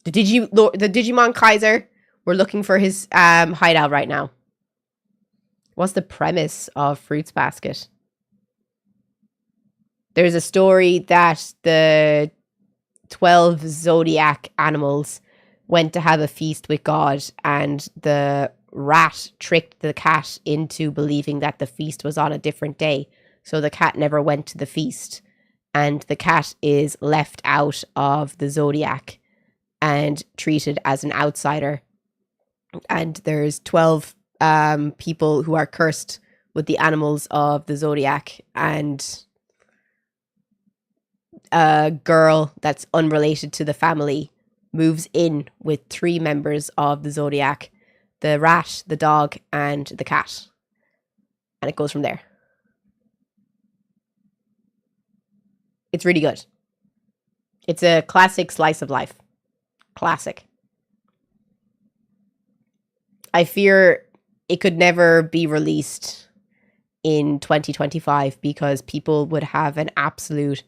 S1: The Digimon Kaiser, we're looking for his hideout right now. What's the premise of Fruits Basket? There's a story that the 12 zodiac animals went to have a feast with God, and the rat tricked the cat into believing that the feast was on a different day. So the cat never went to the feast, and the cat is left out of the zodiac and treated as an outsider. And there's 12 people who are cursed with the animals of the zodiac, and a girl that's unrelated to the family moves in with 3 members of the zodiac: the rat, the dog, and the cat. And it goes from there. It's really good. It's a classic slice of life. Classic. I fear it could never be released in 2025 because people would have an absolute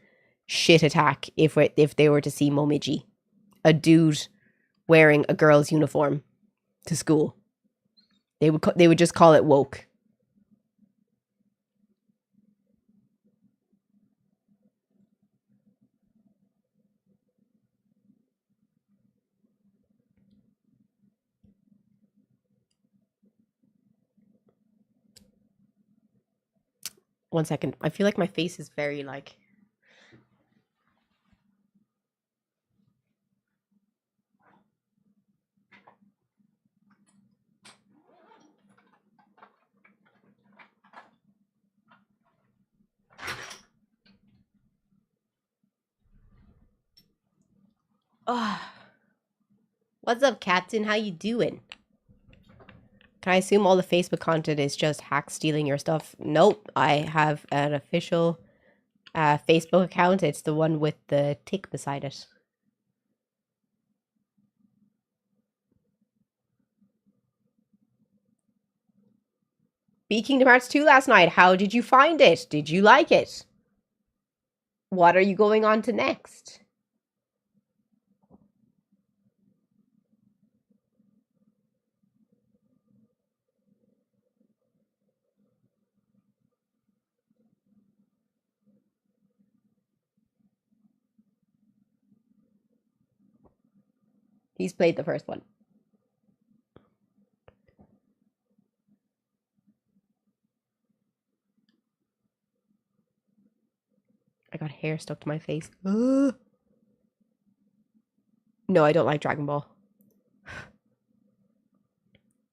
S1: shit attack if they were to see Momiji, a dude wearing a girl's uniform to school. They would just call it woke. One second. I feel like my face is very like... Oh. What's up, Captain? How you doing? Can I assume all the Facebook content is just hack stealing your stuff? Nope. I have an official Facebook account. It's the one with the tick beside it. Beat Kingdom Hearts 2 last night. How did you find it? Did you like it? What are you going on to next? He's played the first one. I got hair stuck to my face. Ugh. No, I don't like Dragon Ball.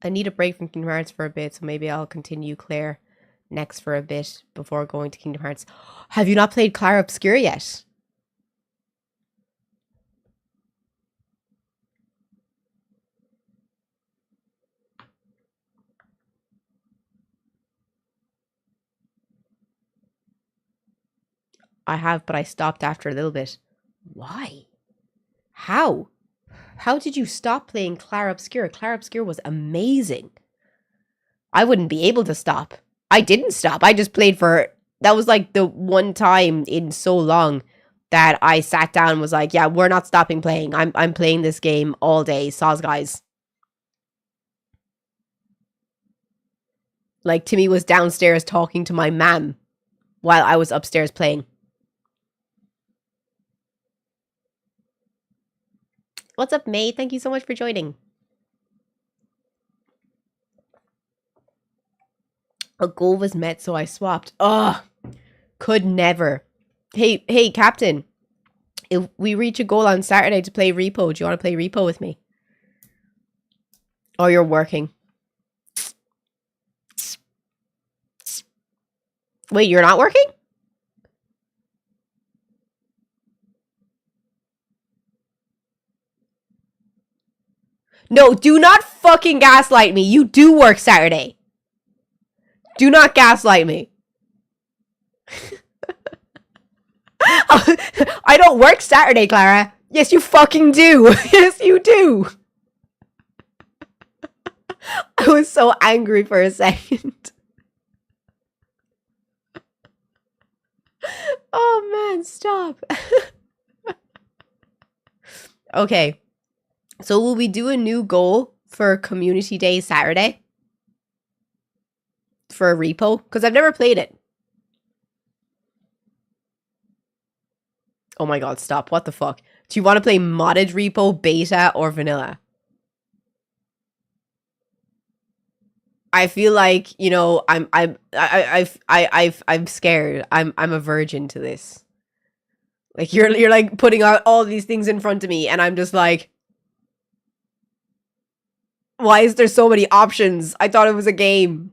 S1: I need a break from Kingdom Hearts for a bit, so maybe I'll continue Claire next for a bit before going to Kingdom Hearts. Have you not played Claire Obscure yet? I have, but I stopped after a little bit. Why? How? How did you stop playing Claire Obscure? Claire Obscure was amazing. I wouldn't be able to stop. I didn't stop. I just played for... That was like the one time in so long that I sat down and was like, yeah, we're not stopping playing. I'm playing this game all day. Soz guys. Like, Timmy was downstairs talking to my mum while I was upstairs playing. What's up, May? Thank you so much for joining. A goal was met, so I swapped. Ugh. Could never. Hey, Captain. If we reach a goal on Saturday to play Repo, do you want to play Repo with me? Or you're working? Wait, you're not working? No, do not fucking gaslight me. You do work Saturday. Do not gaslight me. I don't work Saturday, Clara. Yes, you fucking do. Yes, you do. I was so angry for a second. Oh, man, stop. Okay. So will we do a new goal for Community Day Saturday? For a repo? Because I've never played it. Oh my god, stop. What the fuck? Do you want to play modded repo, beta, or vanilla? I feel like, you know, I'm scared. I'm a virgin to this. Like you're like putting out all these things in front of me and I'm just like, why is there so many options? I thought it was a game.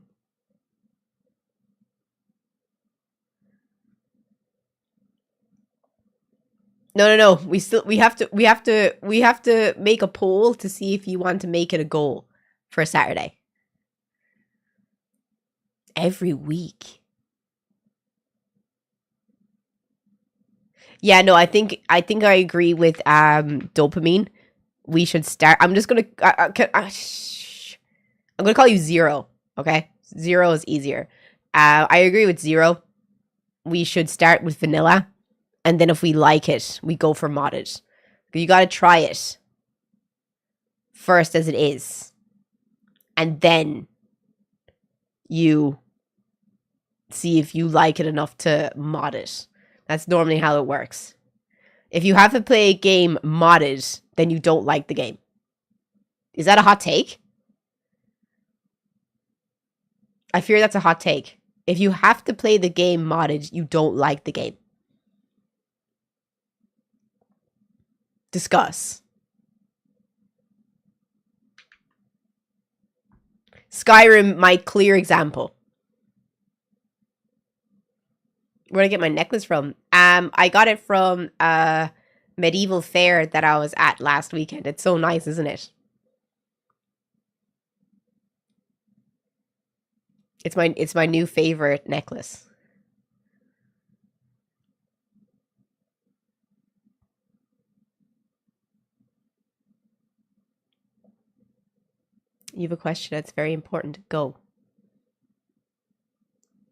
S1: No. We have to make a poll to see if you want to make it a goal for Saturday. Every week. Yeah, no, I think I agree with dopamine. We should start. I'm just gonna I'm gonna call you Zero. Okay, Zero is easier. I agree with Zero. We should start with vanilla, and then if we like it, we go for modded. You gotta try it first as it is, and then you see if you like it enough to mod it. That's normally how it works. If you have to play a game modded, then you don't like the game. Is that a hot take? I fear that's a hot take. If you have to play the game modded, you don't like the game. Discuss. Skyrim, my clear example. Where'd I get my necklace from? I got it from a medieval fair that I was at last weekend. It's so nice, isn't it? It's my new favorite necklace. You have a question that's very important. Go.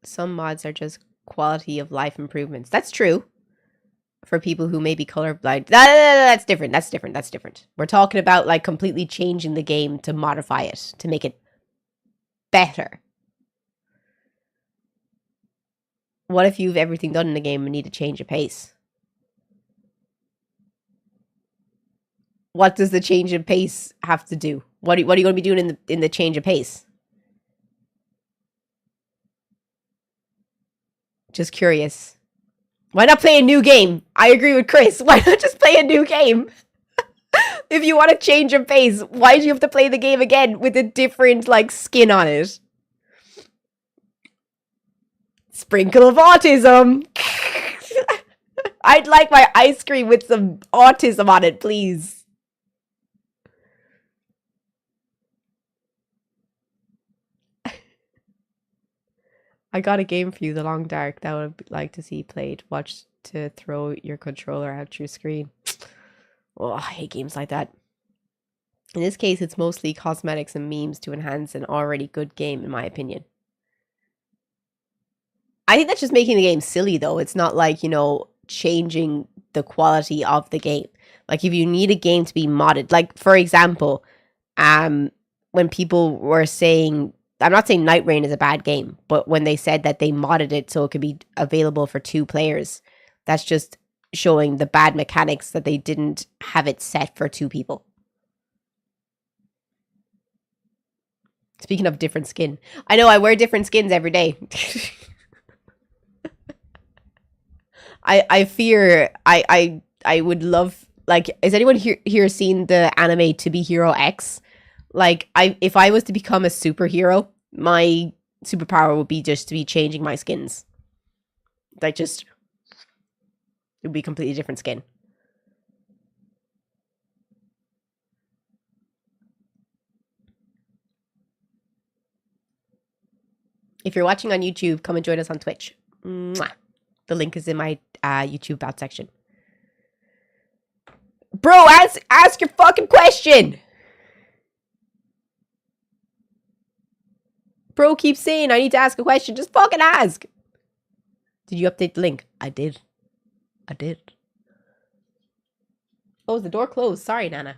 S1: Some mods are just quality of life improvements. That's true. For people who may be colorblind. That's different. That's different. We're talking about like completely changing the game to modify it, to make it better. What if you've everything done in the game and need to change a pace? What does the change of pace have to do? What are you going to be doing in the change of pace? Just curious. Why not play a new game? I agree with Chris. Why not just play a new game? If you want to change your face, why do you have to play the game again with a different, like, skin on it? Sprinkle of autism. I'd like my ice cream with some autism on it, please. I got a game for you, The Long Dark, that I would like to see played. Watch to throw your controller out your screen. Oh, I hate games like that. In this case, it's mostly cosmetics and memes to enhance an already good game, in my opinion. I think that's just making the game silly, though. It's not like, you know, changing the quality of the game. Like, if you need a game to be modded, like, for example, when people were saying, I'm not saying Night Rain is a bad game, but when they said that they modded it so it could be available for 2 players, that's just showing the bad mechanics that they didn't have it set for 2 people. Speaking of different skin, I know I wear different skins every day. I fear I would love, like, is anyone here seen the anime To Be Hero X? Like, if I was to become a superhero, my superpower would be just to be changing my skins. Like, just, it would be completely different skin. If you're watching on YouTube, come and join us on Twitch. Mwah. The link is in my YouTube about section. Bro, ask your fucking question. Bro keeps saying I need to ask a question. Just fucking ask. Did you update the link? I did. Oh, is the door closed? Sorry, Nana.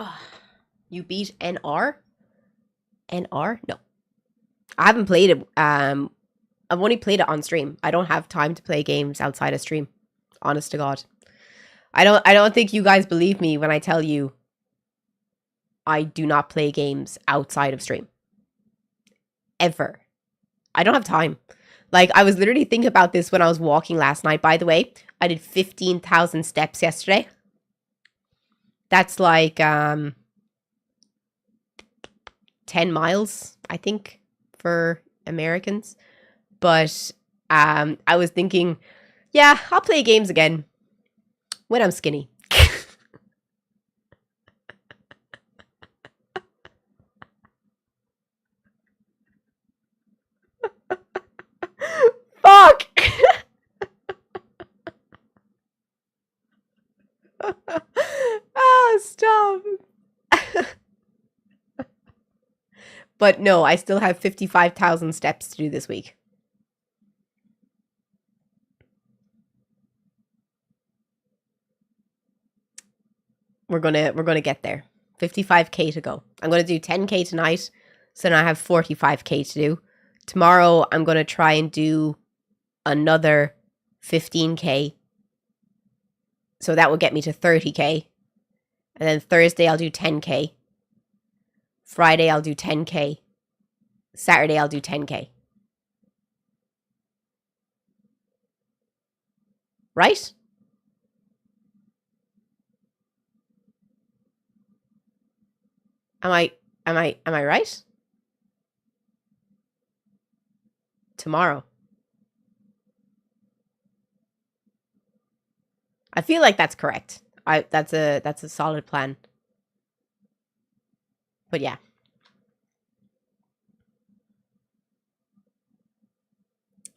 S1: Oh, you beat NR? NR? No. I haven't played it. I've only played it on stream. I don't have time to play games outside of stream. Honest to God. I don't think you guys believe me when I tell you I do not play games outside of stream. Ever. I don't have time. Like, I was literally thinking about this when I was walking last night, by the way. I did 15,000 steps yesterday. That's like 10 miles, I think, for Americans. But I was thinking, yeah, I'll play games again when I'm skinny. Fuck! Oh, stop. But no, I still have 55,000 steps to do this week. We're gonna get there. 55k to go. I'm gonna do 10k tonight, so now I have 45k to do. Tomorrow I'm gonna try and do another 15k. So that will get me to 30k. And then Thursday I'll do 10k. Friday I'll do 10k. Saturday I'll do 10k. Right? Am I right? Tomorrow. I feel like that's correct. That's a solid plan. But yeah.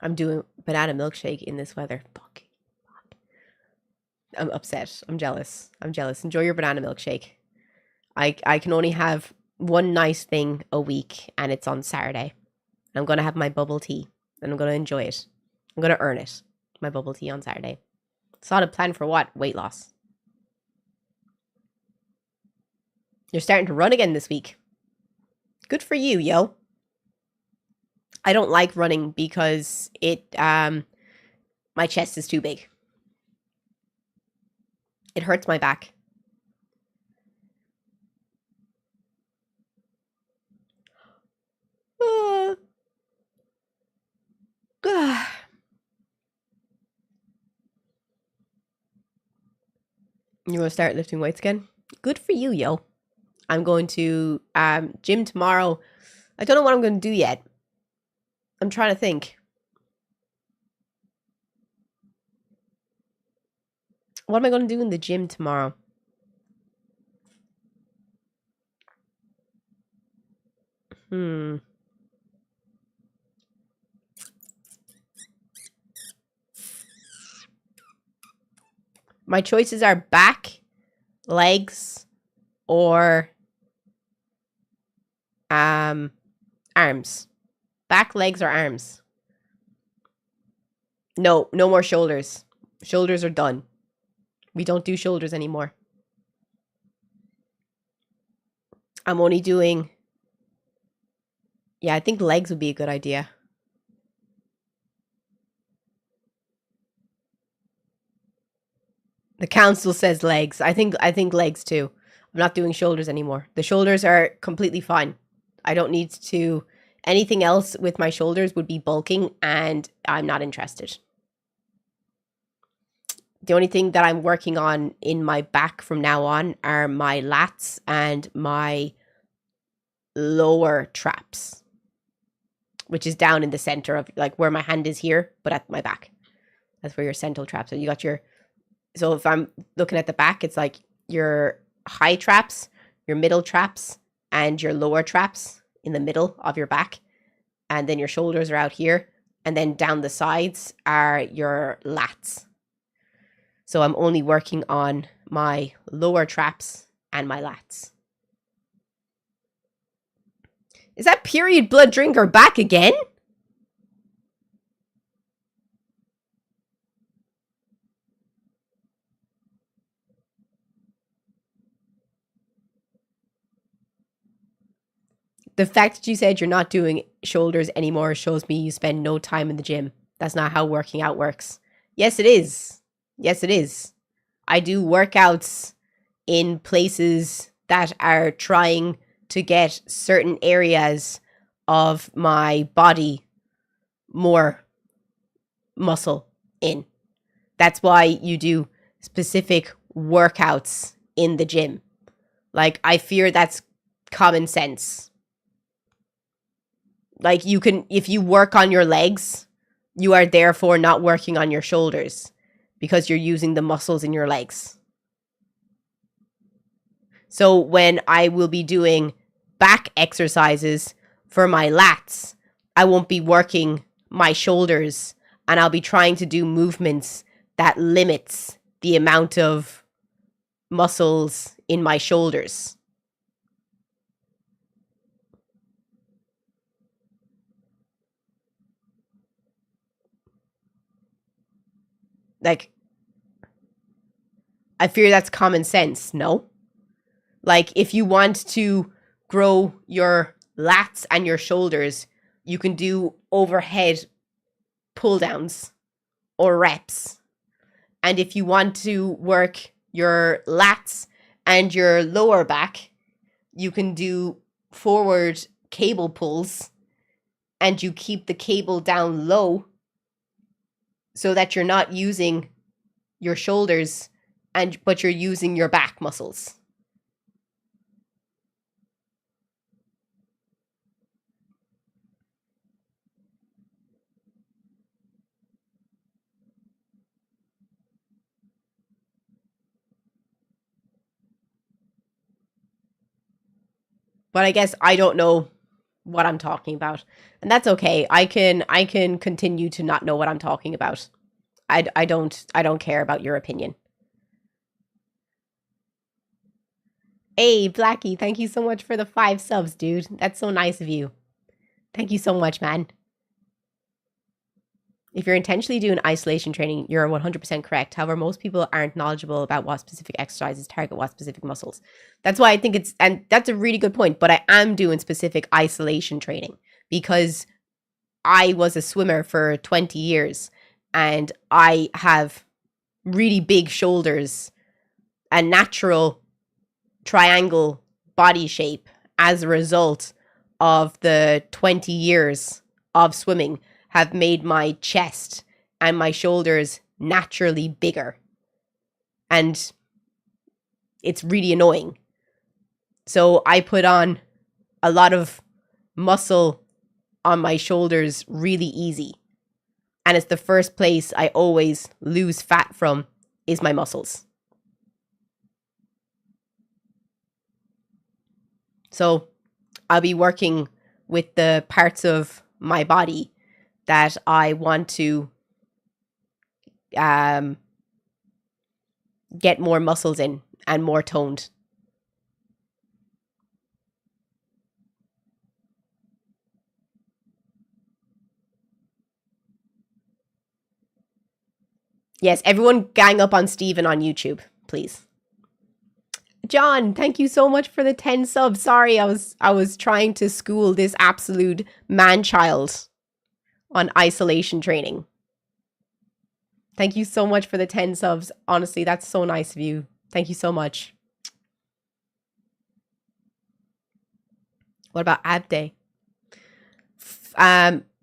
S1: I'm doing banana milkshake in this weather. Fuck. I'm upset. I'm jealous. Enjoy your banana milkshake. I can only have one nice thing a week, and it's on Saturday. I'm going to have my bubble tea, and I'm going to enjoy it. I'm going to earn it. My bubble tea on Saturday. Solid plan for what? Weight loss. You're starting to run again this week. Good for you, yo. I don't like running because my chest is too big. It hurts my back. You want to start lifting weights again? Good for you, yo. I'm going to gym tomorrow. I don't know what I'm going to do yet. I'm trying to think. What am I going to do in the gym tomorrow? My choices are back, legs, or arms. Back, legs, or arms. No more shoulders. Shoulders are done. We don't do shoulders anymore. I'm only doing... Yeah, I think legs would be a good idea. The council says legs. I think legs too. I'm not doing shoulders anymore. The shoulders are completely fine. I don't need to... Anything else with my shoulders would be bulking, and I'm not interested. The only thing that I'm working on in my back from now on are my lats and my lower traps, which is down in the center of, like, where my hand is here, but at my back. That's where your central traps are. You got your... So if I'm looking at the back, it's like your high traps, your middle traps, and your lower traps in the middle of your back. And then your shoulders are out here. And then down the sides are your lats. So I'm only working on my lower traps and my lats. Is that period blood drinker back again? The fact that you said you're not doing shoulders anymore shows me you spend no time in the gym. That's not how working out works. Yes, it is. Yes, it is. I do workouts in places that are trying to get certain areas of my body more muscle in. That's why you do specific workouts in the gym. Like, I fear that's common sense. Like, you can, if you work on your legs, you are therefore not working on your shoulders because you're using the muscles in your legs. So when I will be doing back exercises for my lats, I won't be working my shoulders, and I'll be trying to do movements that limits the amount of muscles in my shoulders. Like, I fear that's common sense, no? Like, if you want to grow your lats and your shoulders, you can do overhead pull downs or reps. And if you want to work your lats and your lower back, you can do forward cable pulls, and you keep the cable down low so that you're not using your shoulders, but you're using your back muscles. But I guess I don't know what I'm talking about. And that's okay. I can continue to not know what I'm talking about. I don't care about your opinion. Hey, Blackie, thank you so much for the 5 subs, dude. That's so nice of you. Thank you so much, man. If you're intentionally doing isolation training, you're 100% correct. However, most people aren't knowledgeable about what specific exercises target what specific muscles. That's why I think and that's a really good point, but I am doing specific isolation training because I was a swimmer for 20 years and I have really big shoulders, a natural triangle body shape as a result of the 20 years of swimming have made my chest and my shoulders naturally bigger. And it's really annoying. So I put on a lot of muscle on my shoulders really easy. And it's the first place I always lose fat from is my muscles. So I'll be working with the parts of my body that I want to get more muscles in and more toned. Yes, everyone gang up on Steven on YouTube, please. John, thank you so much for the 10 subs. Sorry, I was trying to school this absolute man-child on isolation training. Thank you so much for the 10 subs. Honestly, that's so nice of you. Thank you so much. What about ab day?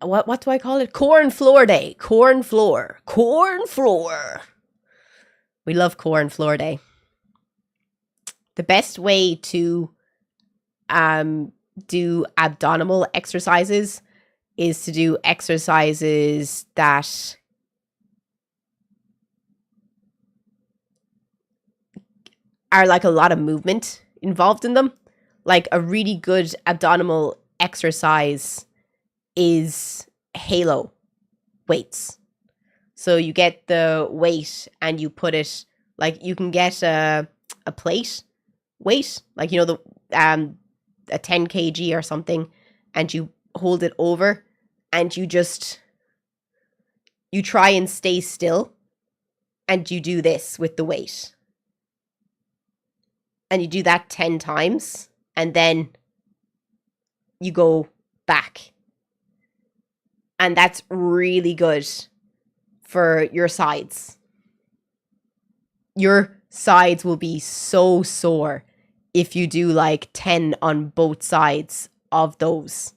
S1: What do I call it? Corn floor day. Corn floor. Corn floor. We love corn floor day. The best way to do abdominal exercises is to do exercises that are like a lot of movement involved in them. Like a really good abdominal exercise is halo weights. So you get the weight and you put it, like you can get a plate weight, like, you know, the a 10 kg or something, and you hold it over and you try and stay still and you do this with the weight. And you do that 10 times and then you go back. And that's really good for your sides. Your sides will be so sore if you do like 10 on both sides of those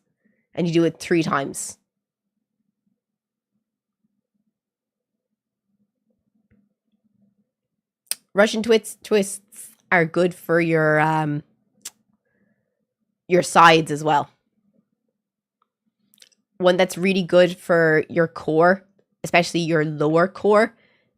S1: and you do it 3 times. Russian twists are good for your sides as well. One that's really good for your core, especially your lower core,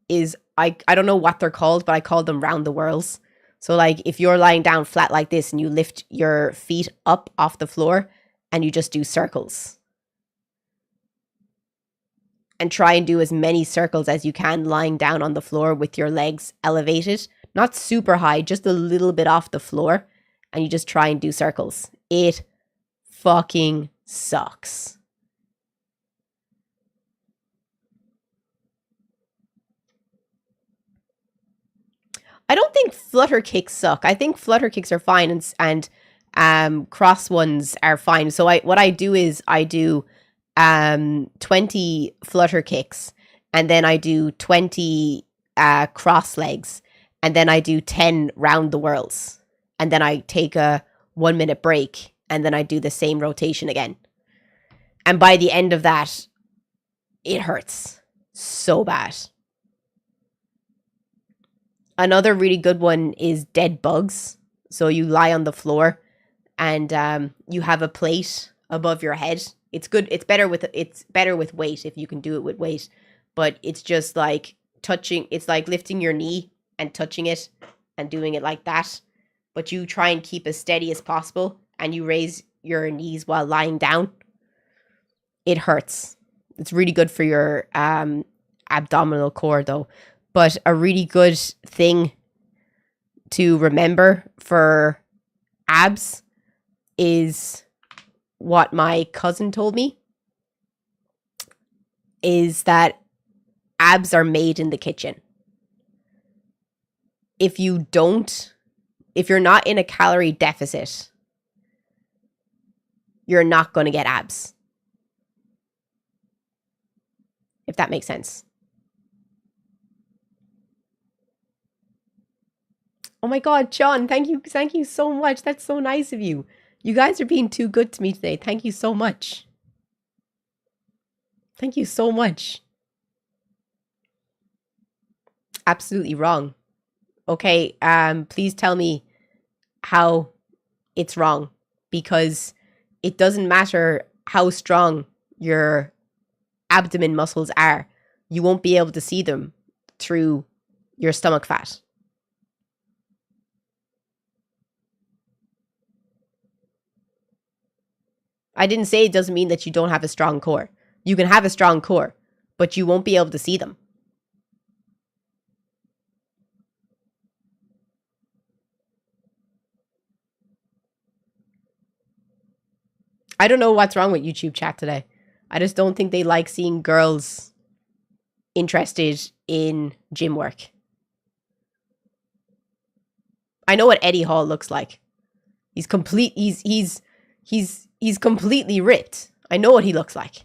S1: is I don't know what they're called, but I call them round the whirls. So like if you're lying down flat like this and you lift your feet up off the floor and you just do circles. And try and do as many circles as you can lying down on the floor with your legs elevated. Not super high, just a little bit off the floor. And you just try and do circles. It fucking sucks. I don't think flutter kicks suck. I think flutter kicks are fine and cross ones are fine. So what I do is I do 20 flutter kicks and then I do 20 cross legs and then I do 10 round the whirls and then I take a 1 minute break and then I do the same rotation again. And by the end of that, it hurts so bad. Another really good one is dead bugs. So you lie on the floor and you have a plate above your head. It's good. It's better with weight if you can do it with weight. But it's just like touching. It's like lifting your knee and touching it and doing it like that. But you try and keep as steady as possible and you raise your knees while lying down. It hurts. It's really good for your abdominal core though. But a really good thing to remember for abs is what my cousin told me, is that abs are made in the kitchen. If you're not in a calorie deficit, you're not going to get abs. If that makes sense. Oh my God, John, thank you so much. That's so nice of you. You guys are being too good to me today. Thank you so much. Thank you so much. Absolutely wrong. Okay, please tell me how it's wrong, because it doesn't matter how strong your abdomen muscles are. You won't be able to see them through your stomach fat. I didn't say it doesn't mean that you don't have a strong core. You can have a strong core, but you won't be able to see them. I don't know what's wrong with YouTube chat today. I just don't think they like seeing girls interested in gym work. I know what Eddie Hall looks like. He's completely ripped. I know what he looks like.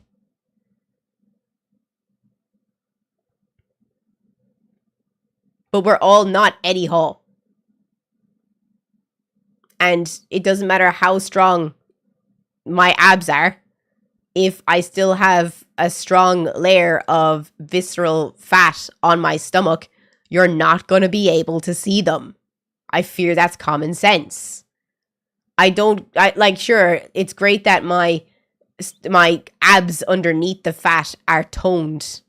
S1: But we're all not Eddie Hall. And it doesn't matter how strong my abs are, if I still have a strong layer of visceral fat on my stomach, you're not going to be able to see them. I fear that's common sense. Sure, it's great that my abs underneath the fat are toned,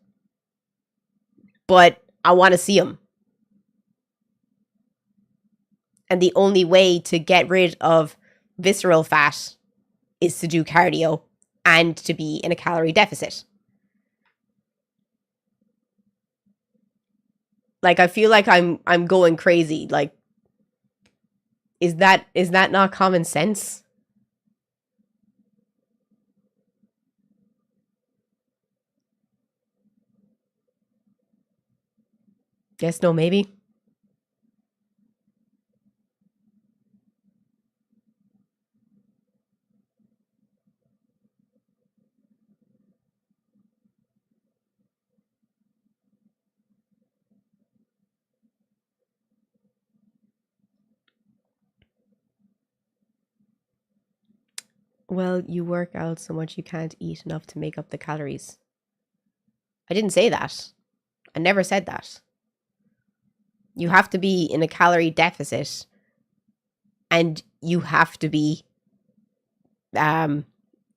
S1: but I want to see them. And the only way to get rid of visceral fat is to do cardio and to be in a calorie deficit. Like, I feel like I'm going crazy. Like, is that not common sense? Yes, no, maybe. Well, you work out so much you can't eat enough to make up the calories. I didn't say that. I never said that. You have to be in a calorie deficit, and you have to be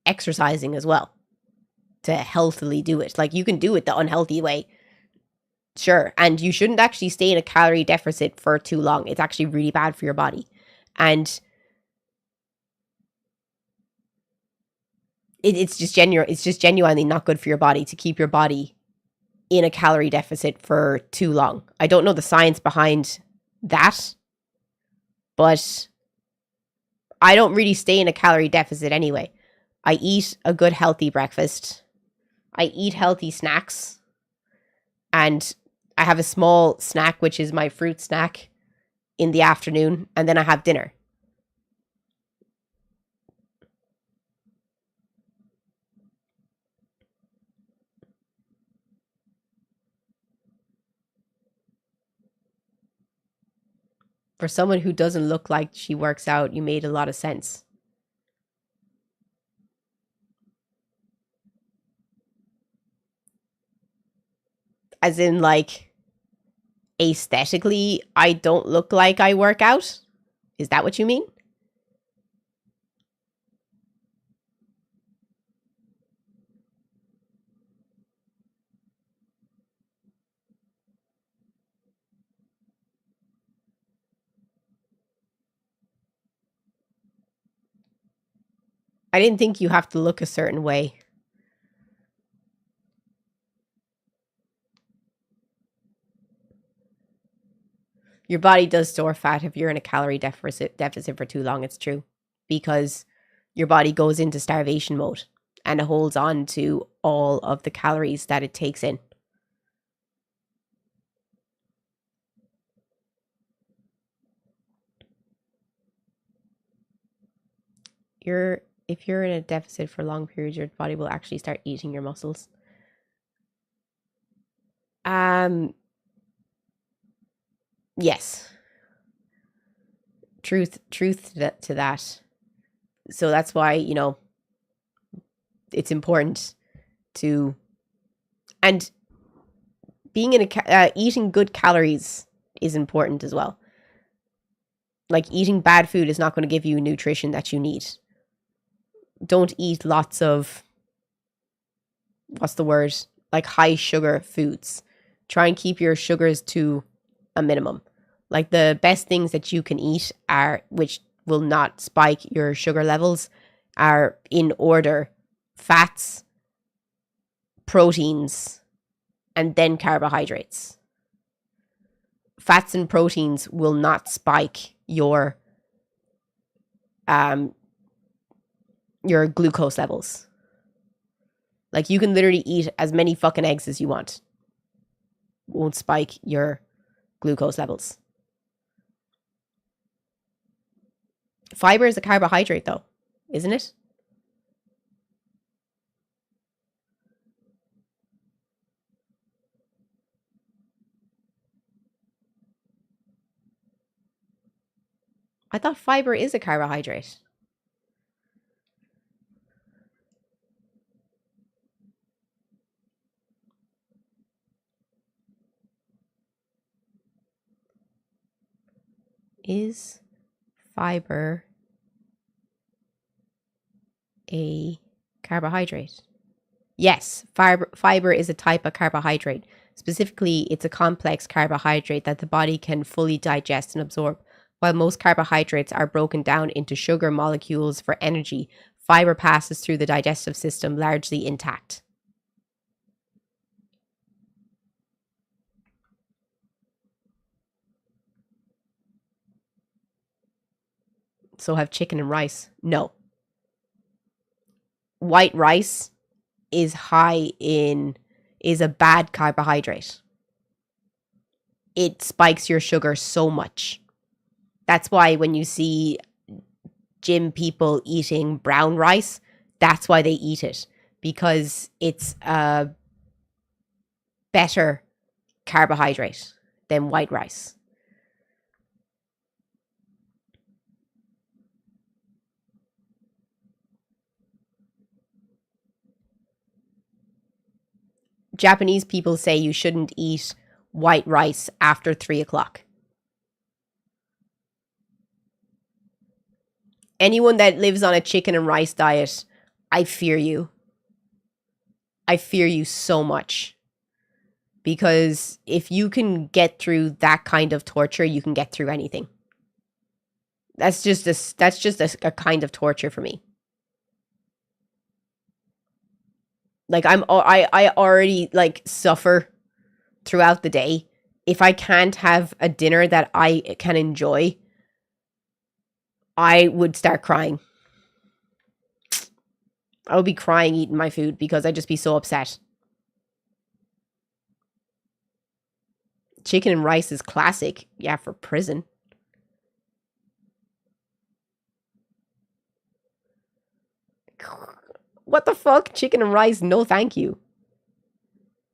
S1: exercising as well to healthily do it. Like, you can do it the unhealthy way, sure, and you shouldn't actually stay in a calorie deficit for too long. It's actually really bad for your body, and it's just genuinely not good for your body to keep your body in a calorie deficit for too long. I don't know the science behind that, but I don't really stay in a calorie deficit anyway. I eat a good healthy breakfast. I eat healthy snacks. And I have a small snack, which is my fruit snack, in the afternoon. And then I have dinner. For someone who doesn't look like she works out, you made a lot of sense. As in, like, aesthetically, I don't look like I work out? Is that what you mean? I didn't think you have to look a certain way. Your body does store fat if you're in a calorie deficit for too long, it's true. Because your body goes into starvation mode and it holds on to all of the calories that it takes in. If you're in a deficit for long periods, your body will actually start eating your muscles. Yes. Truth to that. So that's why, it's important to, and being in eating good calories is important as well. Like, eating bad food is not going to give you nutrition that you need. Don't eat lots of, what's the word? Like, high sugar foods. Try and keep your sugars to a minimum. Like, the best things that you can eat are, which will not spike your sugar levels, are in order: fats, proteins, and then carbohydrates. Fats and proteins will not spike your glucose levels. Like, you can literally eat as many fucking eggs as you want. Won't spike your glucose levels. Fiber is a carbohydrate though, isn't it? I thought fiber is a carbohydrate. Is fiber a carbohydrate? Yes, fiber is a type of carbohydrate. Specifically, it's a complex carbohydrate that the body can fully digest and absorb. While most carbohydrates are broken down into sugar molecules for energy, fiber passes through the digestive system largely intact. So have chicken and rice. No. White rice is a bad carbohydrate. It spikes your sugar so much. That's why when you see gym people eating brown rice, that's why they eat it. Because it's a better carbohydrate than white rice. Japanese people say you shouldn't eat white rice after 3 o'clock. Anyone that lives on a chicken and rice diet, I fear you. I fear you so much. Because if you can get through that kind of torture, you can get through anything. That's just a kind of torture for me. Like, I already like suffer throughout the day. If I can't have a dinner that I can enjoy, I would start crying. I would be crying eating my food because I'd just be so upset. Chicken and rice is classic. Yeah, for prison. What the fuck? Chicken and rice? No, thank you.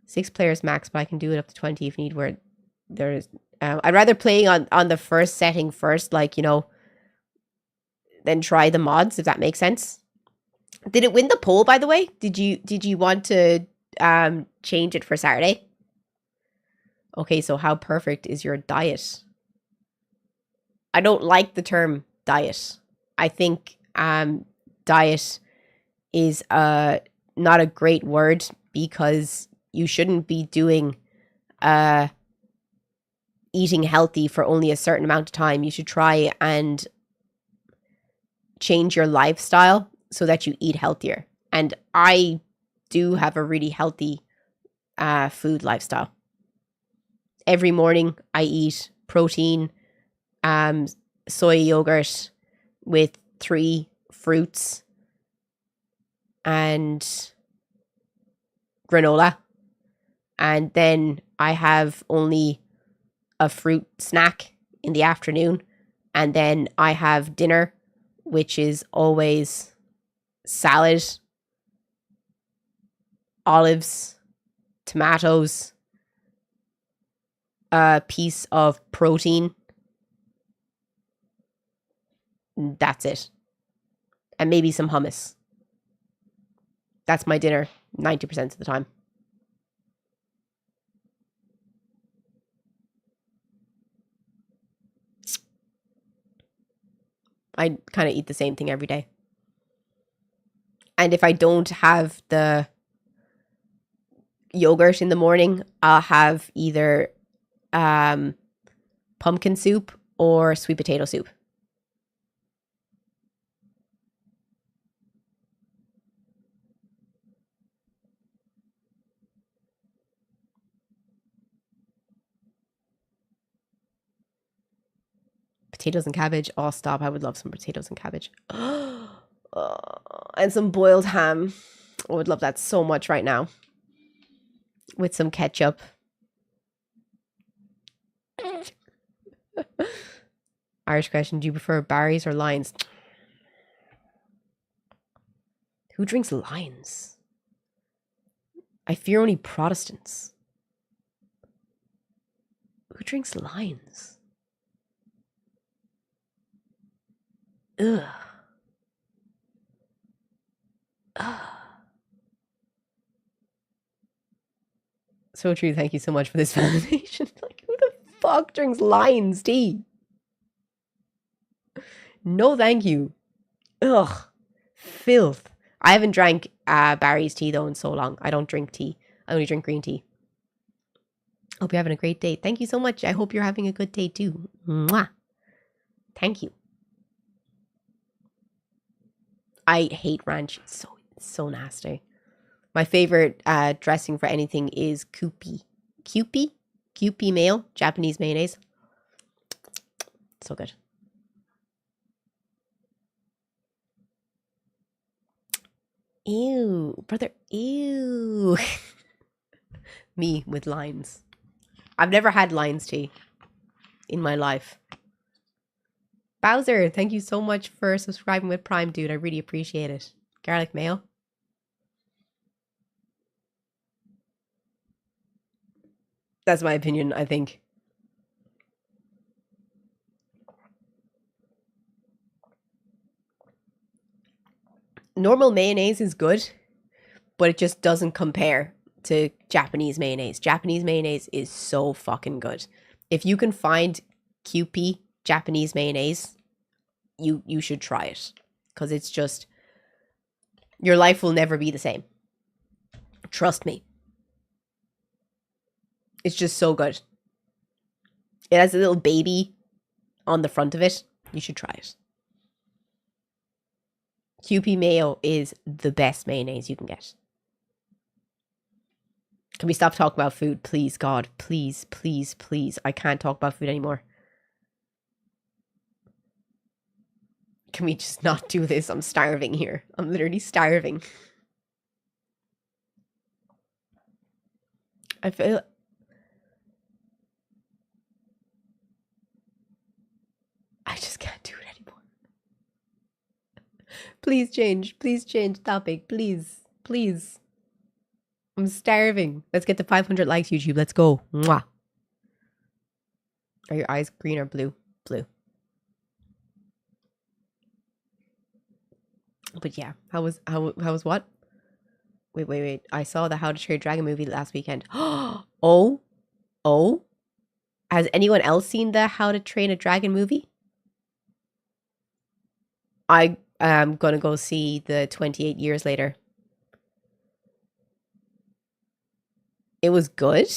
S1: 6 players max, but I can do it up to 20 if need. Where there's, I'd rather playing on the first setting first, like, you know, then try the mods, if that makes sense. Did it win the poll, by the way? Did you want to change it for Saturday? Okay, so how perfect is your diet? I don't like the term diet. I think diet is not a great word because you shouldn't be doing eating healthy for only a certain amount of time. You should try and change your lifestyle so that you eat healthier. And I do have a really healthy food lifestyle. Every morning I eat protein, soy yogurt with 3 fruits and granola. And then I have only a fruit snack in the afternoon. And then I have dinner, which is always salad, olives, tomatoes, a piece of protein. That's it. And maybe some hummus. That's my dinner 90% of the time. I kind of eat the same thing every day. And if I don't have the yogurt in the morning, I'll have either pumpkin soup or sweet potato soup. Potatoes and cabbage. Oh, stop. I would love some potatoes and cabbage. And some boiled ham. I would love that so much right now. With some ketchup. Irish question. Do you prefer Barry's or Lions? Who drinks Lions? I fear only Protestants. Who drinks Lions? Ugh. Ugh. So true. Thank you so much for this validation. Like, who the fuck drinks Lion's tea? No, thank you. Ugh. Filth. I haven't drank Barry's tea, though, in so long. I don't drink tea. I only drink green tea. Hope you're having a great day. Thank you so much. I hope you're having a good day, too. Mwah. Thank you. I hate ranch. It's so nasty. My favorite dressing for anything is Kewpie. Kewpie? Kewpie mayo. Japanese mayonnaise. So good. Ew. Brother, ew. Me with lines. I've never had Lion's tea in my life. Bowser, thank you so much for subscribing with Prime, dude. I really appreciate it. Garlic mayo. That's my opinion, I think. Normal mayonnaise is good, but it just doesn't compare to Japanese mayonnaise. Japanese mayonnaise is so fucking good. If you can find Kewpie Japanese mayonnaise, you should try it, because it's just, your life will never be the same. Trust me. It's just so good. It has a little baby on the front of it. You should try it. Kewpie mayo is the best mayonnaise you can get. Can we stop talking about food, please, God? Please, please, please. I can't talk about food anymore. Can we just not do this? I'm starving here. I'm literally starving. I feel... I just can't do it anymore. Please change topic, please, please. I'm starving. Let's get to 500 likes, YouTube. Let's go. Mwah. Are your eyes green or blue? Blue. But yeah, how was what? Wait. I saw the How to Train Dragon movie last weekend. Oh. Has anyone else seen the How to Train a Dragon movie? I am going to go see the 28 Years Later. It was good?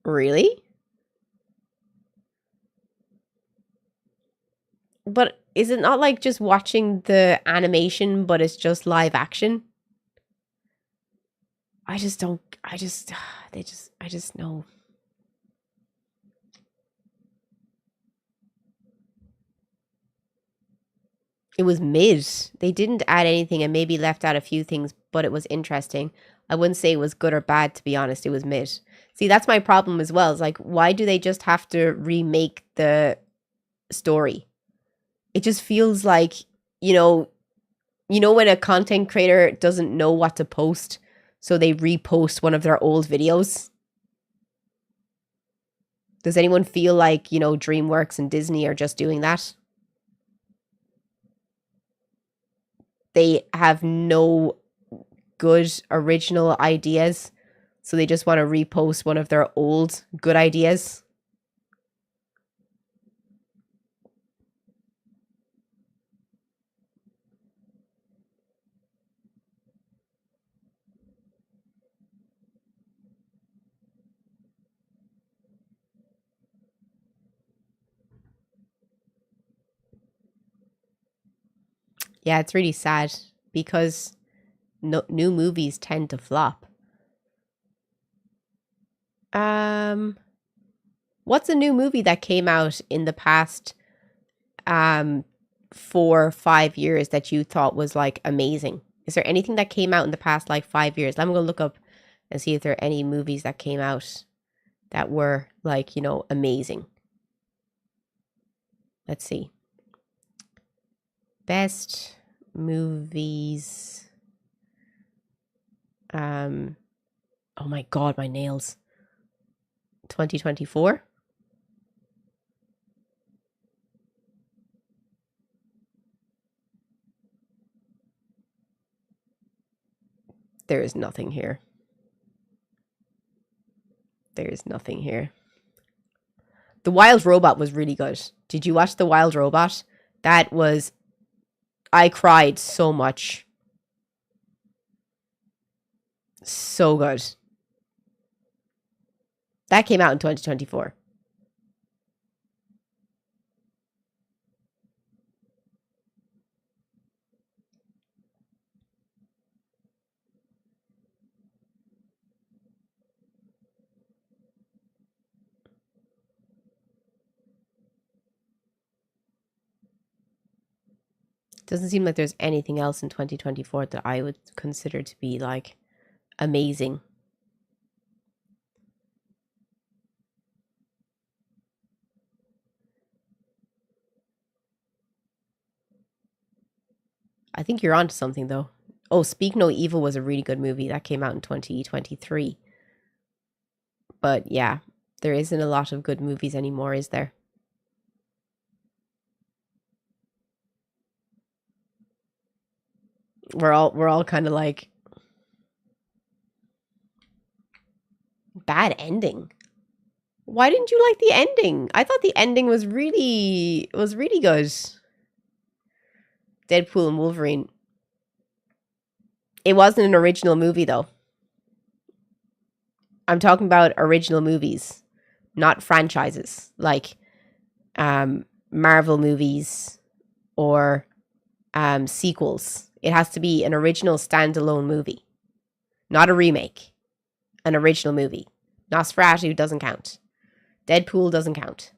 S1: Really? But is it not like just watching the animation, but it's just live action? I just know. It was mid. They didn't add anything and maybe left out a few things, but it was interesting. I wouldn't say it was good or bad, to be honest. It was mid. See, that's my problem as well. It's like, why do they just have to remake the story? It just feels like, you know when a content creator doesn't know what to post, so they repost one of their old videos? Does anyone feel like, DreamWorks and Disney are just doing that? They have no good original ideas, so they just want to repost one of their old good ideas. Yeah, it's really sad because new movies tend to flop. What's a new movie that came out in the past 4 or 5 years that you thought was like amazing? Is there anything that came out in the past like 5 years? I'm gonna look up and see if there are any movies that came out that were like, you know, amazing. Let's see. Best movies. Oh my god, my nails. 2024. There is nothing here. There is nothing here. The Wild Robot was really good. Did you watch The Wild Robot? That was... I cried so much. So good. That came out in 2024. Doesn't seem like there's anything else in 2024 that I would consider to be like amazing. I think you're onto something though. Oh, Speak No Evil was a really good movie that came out in 2023. But yeah, there isn't a lot of good movies anymore, is there? We're all kind of like bad ending. Why didn't you like the ending? I thought the ending was really good. Deadpool and Wolverine. It wasn't an original movie though. I'm talking about original movies, not franchises like Marvel movies or sequels. It has to be an original standalone movie, not a remake. An original movie. Nosferatu doesn't count. Deadpool doesn't count.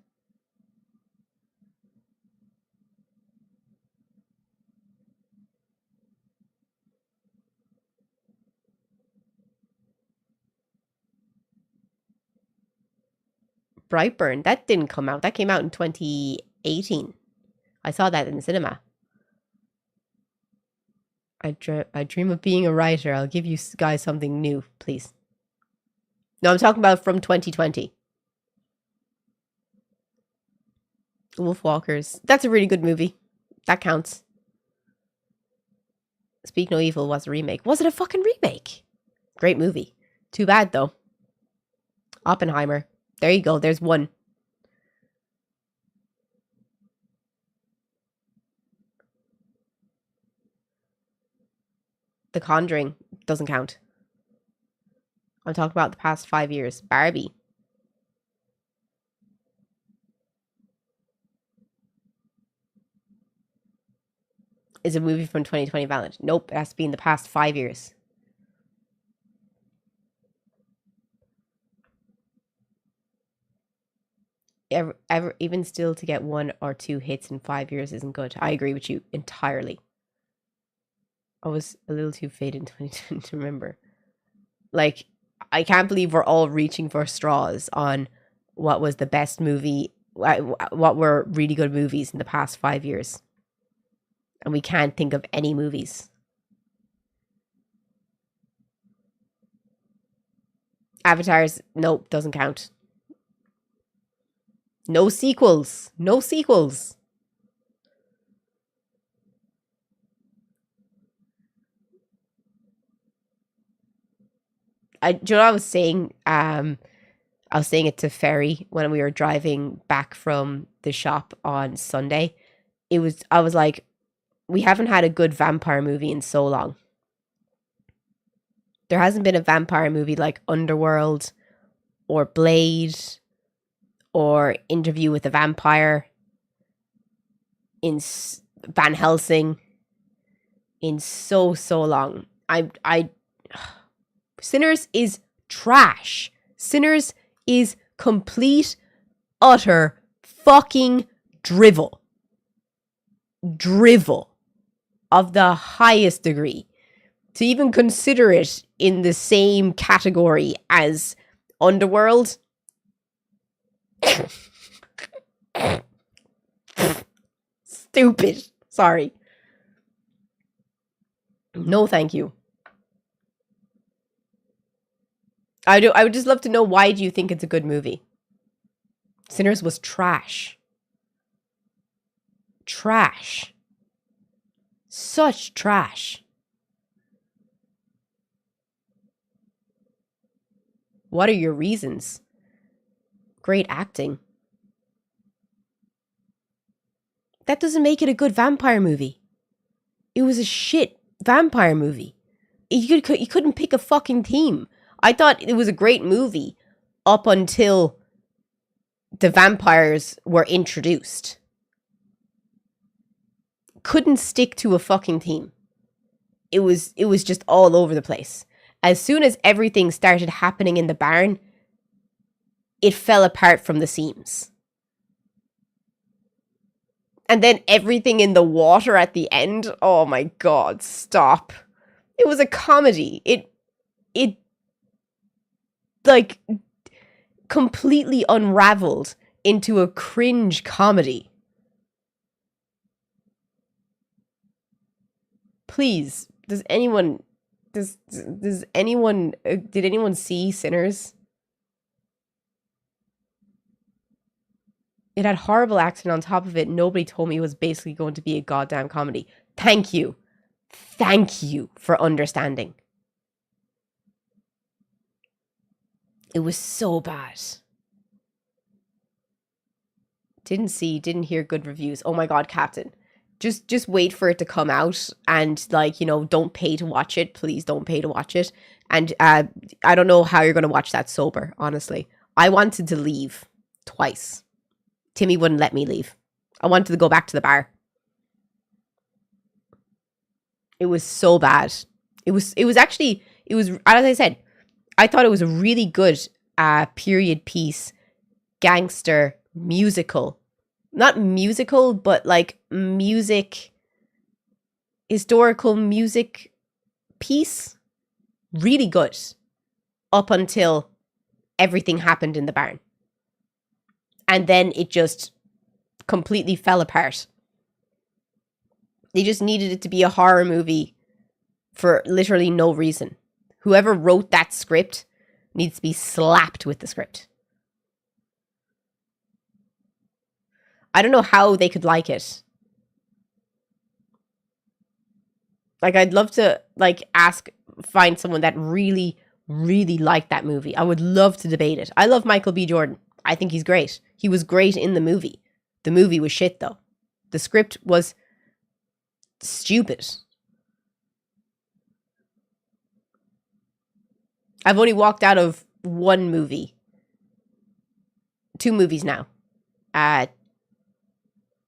S1: Brightburn, that didn't come out. That came out in 2018. I saw that in the cinema. I dream of being a writer. I'll give you guys something new, please. No, I'm talking about from 2020. Wolfwalkers. That's a really good movie. That counts. Speak No Evil was a remake. Was it a fucking remake? Great movie. Too bad, though. Oppenheimer. There you go. There's one. The Conjuring doesn't count. I'm talking about the past 5 years. Barbie. Is a movie from 2020 valid? Nope, it has to be in the past 5 years. Even still, to get 1 or 2 hits in 5 years isn't good. I agree with you entirely. I was a little too faded in 2020 to remember. Like, I can't believe we're all reaching for straws on what was the best movie, what were really good movies in the past 5 years. And we can't think of any movies. Avatars, nope, doesn't count. No sequels. No sequels. Do you know what I was saying? I was saying it to Ferry when we were driving back from the shop on Sunday. I was like, we haven't had a good vampire movie in so long. There hasn't been a vampire movie like Underworld or Blade or Interview with a Vampire in Van Helsing. in so long. Sinners is trash. Sinners is complete, utter fucking drivel. Drivel of the highest degree. To even consider it in the same category as Underworld. Stupid. Sorry. No, thank you. I would just love to know, why do you think it's a good movie? Sinners was trash. Trash. Such trash. What are your reasons? Great acting. That doesn't make it a good vampire movie. It was a shit vampire movie. You couldn't pick a fucking theme. I thought it was a great movie up until the vampires were introduced. Couldn't stick to a fucking theme. It was just all over the place. As soon as everything started happening in the barn, it fell apart from the seams. And then everything in the water at the end, oh my god, stop. It was a comedy. It like completely unraveled into a cringe comedy. Please, did anyone see Sinners? It had horrible acting on top of it. Nobody told me it was basically going to be a goddamn comedy. Thank you. Thank you for understanding. It was so bad. Didn't hear good reviews. Oh my god, Captain. Just wait for it to come out and, like, you know, don't pay to watch it. Please don't pay to watch it. And I don't know how you're going to watch that sober, honestly. I wanted to leave twice. Timmy wouldn't let me leave. I wanted to go back to the bar. It was so bad. It was, as I said, I thought it was a really good period piece, gangster, musical. Not musical, but like historical music piece. Really good. Up until everything happened in the barn. And then it just completely fell apart. They just needed it to be a horror movie for literally no reason. Whoever wrote that script needs to be slapped with the script. I don't know how they could like it. Like, I'd love to, like, find someone that really, really liked that movie. I would love to debate it. I love Michael B. Jordan. I think he's great. He was great in the movie. The movie was shit, though. The script was stupid. I've only walked out of one movie. 2 movies now.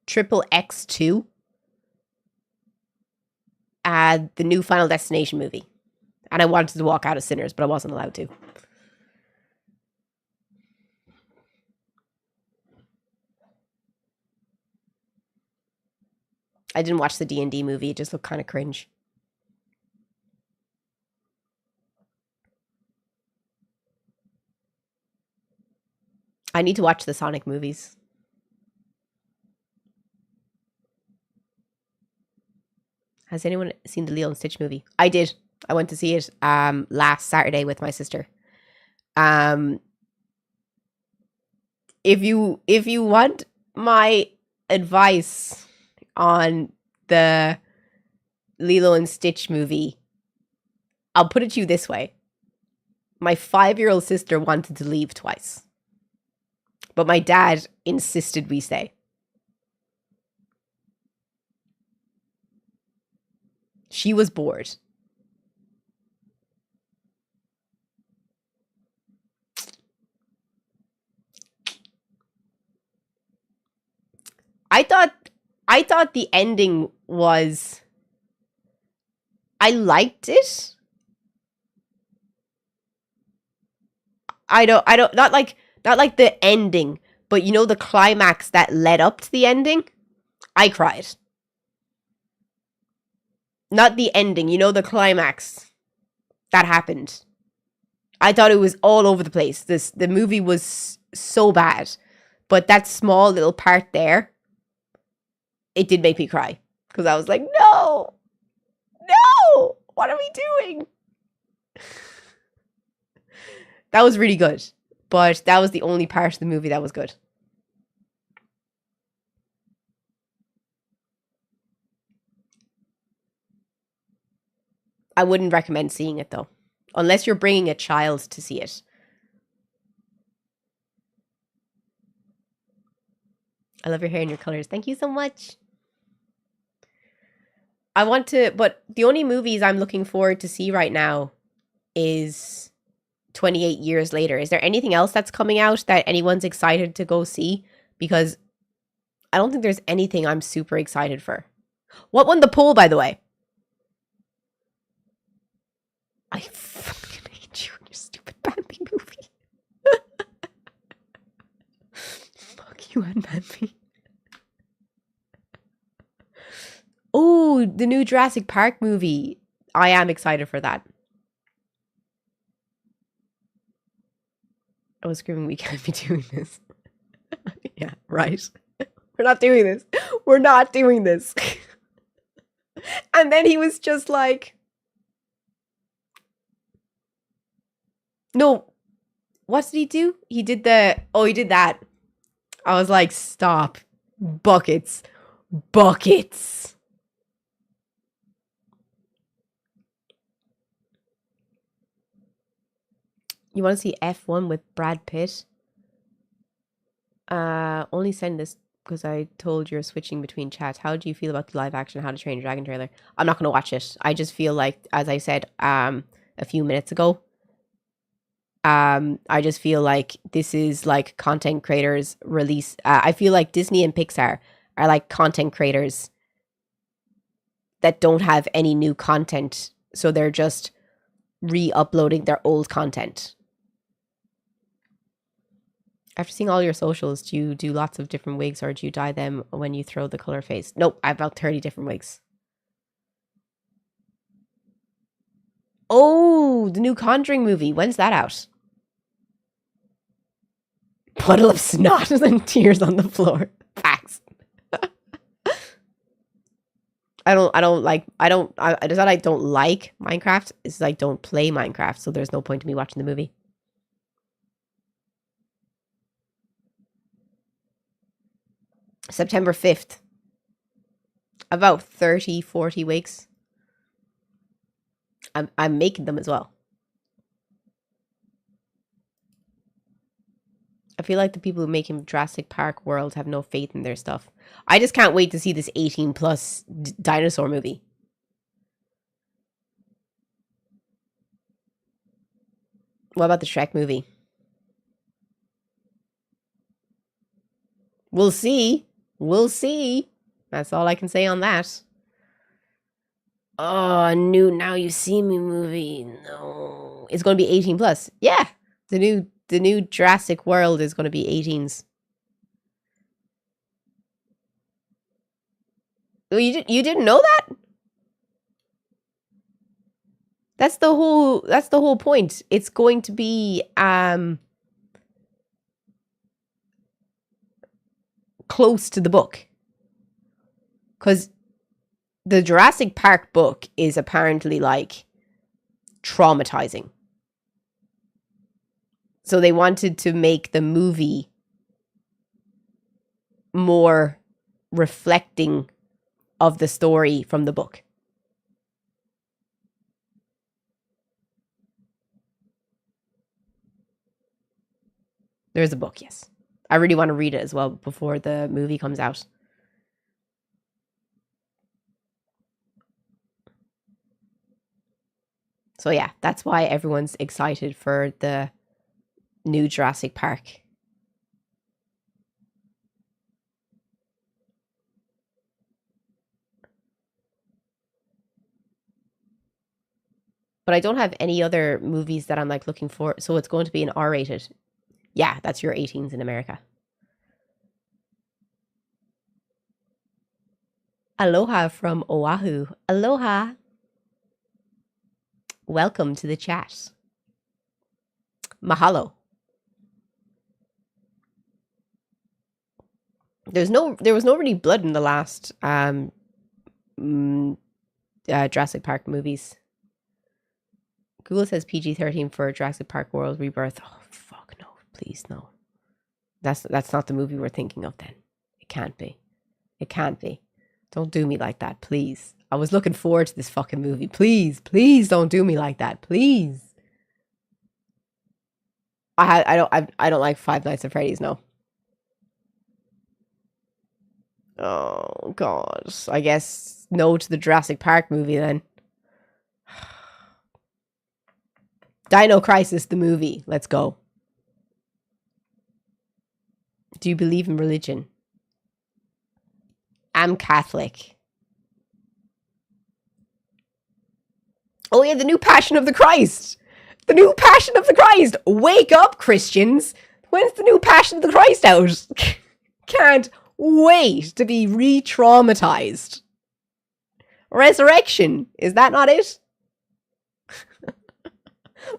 S1: Triple X2. The new Final Destination movie. And I wanted to walk out of Sinners, but I wasn't allowed to. I didn't watch the D&D movie. It just looked kind of cringe. I need to watch the Sonic movies. Has anyone seen the Lilo and Stitch movie? I did. I went to see it last Saturday with my sister. If you want my advice on the Lilo and Stitch movie, I'll put it to you this way. My 5-year-old sister wanted to leave twice. But my dad insisted we stay. She was bored. I thought the ending was I liked it. I don't, not like the ending, but you know, the climax that led up to the ending? I cried. Not the ending, you know, the climax that happened. I thought it was all over the place. The movie was so bad. But that small little part there, it did make me cry. Because I was like, no! No! What are we doing? That was really good. But that was the only part of the movie that was good. I wouldn't recommend seeing it, though. Unless you're bringing a child to see it. I love your hair and your colors. Thank you so much. I want to, but the only movies I'm looking forward to see right now is 28 Years Later. Is there anything else that's coming out that anyone's excited to go see? Because I don't think there's anything I'm super excited for. What won the poll, by the way? I fucking hate you and your stupid Bambi movie. Fuck you and Bambi. Oh, the new Jurassic Park movie. I am excited for that. I was screaming, we can't be doing this. Yeah, right. We're not doing this. We're not doing this. And then he was just like, no, what did he do? He did that. I was like, stop. Buckets. Buckets. You want to see F1 with Brad Pitt? Only send this because I told you're switching between chats. How do you feel about the live action How to Train Your Dragon trailer? I'm not going to watch it. I just feel like, as I said a few minutes ago, I just feel like this is like content creators release. I feel like Disney and Pixar are like content creators that don't have any new content. So they're just re-uploading their old content. After seeing all your socials, do you do lots of different wigs or do you dye them when you throw the color phase? Nope, I have about 30 different wigs. Oh, the new Conjuring movie. When's that out? Puddle of snot and tears on the floor. Facts. It's not I don't like Minecraft. It's like don't play Minecraft, so there's no point to me watching the movie. September 5th. About 30, 40 weeks. I'm making them as well. I feel like the people who make him Jurassic Park World have no faith in their stuff. I just can't wait to see this 18 plus dinosaur movie. What about the Shrek movie? We'll see. We'll see. That's all I can say on that. Oh, new Now You See Me movie. No. It's going to be 18 plus. Yeah. The new Jurassic World is going to be 18s. Oh, you didn't know that? That's the whole point. It's going to be close to the book. Cuz the Jurassic Park book is apparently like traumatizing. So they wanted to make the movie more reflecting of the story from the book. There's a book, yes. I really want to read it as well before the movie comes out. So yeah, that's why everyone's excited for the new Jurassic Park. But I don't have any other movies that I'm like looking for. So it's going to be an R-rated. Yeah, that's your 18s in America. Aloha from Oahu. Aloha. Welcome to the chat. Mahalo. There was no really blood in the last Jurassic Park movies. Google says PG-13 for Jurassic Park World Rebirth. Oh fuck no, please no. That's not the movie we're thinking of then. It can't be. It can't be. Don't do me like that, please. I was looking forward to this fucking movie. Please, please don't do me like that, please. I don't like Five Nights at Freddy's, no. Oh god. I guess no to the Jurassic Park movie then. Dino Crisis, the movie. Let's go. Do you believe in religion? I'm Catholic. Oh yeah, the new Passion of the Christ. The new Passion of the Christ. Wake up, Christians. When's the new Passion of the Christ out? Can't wait to be re-traumatized. Resurrection. Is that not it?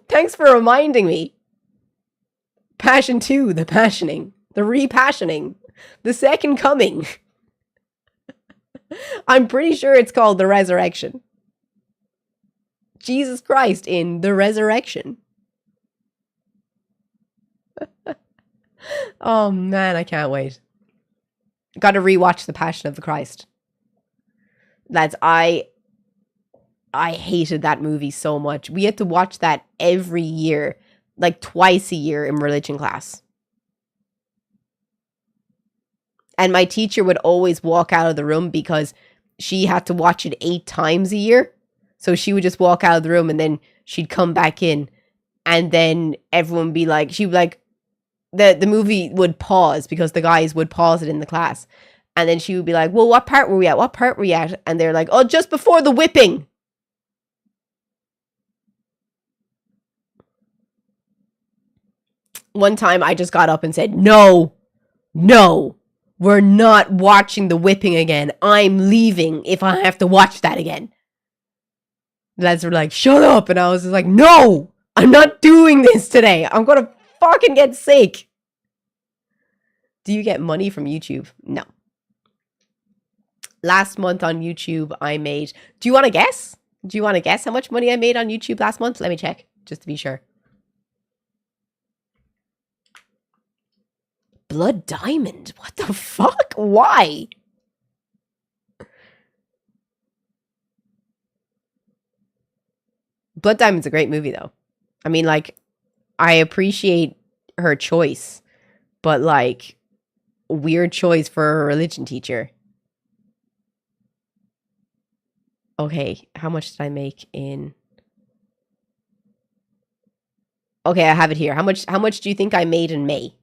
S1: Thanks for reminding me. Passion 2, the passioning. The repassioning. The second coming. I'm pretty sure it's called the resurrection. Jesus Christ in the resurrection. Oh man, I can't wait. Got to rewatch The Passion of the Christ. Lads, I hated that movie so much. We had to watch that every year, like twice a year in religion class. And my teacher would always walk out of the room because she had to watch it 8 times a year. So she would just walk out of the room and then she'd come back in. And then everyone would be like, she'd be like, the movie would pause because the guys would pause it in the class. And then she would be like, well, what part were we at? What part were we at? And they're like, oh, just before the whipping. One time I just got up and said, no, we're not watching the whipping again. I'm leaving if I have to watch that again. The lads were like, shut up. And I was just like, no, I'm not doing this today. I'm going to fucking get sick. Do you get money from YouTube? No. Last month on YouTube, I made... Do you want to guess? Do you want to guess how much money I made on YouTube last month? Let me check, just to be sure. Blood Diamond? What the fuck? Why? Blood Diamond's a great movie, though. I mean, like, I appreciate her choice, but, like, weird choice for a religion teacher. Okay, how much did I make in... Okay, I have it here. How much do you think I made in May?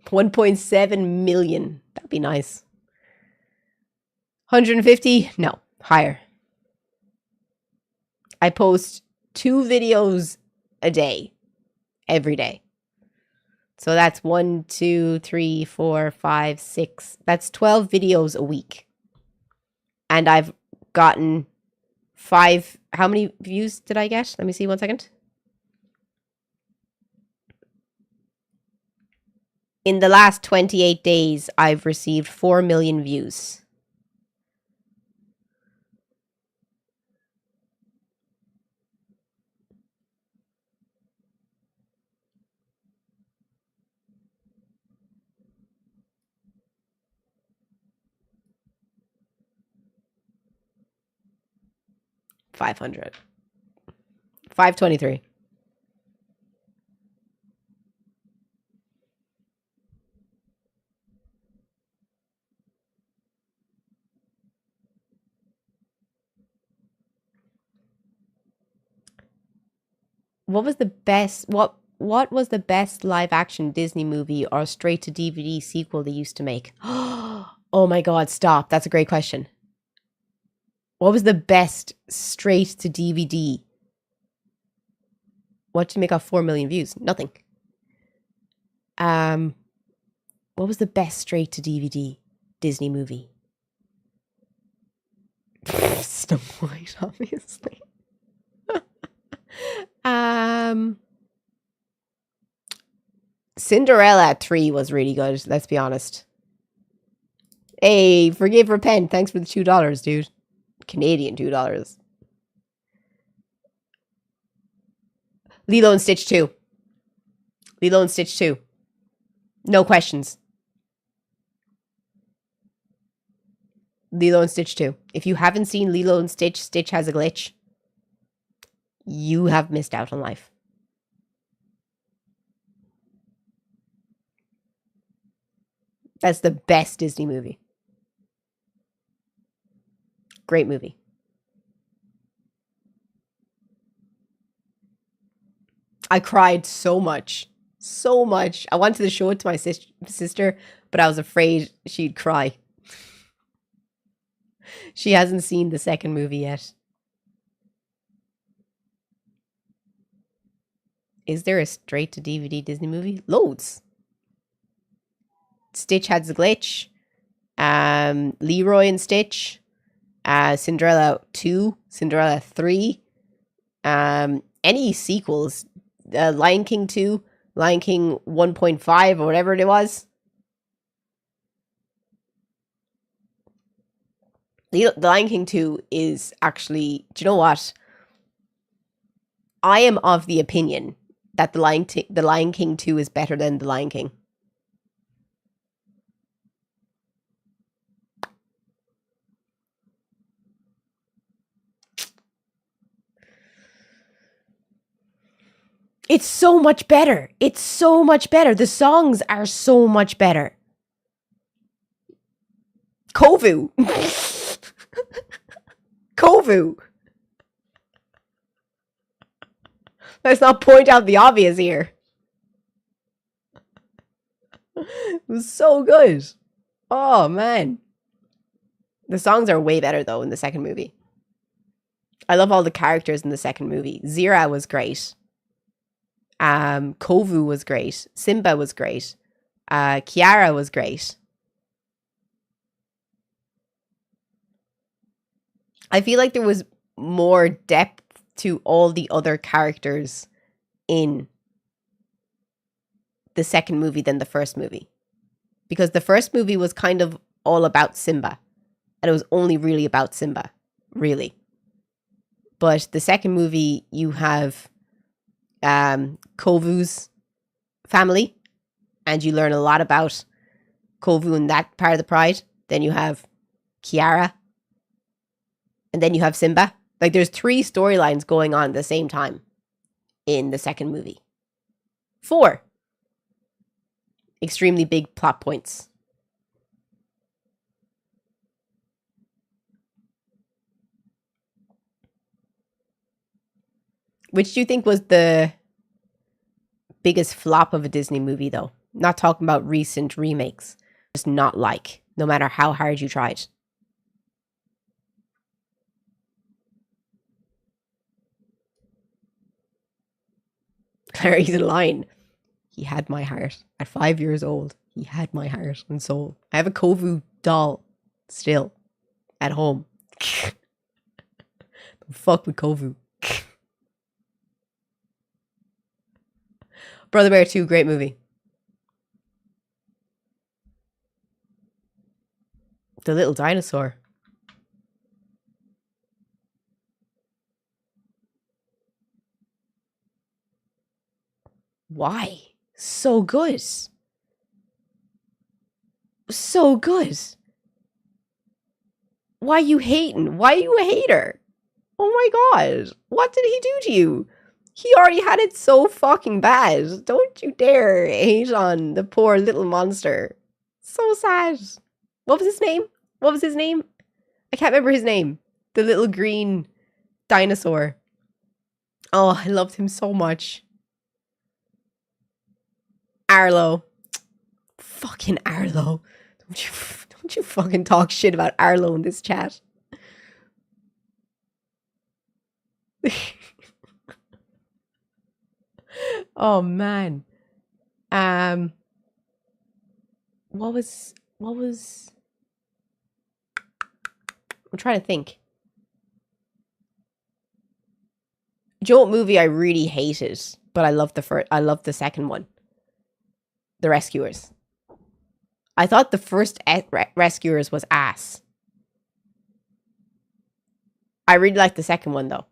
S1: $1.7 million. That'd be nice. 150? No, higher. I post 2 videos a day, every day. So that's 1, 2, 3, 4, 5, 6. That's 12 videos a week. And I've gotten 5. How many views did I get? Let me see 1 second. In the last 28 days, I've received 4 million views. $500. 523. What was the best what was the best live action Disney movie or straight to DVD sequel they used to make? Oh my god, stop. That's a great question. What was the best straight to DVD? What did you make off 4 million views? Nothing. What was the best straight to DVD Disney movie? Snow White, obviously. Cinderella 3 was really good, let's be honest. Hey, forgive, repent. Thanks for the $2, dude. Canadian $2. Lilo and Stitch 2. Lilo and Stitch 2. No questions. Lilo and Stitch 2. If you haven't seen Lilo and Stitch, Stitch has a glitch. You have missed out on life. That's the best Disney movie. Great movie. I cried so much. So much. I wanted to show it to my sister, but I was afraid she'd cry. She hasn't seen the second movie yet. Is there a straight to DVD Disney movie? Loads. Stitch has a glitch. Leroy and Stitch. Cinderella 2. Cinderella 3. Any sequels. Lion King 2. Lion King 1.5 or whatever it was. The Lion King 2 is actually... Do you know what? I am of the opinion that the Lion King 2 is better than The Lion King. It's so much better. It's so much better. The songs are so much better. Kovu. Kovu. Let's not point out the obvious here. It was so good. Oh, man. The songs are way better, though, in the second movie. I love all the characters in the second movie. Zira was great. Kovu was great. Simba was great. Kiara was great. I feel like there was more depth to all the other characters in the second movie than the first movie. Because the first movie was kind of all about Simba. And it was only really about Simba. Really. But the second movie, you have Kovu's family. And you learn a lot about Kovu and that part of the pride. Then you have Kiara. And then you have Simba. Like, there's 3 storylines going on at the same time in the second movie. 4 extremely big plot points. Which do you think was the biggest flop of a Disney movie, though? Not talking about recent remakes. Just not like, no matter how hard you tried. Clary's in line. He had my heart. At 5 years old, he had my heart and soul. I have a Kovu doll still at home. Don't fuck with Kovu. Brother Bear 2, great movie. The Little Dinosaur. Why? So good. So good. Why you hating? Why you a hater? Oh my god. What did he do to you? He already had it so fucking bad. Don't you dare hate on the poor little monster. So sad. What was his name? What was his name? I can't remember his name. The little green dinosaur. Oh, I loved him so much. Arlo. Fucking Arlo. Don't you fucking talk shit about Arlo in this chat. Oh man. What was I'm trying to think. Do you know what movie I really hated, but I loved the second one. The Rescuers. I thought the first Rescuers was ass. I really liked the second one though.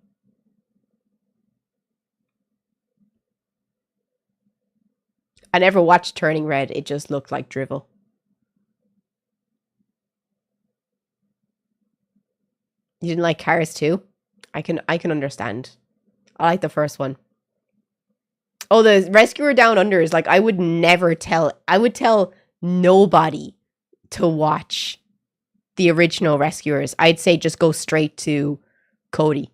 S1: I never watched Turning Red. It just looked like drivel. You didn't like Cars 2? I can understand. I like the first one. Oh, the Rescuer Down Under is like, I would tell nobody to watch the original Rescuers. I'd say just go straight to Cody.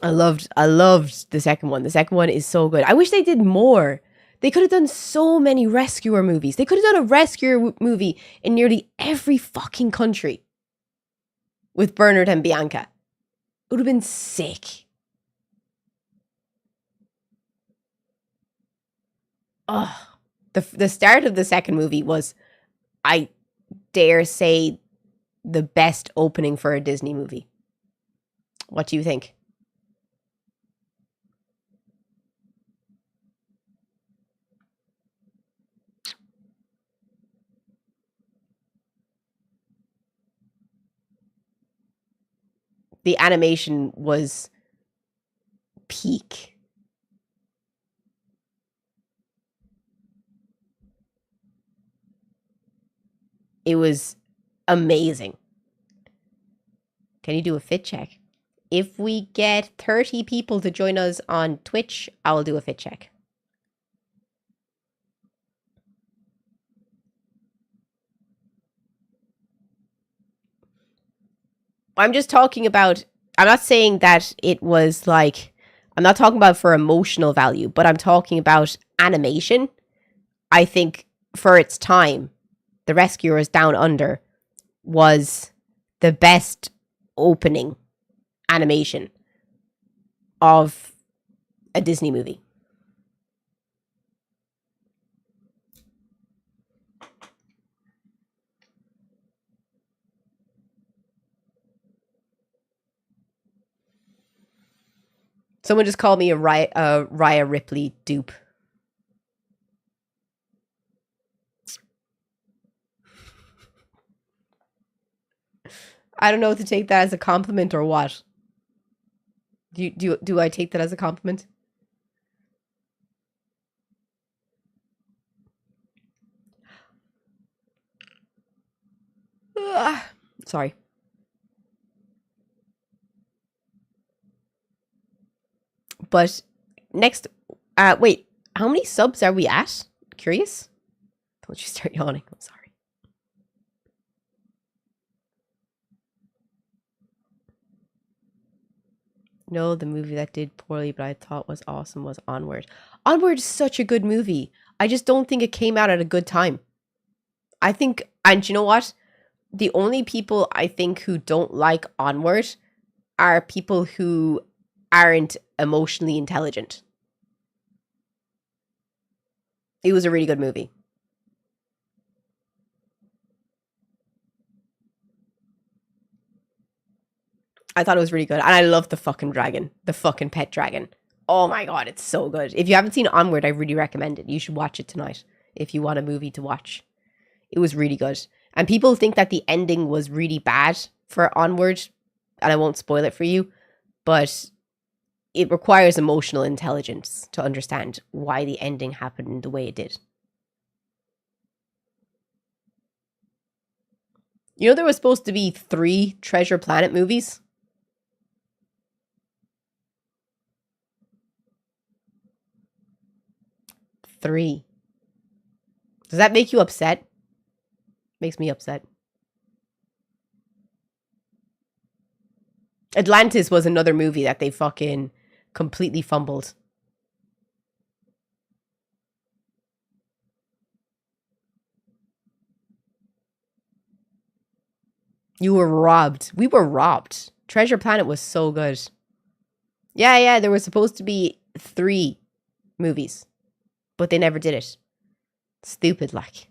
S1: I loved the second one. The second one is so good. I wish they did more. They could have done so many Rescuer movies. They could have done a Rescuer movie in nearly every fucking country with Bernard and Bianca. It would have been sick. Oh, the start of the second movie was, I dare say, the best opening for a Disney movie. What do you think? The animation was peak. It was amazing. Can you do a fit check? If we get 30 people to join us on Twitch, I will do a fit check. I'm just talking about, I'm not saying that it was like, I'm not talking about for emotional value, but I'm talking about animation. I think for its time, The Rescuers Down Under was the best opening animation of a Disney movie. Someone just called me a Rhea Ripley dupe. I don't know if to take that as a compliment or what. Do I take that as a compliment? Sorry. But next, wait, how many subs are we at? Curious? Don't you start yawning. I'm sorry. No, the movie that did poorly, but I thought was awesome was Onward. Onward is such a good movie. I just don't think it came out at a good time. I think, and you know what? The only people I think who don't like Onward are people who aren't emotionally intelligent. It was a really good movie. I thought it was really good. And I love the fucking dragon. The fucking pet dragon. Oh my god, it's so good. If you haven't seen Onward, I really recommend it. You should watch it tonight if you want a movie to watch. It was really good. And people think that the ending was really bad for Onward, and I won't spoil it for you, but it requires emotional intelligence to understand why the ending happened the way it did. You know there was supposed to be 3 Treasure Planet movies? 3. Does that make you upset? Makes me upset. Atlantis was another movie that they fucking completely fumbled. You were robbed. We were robbed. Treasure Planet was so good. Yeah, there were supposed to be 3 movies, but they never did it. Stupid, like.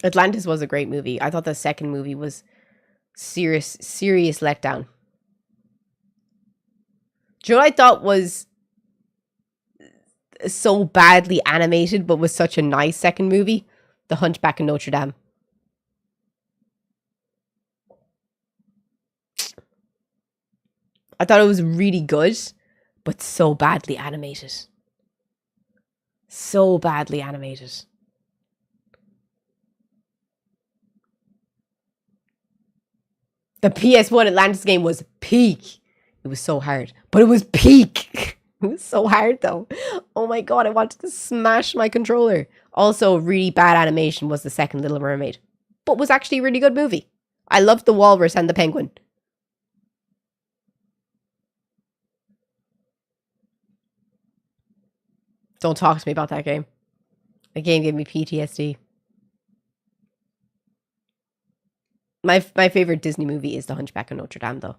S1: Atlantis was a great movie. I thought the second movie was serious letdown. Do you know what I thought was so badly animated, but was such a nice second movie? The Hunchback of Notre Dame. I thought it was really good, but so badly animated. So badly animated. The PS1 Atlantis game was peak. It was so hard, but it was peak. It was so hard though. Oh my god, I wanted to smash my controller. Also, really bad animation was the second Little Mermaid, but was actually a really good movie. I loved the walrus and the penguin. Don't talk to me about that game. The game gave me PTSD. My favorite Disney movie is The Hunchback of Notre Dame, though.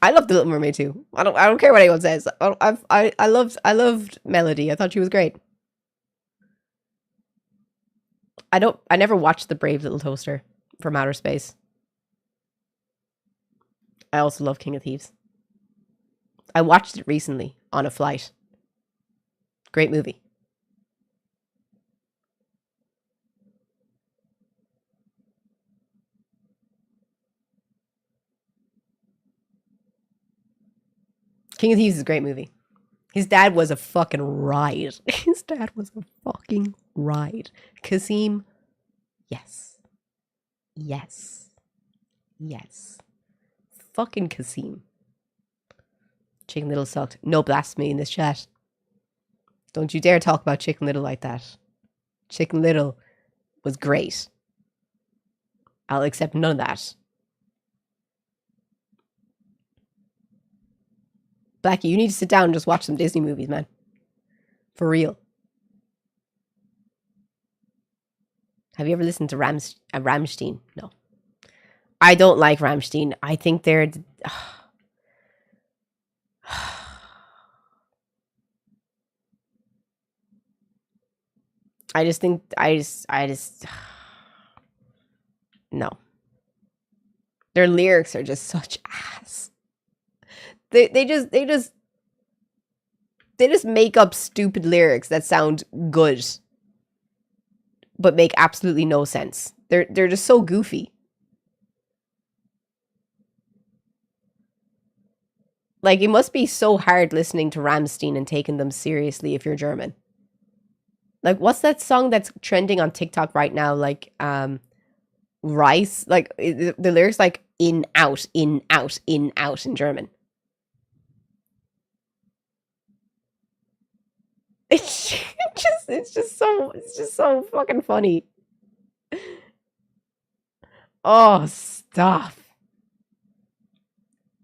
S1: I love The Little Mermaid too. I don't care what anyone says. I loved Melody. I thought she was great. I never watched The Brave Little Toaster from Outer Space. I also love King of Thieves. I watched it recently on a flight. Great movie. King of Thieves is a great movie. His dad was a fucking ride. His dad was a fucking ride. Kasim, yes. Yes. Yes. Fucking Kasim. Chicken Little sucked. No blasphemy in this chat. Don't you dare talk about Chicken Little like that. Chicken Little was great. I'll accept none of that. Blackie, you need to sit down and just watch some Disney movies, man. For real. Have you ever listened to Rammstein? No. I don't like Rammstein. I think they're... I just think... No. Their lyrics are just such ass. They just make up stupid lyrics that sound good, but make absolutely no sense. They're just so goofy. Like, it must be so hard listening to Rammstein and taking them seriously if you're German. Like, what's that song that's trending on TikTok right now? Like, Rice. Like, the lyrics like in, out, in, out, in, out in German. It's just so fucking funny. Oh, stop.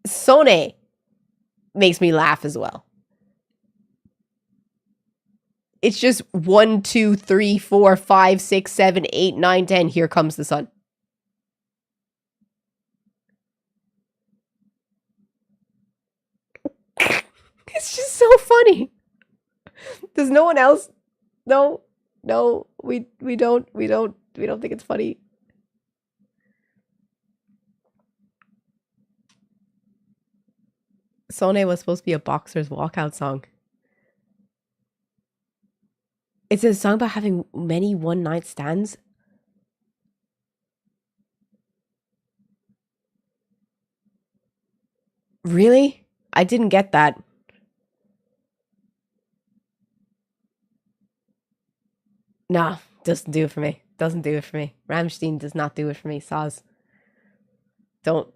S1: Sone makes me laugh as well. It's just 1, 2, 3, 4, 5, 6, 7, 8, 9, 10. Here comes the sun. It's just so funny. Does no one else? No, we don't think it's funny. Sone was supposed to be a boxer's walkout song. It's a song about having many one-night stands. Really? I didn't get that. Nah, doesn't do it for me. Doesn't do it for me. Rammstein does not do it for me. Soz. Don't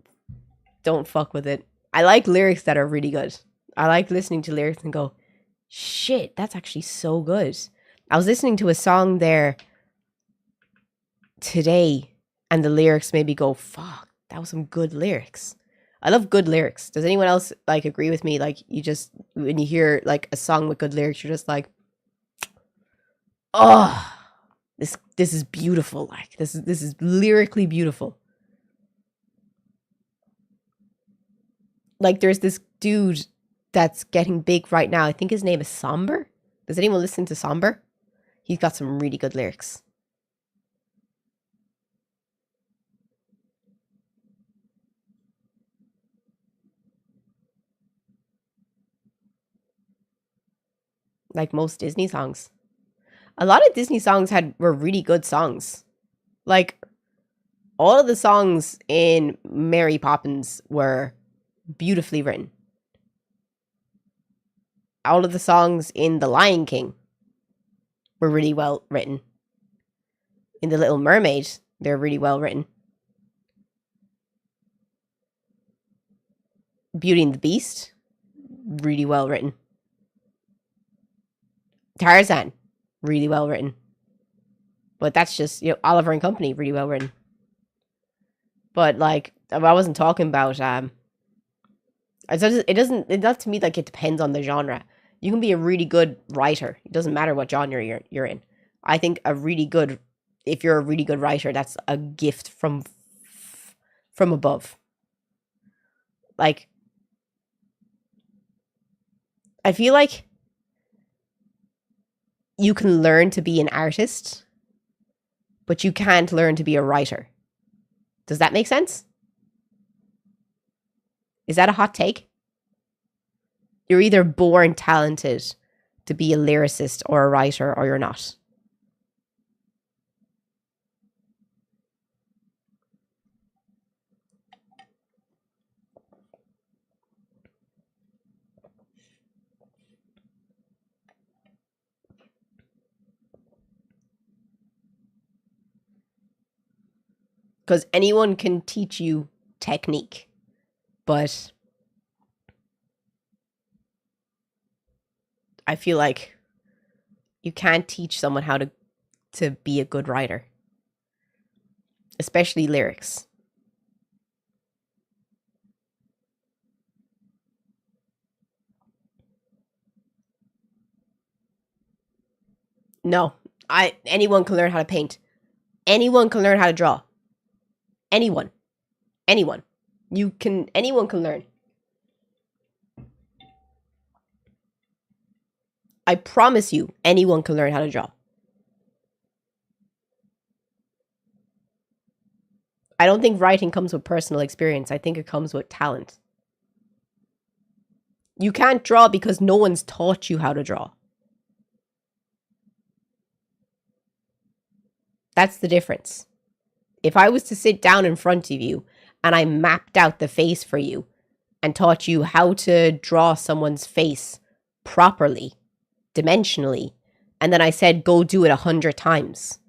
S1: fuck with it. I like lyrics that are really good. I like listening to lyrics and go, shit, that's actually so good. I was listening to a song there today and the lyrics made me go, fuck, that was some good lyrics. I love good lyrics. Does anyone else like agree with me? Like, you just, when you hear like a song with good lyrics, you're just like, oh, this is beautiful. Like, this is lyrically beautiful. Like, there's this dude that's getting big right now. I think his name is Somber. Does anyone listen to Somber? He's got some really good lyrics. Like most Disney songs. A lot of Disney songs were really good songs. Like, all of the songs in Mary Poppins were beautifully written. All of the songs in The Lion King were really well written. In The Little Mermaid, they're really well written. Beauty and the Beast, really well written. Tarzan, really well written. But that's just, you know, Oliver and Company, really well written. But like, I wasn't talking about it does to me, like, it depends on the genre. You can be a really good writer. It doesn't matter what genre you're in. I think if you're a really good writer, that's a gift from above. Like, I feel like you can learn to be an artist, but you can't learn to be a writer. Does that make sense? Is that a hot take? You're either born talented to be a lyricist or a writer, or you're not. Because anyone can teach you technique, but I feel like you can't teach someone how to be a good writer, especially lyrics. No, anyone can learn how to paint. Anyone can learn how to draw. Anyone. Anyone can learn. I promise you, anyone can learn how to draw. I don't think writing comes with personal experience. I think it comes with talent. You can't draw because no one's taught you how to draw. That's the difference. If I was to sit down in front of you and I mapped out the face for you and taught you how to draw someone's face properly, dimensionally, and then I said, go do it 100 times,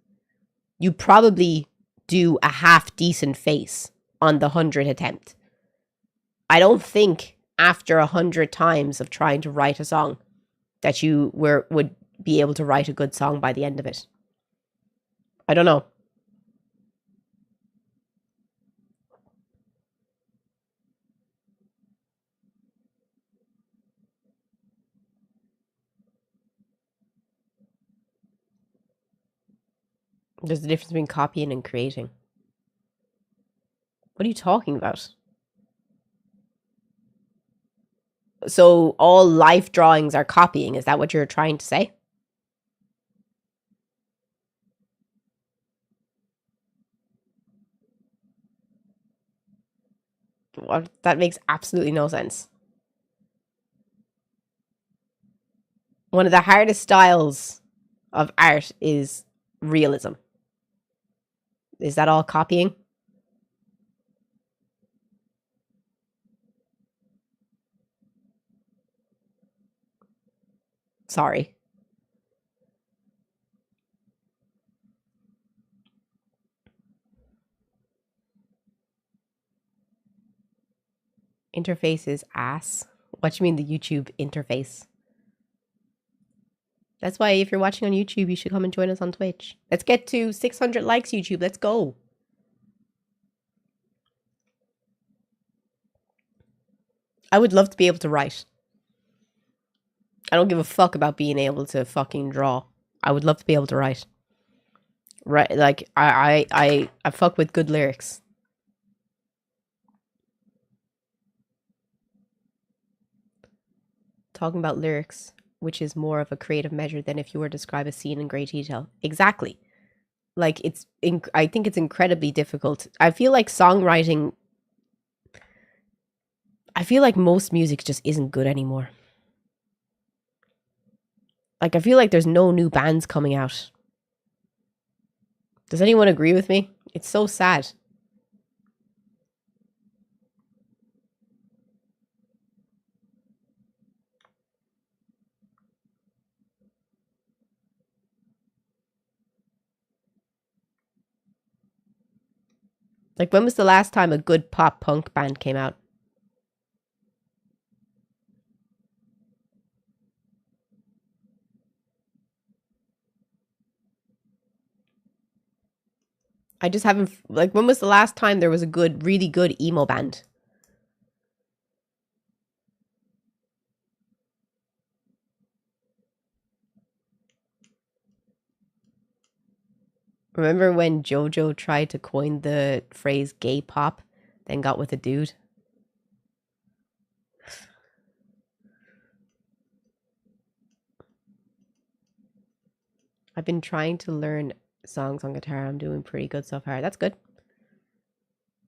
S1: you probably do a half decent face on the 100th attempt. I don't think after 100 times of trying to write a song that you would be able to write a good song by the end of it. I don't know. There's a difference between copying and creating. What are you talking about? So all life drawings are copying. Is that what you're trying to say? What? That makes absolutely no sense. One of the hardest styles of art is realism. Is that all copying? Sorry. Interface is ass. What do you mean the YouTube interface? That's why if you're watching on YouTube, you should come and join us on Twitch. Let's get to 600 likes, YouTube. Let's go. I would love to be able to write. I don't give a fuck about being able to fucking draw. I would love to be able to write. Right, like I fuck with good lyrics. Talking about lyrics, which is more of a creative measure than if you were to describe a scene in great detail. Exactly. Like I think it's incredibly difficult. I feel like songwriting. I feel like most music just isn't good anymore. Like I feel like there's no new bands coming out. Does anyone agree with me? It's so sad. Like, when was the last time a good pop punk band came out? I just haven't, like, when was the last time there was a good, really good emo band? Remember when JoJo tried to coin the phrase gay pop, then got with a dude? I've been trying to learn songs on guitar. I'm doing pretty good so far. That's good.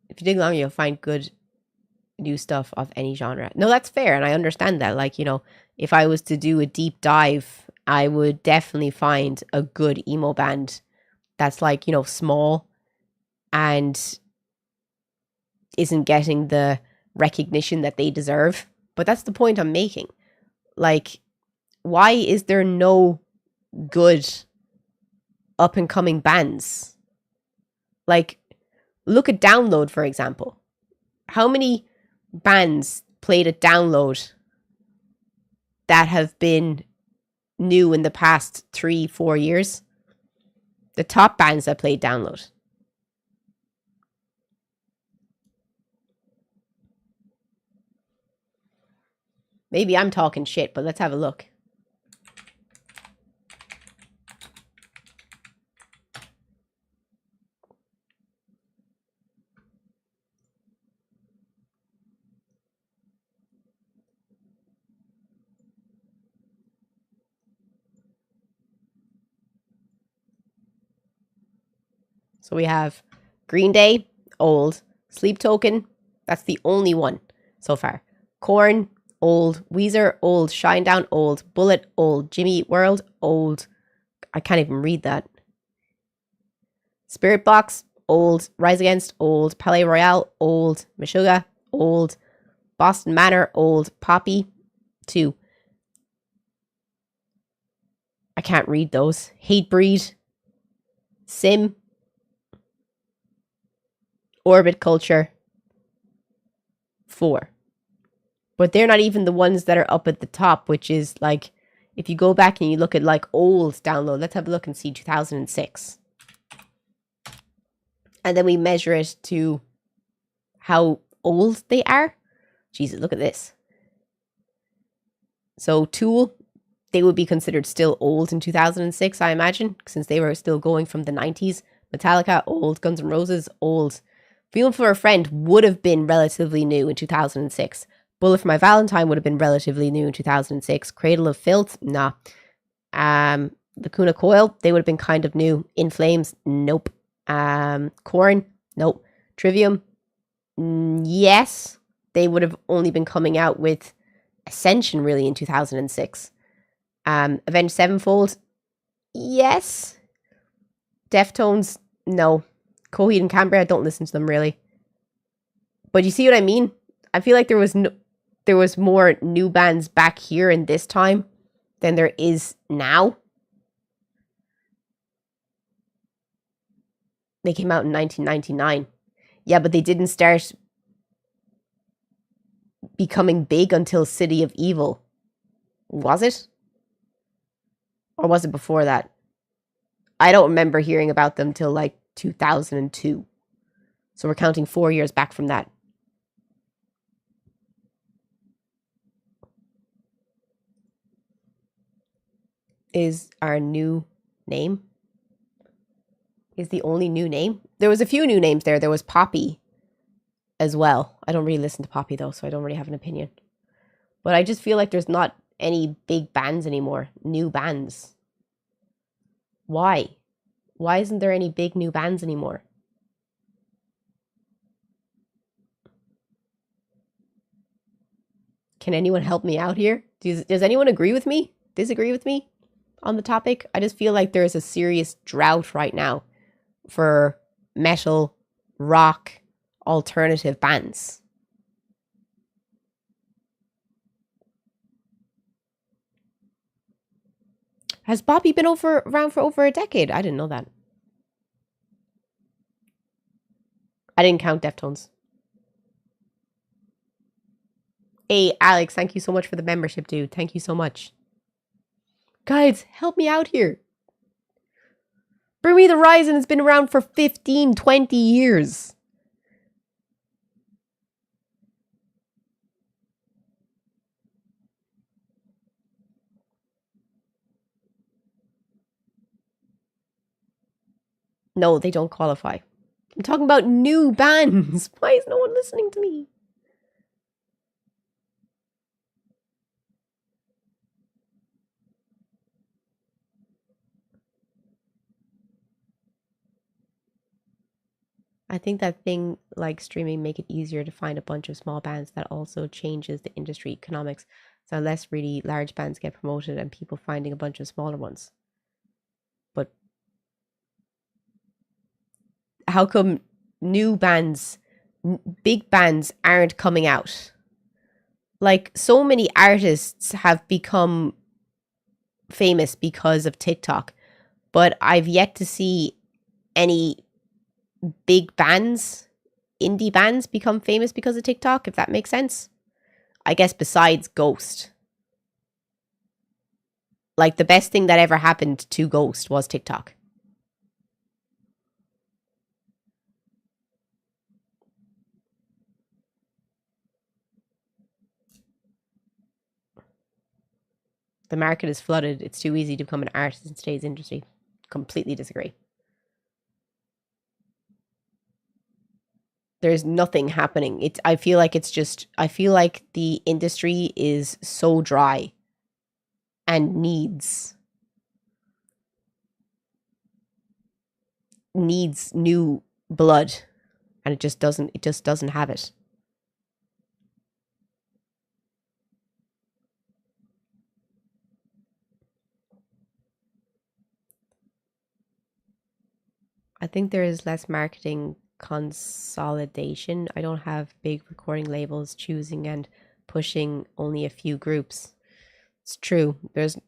S1: If you dig long, you'll find good new stuff of any genre. No, that's fair, and I understand that. Like, you know, if I was to do a deep dive, I would definitely find a good emo band that's, like, you know, small and isn't getting the recognition that they deserve. But that's the point I'm making. Like, why is there no good up and coming bands? Like, look at Download, for example. How many bands played at Download that have been new in the past 3-4 years? The top bands that played Download. Maybe I'm talking shit, but let's have a look. So we have Green Day, old. Sleep Token, that's the only one so far. Korn, old. Weezer, old. Shinedown, old. Bullet, old. Jimmy Eat World, old. I can't even read that. Spirit Box, old. Rise Against, old. Palais Royale, old. Meshuggah, old. Boston Manor, old. Poppy, 2. I can't read those. Hatebreed, Sim, Orbit Culture, 4. But they're not even the ones that are up at the top, which is like, if you go back and you look at like old Download, let's have a look and see 2006. And then we measure it to how old they are. Jesus, look at this. So Tool, they would be considered still old in 2006, I imagine, since they were still going from the 90s. Metallica, old. Guns N' Roses, old. Feeling for a Friend would have been relatively new in 2006. Bullet for My Valentine would have been relatively new in 2006. Cradle of Filth, nah. Lacuna Coil, they would have been kind of new. In Flames, nope. Korn, nope. Trivium, yes. They would have only been coming out with Ascension really in 2006. Avenged Sevenfold, yes. Deftones, no. Coheed and Cambria, I don't listen to them really. But you see what I mean? I feel like there was more new bands back here in this time than there is now. They came out in 1999. Yeah, but they didn't start becoming big until City of Evil. Was it? Or was it before that? I don't remember hearing about them till like 2002. So we're counting 4 years back from that. Is our new name? Is the only new name? There was a few new names there. There was Poppy as well. I don't really listen to Poppy though, so I don't really have an opinion. But I just feel like there's not any big bands anymore. New bands. Why? Why isn't there any big new bands anymore? Can anyone help me out here? Does anyone agree with me? Disagree with me on the topic? I just feel like there's a serious drought right now for metal, rock, alternative bands. Has Bobby been around for over a decade? I didn't know that. I didn't count Deftones. Hey, Alex, thank you so much for the membership, dude. Thank you so much. Guys, help me out here. Bring Me the Horizon has been around for 15, 20 years. No, they don't qualify. I'm talking about new bands. Why is no one listening to me? I think that thing like streaming make it easier to find a bunch of small bands that also changes the industry economics. So less really large bands get promoted and people finding a bunch of smaller ones. But how come new bands, big bands aren't coming out? Like so many artists have become famous because of TikTok, but I've yet to see any big bands, indie bands become famous because of TikTok, if that makes sense. I guess besides Ghost. Like the best thing that ever happened to Ghost was TikTok. The market is flooded. It's too easy to become an artist in today's industry. Completely disagree. There's nothing happening. I feel like the industry is so dry and needs new blood, and it just doesn't have it. I think there is less marketing consolidation. I don't have big recording labels choosing and pushing only a few groups. It's true. There's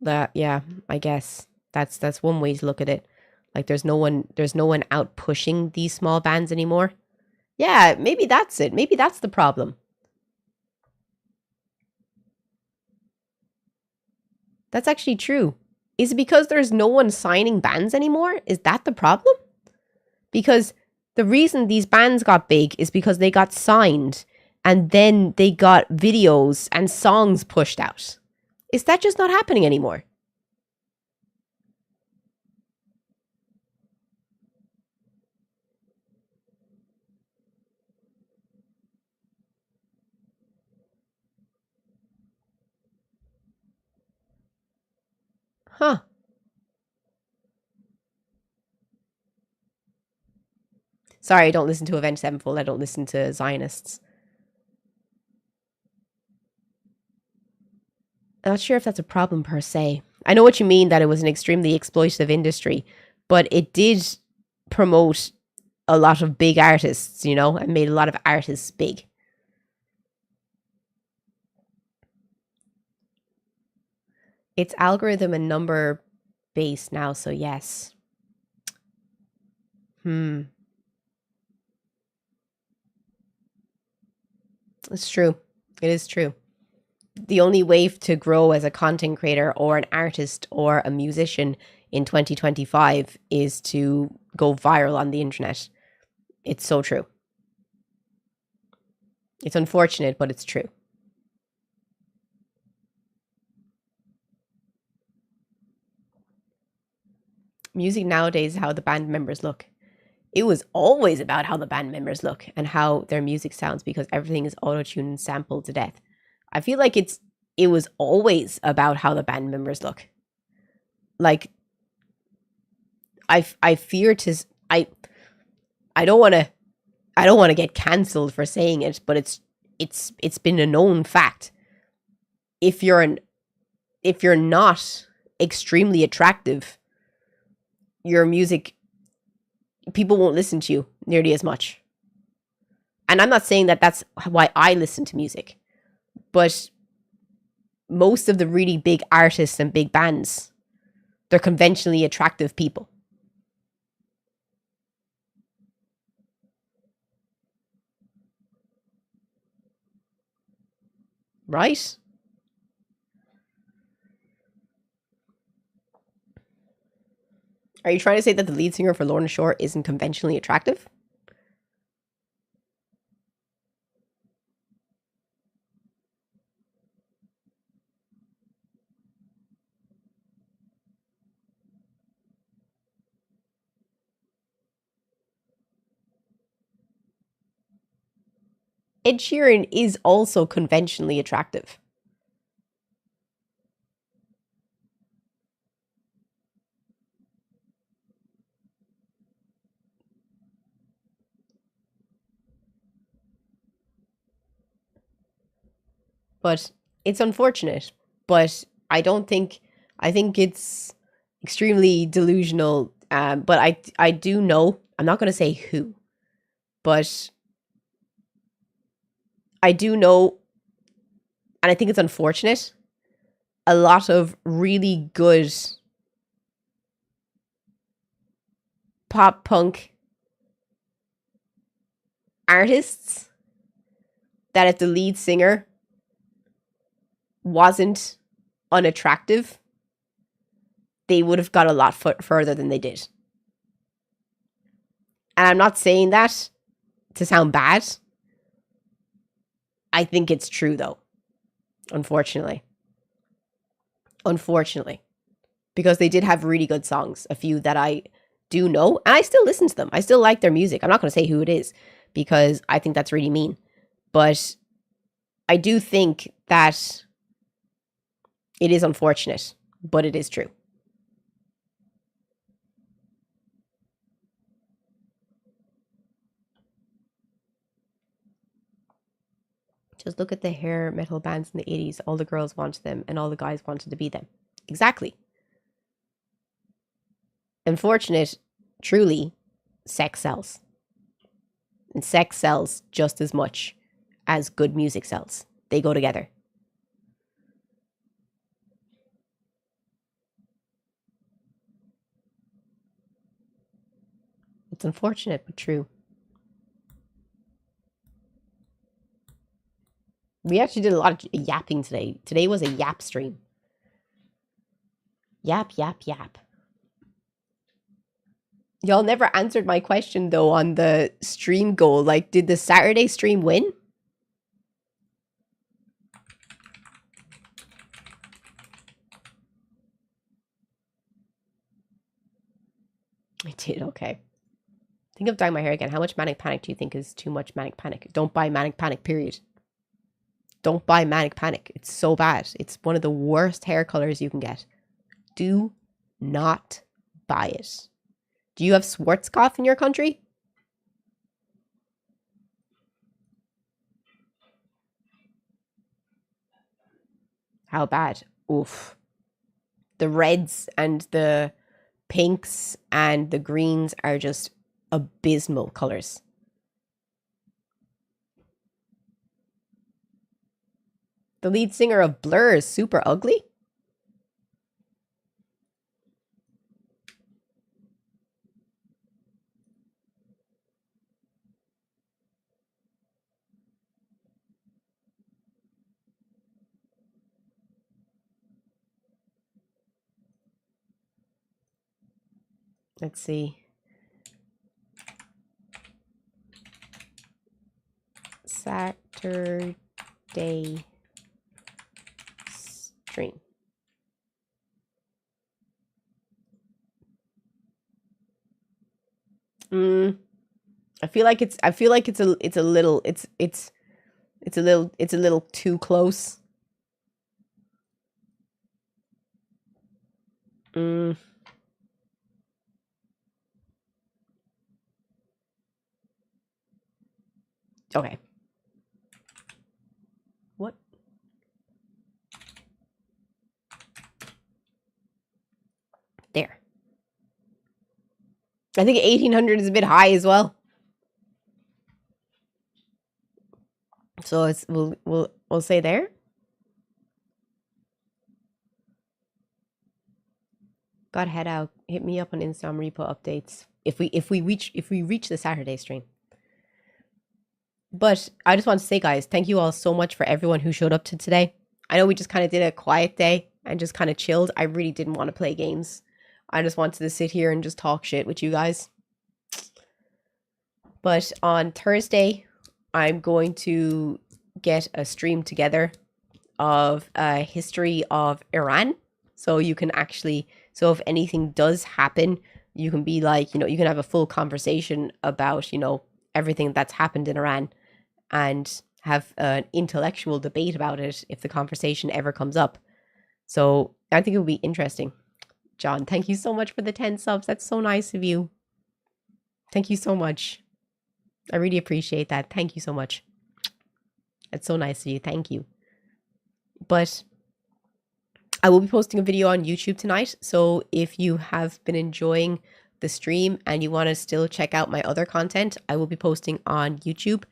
S1: that. Yeah, I guess that's one way to look at it. Like there's no one out pushing these small bands anymore. Yeah, maybe that's it. Maybe that's the problem. That's actually true. Is it because there's no one signing bands anymore? Is that the problem? Because the reason these bands got big is because they got signed and then they got videos and songs pushed out. Is that just not happening anymore? Huh. Sorry, I don't listen to Avenged Sevenfold. I don't listen to Zionists. I'm not sure if that's a problem per se. I know what you mean, that it was an extremely exploitative industry, but it did promote a lot of big artists, you know, and made a lot of artists big. It's algorithm and number based now, so yes. It's true. It is true. The only way to grow as a content creator or an artist or a musician in 2025 is to go viral on the internet. It's so true. It's unfortunate, but it's true. Music nowadays is how the band members look. It was always about how the band members look and how their music sounds, because everything is auto-tuned and sampled to death. I feel like it was always about how the band members look. Like, I fear to I don't want to get cancelled for saying it, but it's been a known fact. If you're not extremely attractive, your music, people won't listen to you nearly as much. And I'm not saying that that's why I listen to music, but most of the really big artists and big bands, they're conventionally attractive people. Right? Are you trying to say that the lead singer for Lorna Shore isn't conventionally attractive? Ed Sheeran is also conventionally attractive. But it's unfortunate. But I think it's extremely delusional. But I do know, I'm not going to say who, but I do know, and I think it's unfortunate, a lot of really good pop punk artists, that if the lead singer wasn't unattractive, they would have got a lot further than they did. And I'm not saying that to sound bad. I think it's true, though. Unfortunately. Because they did have really good songs. A few that I do know. And I still listen to them. I still like their music. I'm not going to say who it is, because I think that's really mean. But I do think that it is unfortunate, but it is true. Just look at the hair metal bands in the 80s. All the girls wanted them and all the guys wanted to be them. Exactly. Unfortunate, truly, sex sells. And sex sells just as much as good music sells. They go together. It's unfortunate, but true. We actually did a lot of yapping today. Today was a yap stream. Yap, yap, yap. Y'all never answered my question, though, on the stream goal. Like, did the Saturday stream win? I did, okay. Think of dyeing my hair again. How much Manic Panic do you think is too much Manic Panic? Don't buy Manic Panic, period. Don't buy Manic Panic. It's so bad. It's one of the worst hair colors you can get. Do not buy it. Do you have Schwarzkopf in your country? How bad? Oof. The reds and the pinks and the greens are just abysmal colors. The lead singer of Blur is super ugly? Let's see. Saturday stream. I feel like it's a little too close. Okay. What? There. I think 1800 is a bit high as well. So it's we'll say there. Gotta head out. Hit me up on Instagram repo updates if we reach the Saturday stream. But I just want to say, guys, thank you all so much for everyone who showed up to today. I know we just kind of did a quiet day and just kind of chilled. I really didn't want to play games. I just wanted to sit here and just talk shit with you guys. But on Thursday, I'm going to get a stream together of a history of Iran. So you can actually, so if anything does happen, you can be like, you can have a full conversation about, everything that's happened in Iran and have an intellectual debate about it if the conversation ever comes up. So I think it would be interesting. John, thank you so much for the 10 subs. That's so nice of you. Thank you so much. I really appreciate that. Thank you so much. It's so nice of you. Thank you. But I will be posting a video on YouTube tonight. So if you have been enjoying the stream and you want to still check out my other content, I will be posting on YouTube.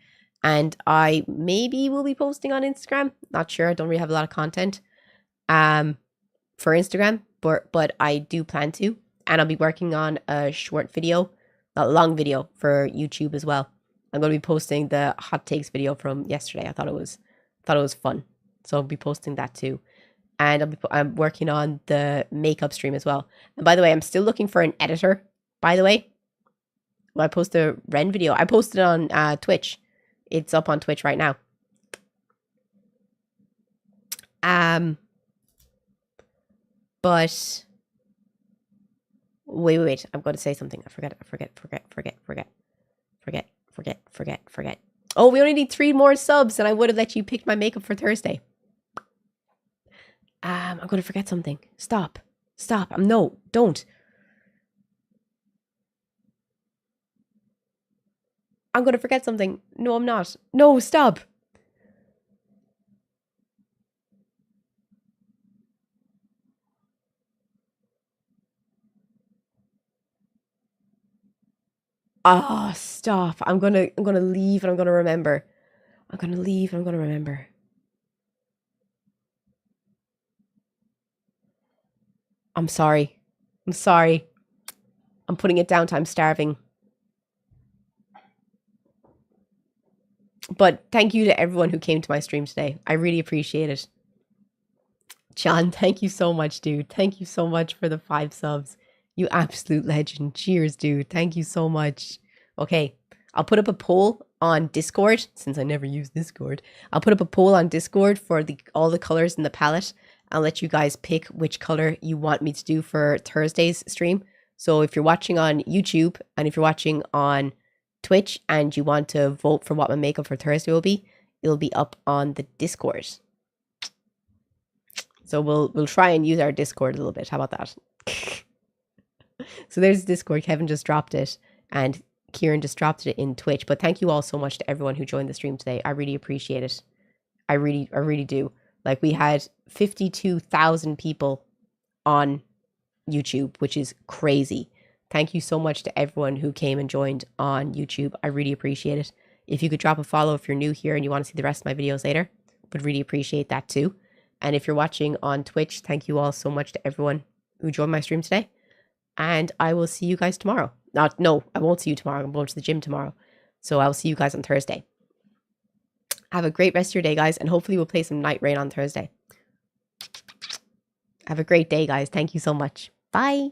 S1: And I maybe will be posting on Instagram. Not sure. I don't really have a lot of content for Instagram, but I do plan to. And I'll be working on a short video, not a long video, for YouTube as well. I'm going to be posting the hot takes video from yesterday. I thought it was fun. So I'll be posting that too. And I'm working on the makeup stream as well. And by the way, I'm still looking for an editor, by the way. Well, I post a Ren video. I posted it on Twitch. It's up on Twitch right now. But wait. I'm going to say something. I forget. Oh, we only need 3 more subs, and I would have let you pick my makeup for Thursday. I'm going to forget something. Stop. No, don't. I'm going to forget something. No, I'm not. No, stop. Ah, stop. I'm going to leave and I'm going to remember. I'm going to leave and I'm going to remember. I'm sorry. I'm putting it down to I'm starving. But thank you to everyone who came to my stream today. I really appreciate it. John, thank you so much, dude. Thank you so much for the 5 subs. You absolute legend. Cheers, dude. Thank you so much. Okay, I'll put up a poll on Discord, since I never use Discord. I'll put up a poll on Discord for all the colors in the palette. I'll let you guys pick which color you want me to do for Thursday's stream. So if you're watching on YouTube and if you're watching on Twitch and you want to vote for what my makeup for Thursday will be, it'll be up on the Discord. So we'll try and use our Discord a little bit. How about that? So there's Discord. Kevin just dropped it and Kieran just dropped it in Twitch. But thank you all so much to everyone who joined the stream today. I really appreciate it. I really do. Like, we had 52,000 people on YouTube, which is crazy. Thank you so much to everyone who came and joined on YouTube. I really appreciate it. If you could drop a follow if you're new here and you want to see the rest of my videos later, would really appreciate that too. And if you're watching on Twitch, thank you all so much to everyone who joined my stream today. And I will see you guys tomorrow. No, I won't see you tomorrow. I'm going to the gym tomorrow. So I'll see you guys on Thursday. Have a great rest of your day, guys. And hopefully we'll play some Night Rain on Thursday. Have a great day, guys. Thank you so much. Bye.